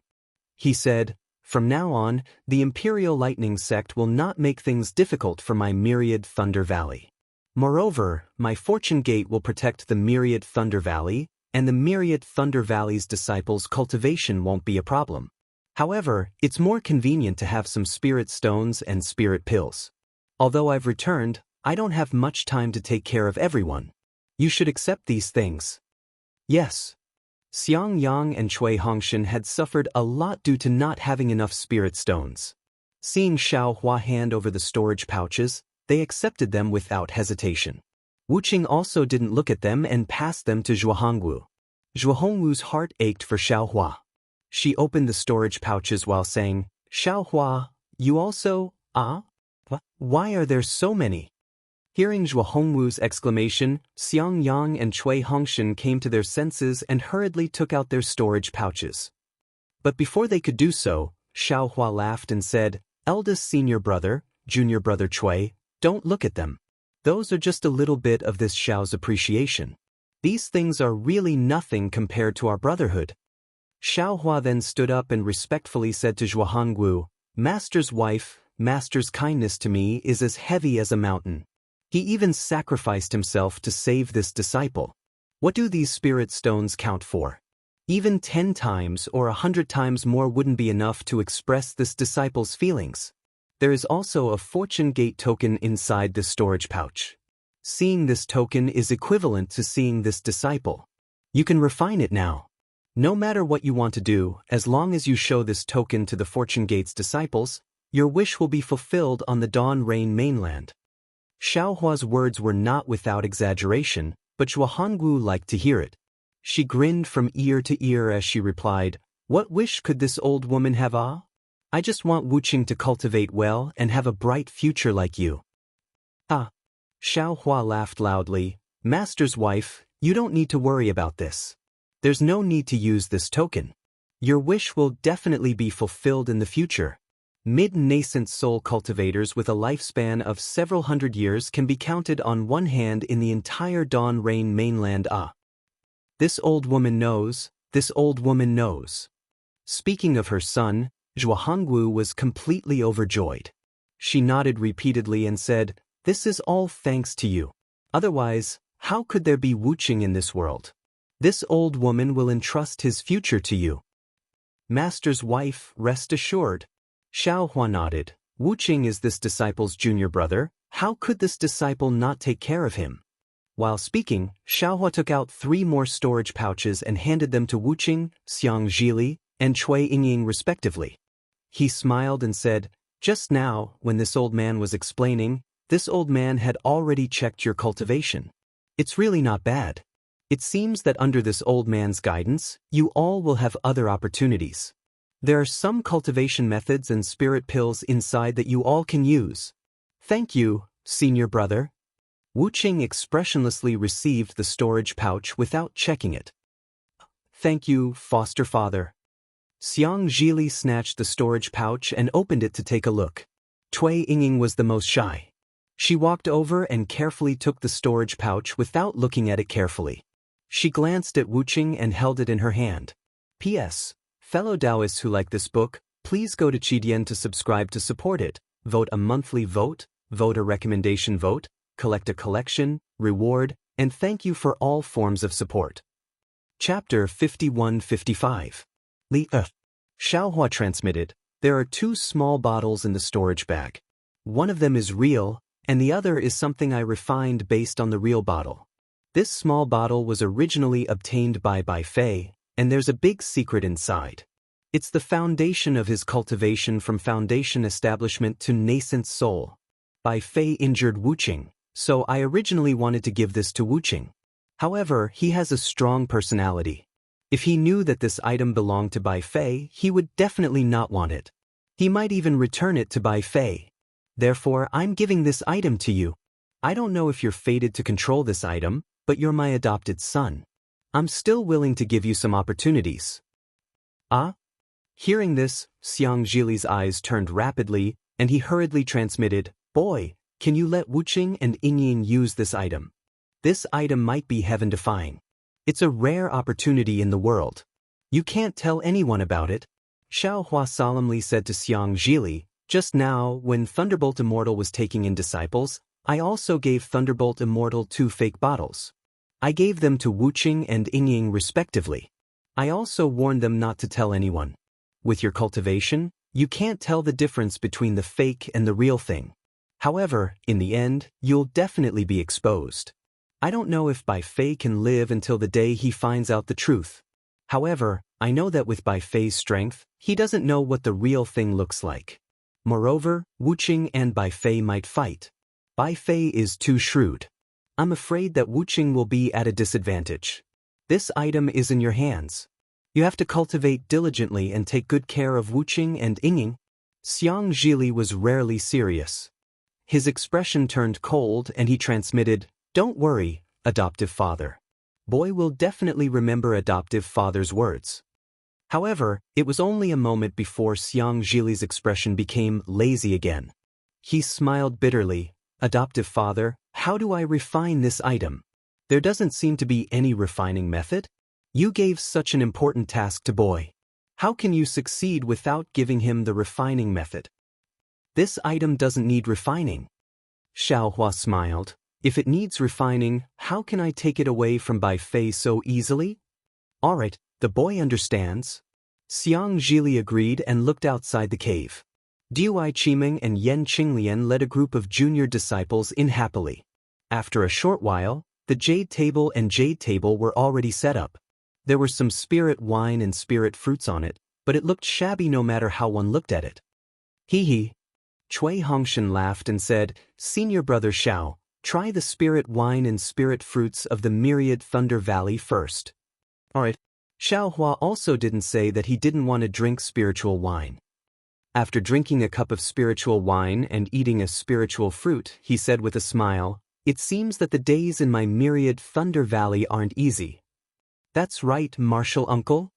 He said, "From now on, the Imperial Lightning Sect will not make things difficult for my Myriad Thunder Valley. Moreover, my Fortune Gate will protect the Myriad Thunder Valley, and the Myriad Thunder Valley's disciples' cultivation won't be a problem. However, it's more convenient to have some spirit stones and spirit pills. Although I've returned, I don't have much time to take care of everyone. You should accept these things." Yes. Xiang Yang and Cui Hongshan had suffered a lot due to not having enough spirit stones. Seeing Xiaohua hand over the storage pouches, they accepted them without hesitation. Wuqing also didn't look at them and passed them to Zhuohongwu. Zhuohongwu's heart ached for Xiaohua. She opened the storage pouches while saying, "Xiaohua, you also, why are there so many?" Hearing Zhuohongwu's exclamation, Xiang Yang and Cui Hongshan came to their senses and hurriedly took out their storage pouches. But before they could do so, Xiaohua laughed and said, "Eldest senior brother, junior brother Cui, don't look at them. Those are just a little bit of this Xiao's appreciation. These things are really nothing compared to our brotherhood." Xiaohua then stood up and respectfully said to Zhuohongwu, "Master's wife, Master's kindness to me is as heavy as a mountain. He even sacrificed himself to save this disciple. What do these spirit stones count for? Even 10 times or 100 times more wouldn't be enough to express this disciple's feelings. There is also a Fortune Gate token inside this storage pouch. Seeing this token is equivalent to seeing this disciple. You can refine it now. No matter what you want to do, as long as you show this token to the Fortune Gate's disciples, your wish will be fulfilled on the Dawn Rain mainland." Xiaohua's words were not without exaggeration, but Zhuohongwu liked to hear it. She grinned from ear to ear as she replied, "What wish could this old woman have? I just want Wuqing to cultivate well and have a bright future like you." Xiaohua laughed loudly, "Master's wife, you don't need to worry about this. There's no need to use this token. Your wish will definitely be fulfilled in the future. Mid-nascent soul cultivators with a lifespan of several hundred years can be counted on one hand in the entire Dawn Rain mainland. This old woman knows, this old woman knows." Speaking of her son, Zhuohongwu was completely overjoyed. She nodded repeatedly and said, "This is all thanks to you. Otherwise, how could there be Wuqing in this world? This old woman will entrust his future to you." "Master's wife, rest assured." Xiaohua nodded. "Wuqing is this disciple's junior brother. How could this disciple not take care of him?" While speaking, Xiaohua took out 3 more storage pouches and handed them to Wuqing, Xiang Zhili, and Cui Yingying respectively. He smiled and said, "Just now, when this old man was explaining, this old man had already checked your cultivation. It's really not bad. It seems that under this old man's guidance, you all will have other opportunities. There are some cultivation methods and spirit pills inside that you all can use. Thank you, senior brother." Wuqing expressionlessly received the storage pouch without checking it. "Thank you, foster father." Xiang Zhili snatched the storage pouch and opened it to take a look. Cui Yingying was the most shy. She walked over and carefully took the storage pouch without looking at it carefully. She glanced at Wuqing and held it in her hand. P.S. Fellow Taoists who like this book, please go to Qidian to subscribe to support it, vote a monthly vote, vote a recommendation vote, collect a collection, reward, and thank you for all forms of support. Chapter 51-55. Li Xiaohua transmitted, "There are 2 small bottles in the storage bag. One of them is real, and the other is something I refined based on the real bottle. This small bottle was originally obtained by Bai Fei, and there's a big secret inside. It's the foundation of his cultivation from foundation establishment to nascent soul. Bai Fei injured Wuqing, so I originally wanted to give this to Wuqing. However, he has a strong personality. If he knew that this item belonged to Bai Fei, he would definitely not want it. He might even return it to Bai Fei. Therefore, I'm giving this item to you. I don't know if you're fated to control this item, but you're my adopted son. I'm still willing to give you some opportunities. Ah? Hearing this, Xiang Zhili's eyes turned rapidly, and he hurriedly transmitted, "Boy, can you let Wuqing and Yingying use this item? This item might be heaven-defying. It's a rare opportunity in the world. You can't tell anyone about it." Xiao Hua solemnly said to Xiang Zhili, "Just now, when Thunderbolt Immortal was taking in disciples, I also gave Thunderbolt Immortal 2 fake bottles. I gave them to Wuqing and Yingying respectively. I also warned them not to tell anyone. With your cultivation, you can't tell the difference between the fake and the real thing. However, in the end, you'll definitely be exposed. I don't know if Bai Fei can live until the day he finds out the truth. However, I know that with Bai Fei's strength, he doesn't know what the real thing looks like. Moreover, Wuqing and Bai Fei might fight. Bai Fei is too shrewd. I'm afraid that Wuqing will be at a disadvantage. This item is in your hands. You have to cultivate diligently and take good care of Wuqing and Yingying." Xiang Zhili was rarely serious. His expression turned cold and he transmitted, "Don't worry, adoptive father. Boy will definitely remember adoptive father's words." However, it was only a moment before Xiang Zhili's expression became lazy again. He smiled bitterly, "Adoptive father, how do I refine this item? There doesn't seem to be any refining method. You gave such an important task to Boy. How can you succeed without giving him the refining method? This item doesn't need refining." Xiao Hua smiled. "If it needs refining, how can I take it away from Bai Fei so easily?" "Alright, the boy understands." Xiang Zhili agreed and looked outside the cave. Dui Qimeng and Yan Qinglian led a group of junior disciples in happily. After a short while, the jade table and jade table were already set up. There were some spirit wine and spirit fruits on it, but it looked shabby no matter how one looked at it. "Hee hee." Cui Hongshan laughed and said, "Senior brother Xiao, try the spirit wine and spirit fruits of the myriad Thunder Valley first." Alright. Xiao Hua also didn't say that he didn't want to drink spiritual wine. After drinking a cup of spiritual wine and eating a spiritual fruit, he said with a smile, "It seems that the days in my myriad Thunder Valley aren't easy." "That's right, martial uncle."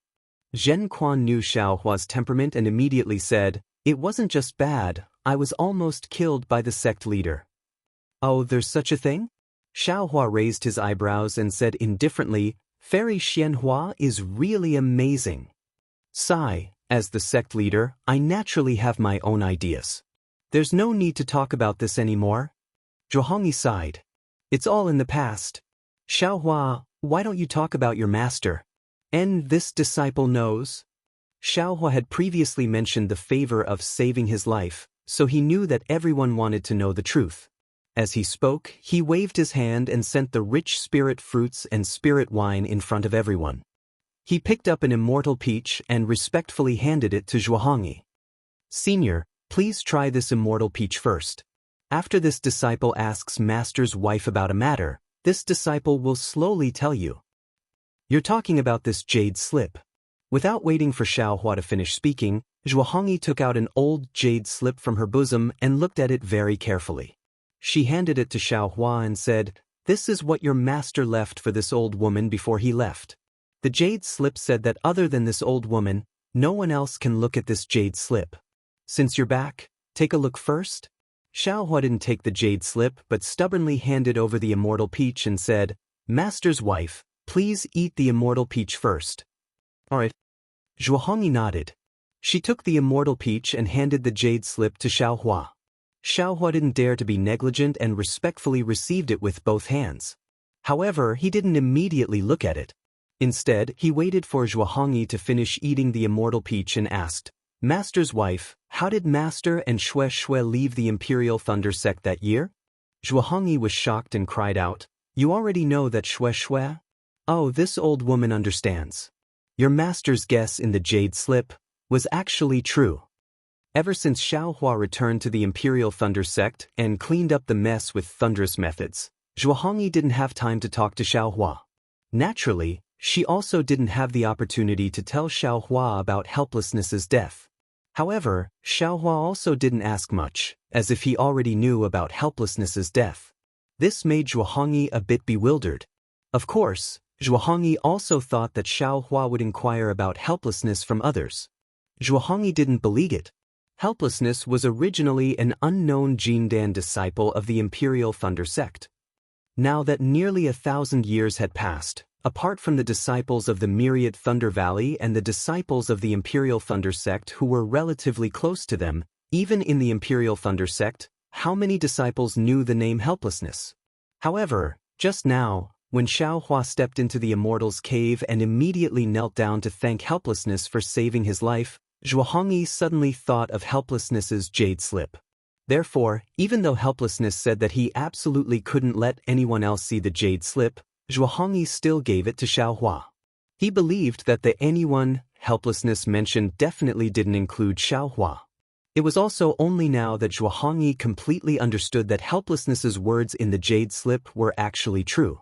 Zhen Quan knew Xiao Hua's temperament and immediately said, "It wasn't just bad, I was almost killed by the sect leader." "Oh, there's such a thing?" Xiao Hua raised his eyebrows and said indifferently, "Fairy Xianhua is really amazing. Sigh, as the sect leader, I naturally have my own ideas. There's no need to talk about this anymore." Zhuhongyi sighed. "It's all in the past. Xiao Hua, why don't you talk about your master? And this disciple knows." Xiao Hua had previously mentioned the favor of saving his life, so he knew that everyone wanted to know the truth. As he spoke, he waved his hand and sent the rich spirit fruits and spirit wine in front of everyone. He picked up an immortal peach and respectfully handed it to Zhuhongyi. "Senior, please try this immortal peach first. After this disciple asks master's wife about a matter, this disciple will slowly tell you." "You're talking about this jade slip." Without waiting for Xiao Hua to finish speaking, Zhuhongyi took out an old jade slip from her bosom and looked at it very carefully. She handed it to Xiao Hua and said, "This is what your master left for this old woman before he left." The jade slip said that other than this old woman, no one else can look at this jade slip. "Since you're back, take a look first." Xiao Hua didn't take the jade slip but stubbornly handed over the immortal peach and said, "Master's wife, please eat the immortal peach first." "Alright." Zhuhongyi nodded. She took the immortal peach and handed the jade slip to Xiao Hua. Xiao Hua didn't dare to be negligent and respectfully received it with both hands. However, he didn't immediately look at it. Instead, he waited for Zhuhongyi to finish eating the immortal peach and asked, "Master's wife, how did Master and Xue Xue leave the Imperial Thunder sect that year?" Zhuangyi was shocked and cried out, "You already know that Shui Shui? Oh, this old woman understands. Your master's guess in the jade slip was actually true." Ever since Xiaohua returned to the Imperial Thunder sect and cleaned up the mess with thunderous methods, Zhuangyi didn't have time to talk to Xiaohua. Naturally, she also didn't have the opportunity to tell Xiaohua about Helplessness's death. However, Xiaohua also didn't ask much, as if he already knew about Helplessness's death. This made Zhuangyi a bit bewildered. Of course, Zhuangyi also thought that Xiaohua would inquire about Helplessness from others. Zhuangyi didn't believe it. Helplessness was originally an unknown Jindan disciple of the Imperial Thunder sect. Now that nearly 1,000 years had passed, apart from the disciples of the Myriad Thunder Valley and the disciples of the Imperial Thunder sect who were relatively close to them, even in the Imperial Thunder sect, how many disciples knew the name Helplessness? However, just now, when Xiaohua stepped into the Immortal's cave and immediately knelt down to thank Helplessness for saving his life, Zhuangyi suddenly thought of Helplessness's jade slip. Therefore, even though Helplessness said that he absolutely couldn't let anyone else see the jade slip, Zhuangyi still gave it to Xiaohua. He believed that the anyone Helplessness mentioned definitely didn't include Xiaohua. It was also only now that Zhuangyi completely understood that Helplessness's words in the jade slip were actually true.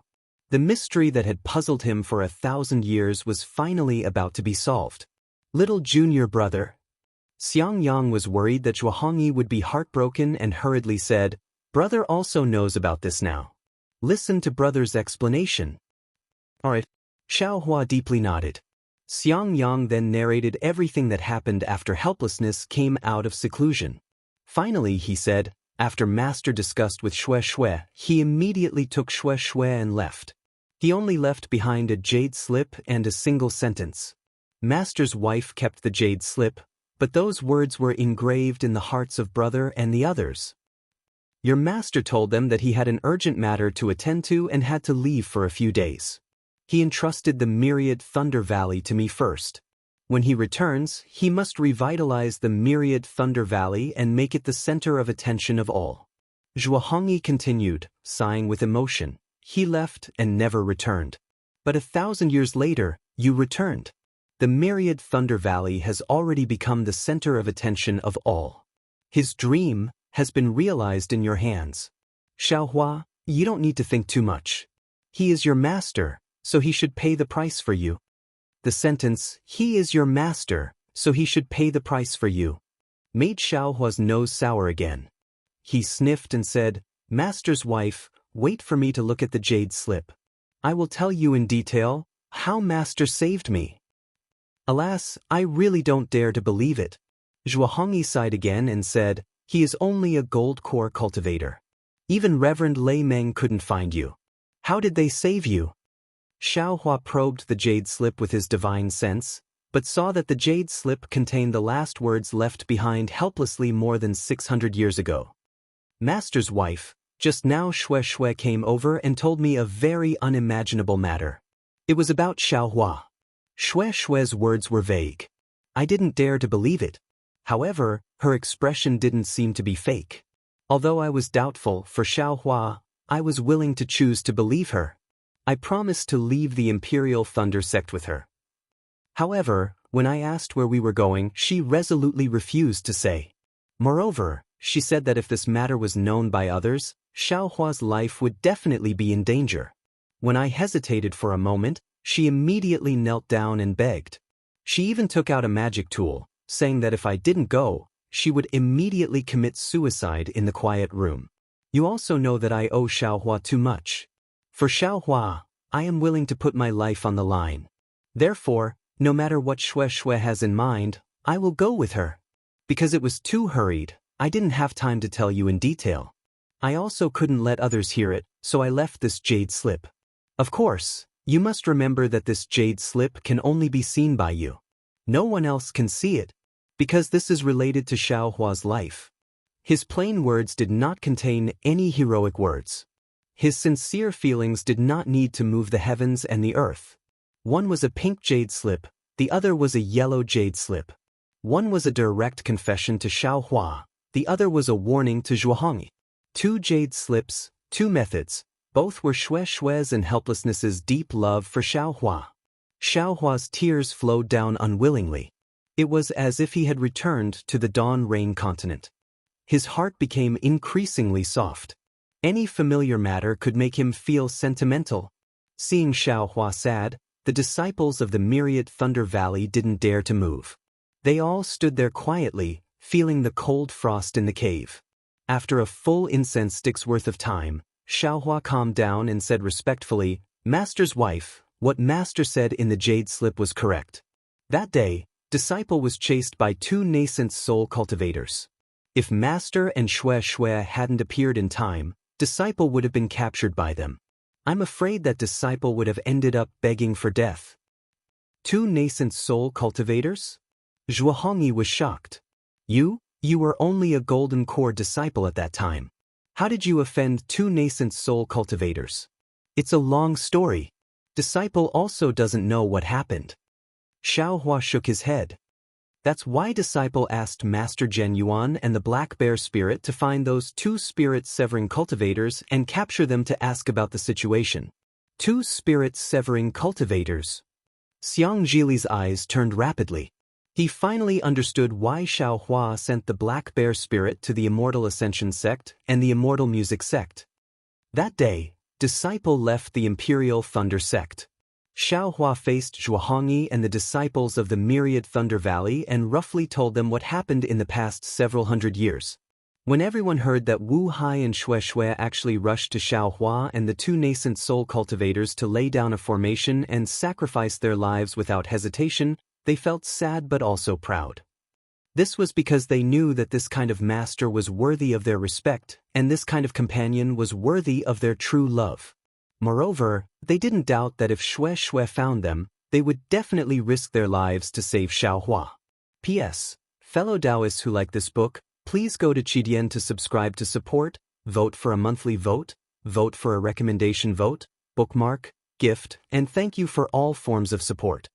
The mystery that had puzzled him for 1,000 years was finally about to be solved. Little junior brother. Xiangyang was worried that Zhuangyi would be heartbroken and hurriedly said, "Brother also knows about this now. Listen to brother's explanation." "Alright." Xiaohua deeply nodded. Xiangyang then narrated everything that happened after Helplessness came out of seclusion. Finally, he said, after Master discussed with Shui Shui, he immediately took Shui Shui and left. He only left behind a jade slip and a single sentence. Master's wife kept the jade slip, but those words were engraved in the hearts of brother and the others. Your master told them that he had an urgent matter to attend to and had to leave for a few days. He entrusted the Myriad Thunder Valley to me first. When he returns, he must revitalize the Myriad Thunder Valley and make it the center of attention of all. Zhuangyi continued, sighing with emotion. He left and never returned. But 1,000 years later, you returned. The Myriad Thunder Valley has already become the center of attention of all. His dream has been realized in your hands. Xiaohua, you don't need to think too much. He is your master, so he should pay the price for you. The sentence, "He is your master, so he should pay the price for you," made Xiaohua's nose sour again. He sniffed and said, "Master's wife, wait for me to look at the jade slip. I will tell you in detail how Master saved me." Alas, I really don't dare to believe it. Zhuangyi sighed again and said, "He is only a gold core cultivator. Even Reverend Lei Meng couldn't find you. How did they save you?" Xiaohua probed the jade slip with his divine sense, but saw that the jade slip contained the last words left behind helplessly more than 600 years ago. "Master's wife, just now Shui Shui came over and told me a very unimaginable matter. It was about Xiaohua. Shui Shui's words were vague. I didn't dare to believe it. However, her expression didn't seem to be fake. Although I was doubtful for Xiaohua, I was willing to choose to believe her. I promised to leave the Imperial Thunder sect with her. However, when I asked where we were going, she resolutely refused to say. Moreover, she said that if this matter was known by others, Xiaohua's life would definitely be in danger. When I hesitated for a moment, she immediately knelt down and begged. She even took out a magic tool, saying that if I didn't go, she would immediately commit suicide in the quiet room. You also know that I owe Xiaohua too much. For Xiaohua, I am willing to put my life on the line. Therefore, no matter what Shui Shui has in mind, I will go with her. Because it was too hurried, I didn't have time to tell you in detail. I also couldn't let others hear it, so I left this jade slip. Of course, you must remember that this jade slip can only be seen by you. No one else can see it, because this is related to Xiaohua's life. His plain words did not contain any heroic words. His sincere feelings did not need to move the heavens and the earth. One was a pink jade slip, the other was a yellow jade slip. One was a direct confession to Xiaohua, the other was a warning to Zhuangyi. 2 jade slips, 2 methods, both were Shue's and helplessness's deep love for Xiaohua. Xiaohua's tears flowed down unwillingly. It was as if he had returned to the dawn rain continent. His heart became increasingly soft. Any familiar matter could make him feel sentimental. Seeing Xiaohua sad, the disciples of the myriad Thunder Valley didn't dare to move. They all stood there quietly, feeling the cold frost in the cave. After a full incense stick's worth of time, Xiaohua calmed down and said respectfully, "Master's wife, what Master said in the jade slip was correct." That day, Disciple was chased by 2 nascent soul cultivators. If Master and Shue hadn't appeared in time, Disciple would have been captured by them. I'm afraid that Disciple would have ended up begging for death. 2 nascent soul cultivators? Zhuohongyi was shocked. You were only a golden core disciple at that time. How did you offend 2 nascent soul cultivators? It's a long story. Disciple also doesn't know what happened. Xiaohua shook his head. That's why Disciple asked Master Zhen Yuan and the Black Bear Spirit to find those 2 spirit-severing cultivators and capture them to ask about the situation. 2 spirit-severing cultivators. Xiang Zhili's eyes turned rapidly. He finally understood why Xiaohua sent the Black Bear Spirit to the Immortal Ascension Sect and the Immortal Music Sect. That day, Disciple left the Imperial Thunder Sect. Xiaohua faced Zhuohongyi and the disciples of the myriad Thunder Valley and roughly told them what happened in the past several hundred years. When everyone heard that Wu Hai and Shue actually rushed to Xiaohua and the 2 nascent soul cultivators to lay down a formation and sacrifice their lives without hesitation, they felt sad but also proud. This was because they knew that this kind of master was worthy of their respect, and this kind of companion was worthy of their true love. Moreover, they didn't doubt that if Shue found them, they would definitely risk their lives to save Xiaohua. P.S. Fellow Taoists who like this book, please go to Qidian to subscribe to support, vote for a monthly vote, vote for a recommendation vote, bookmark, gift, and thank you for all forms of support.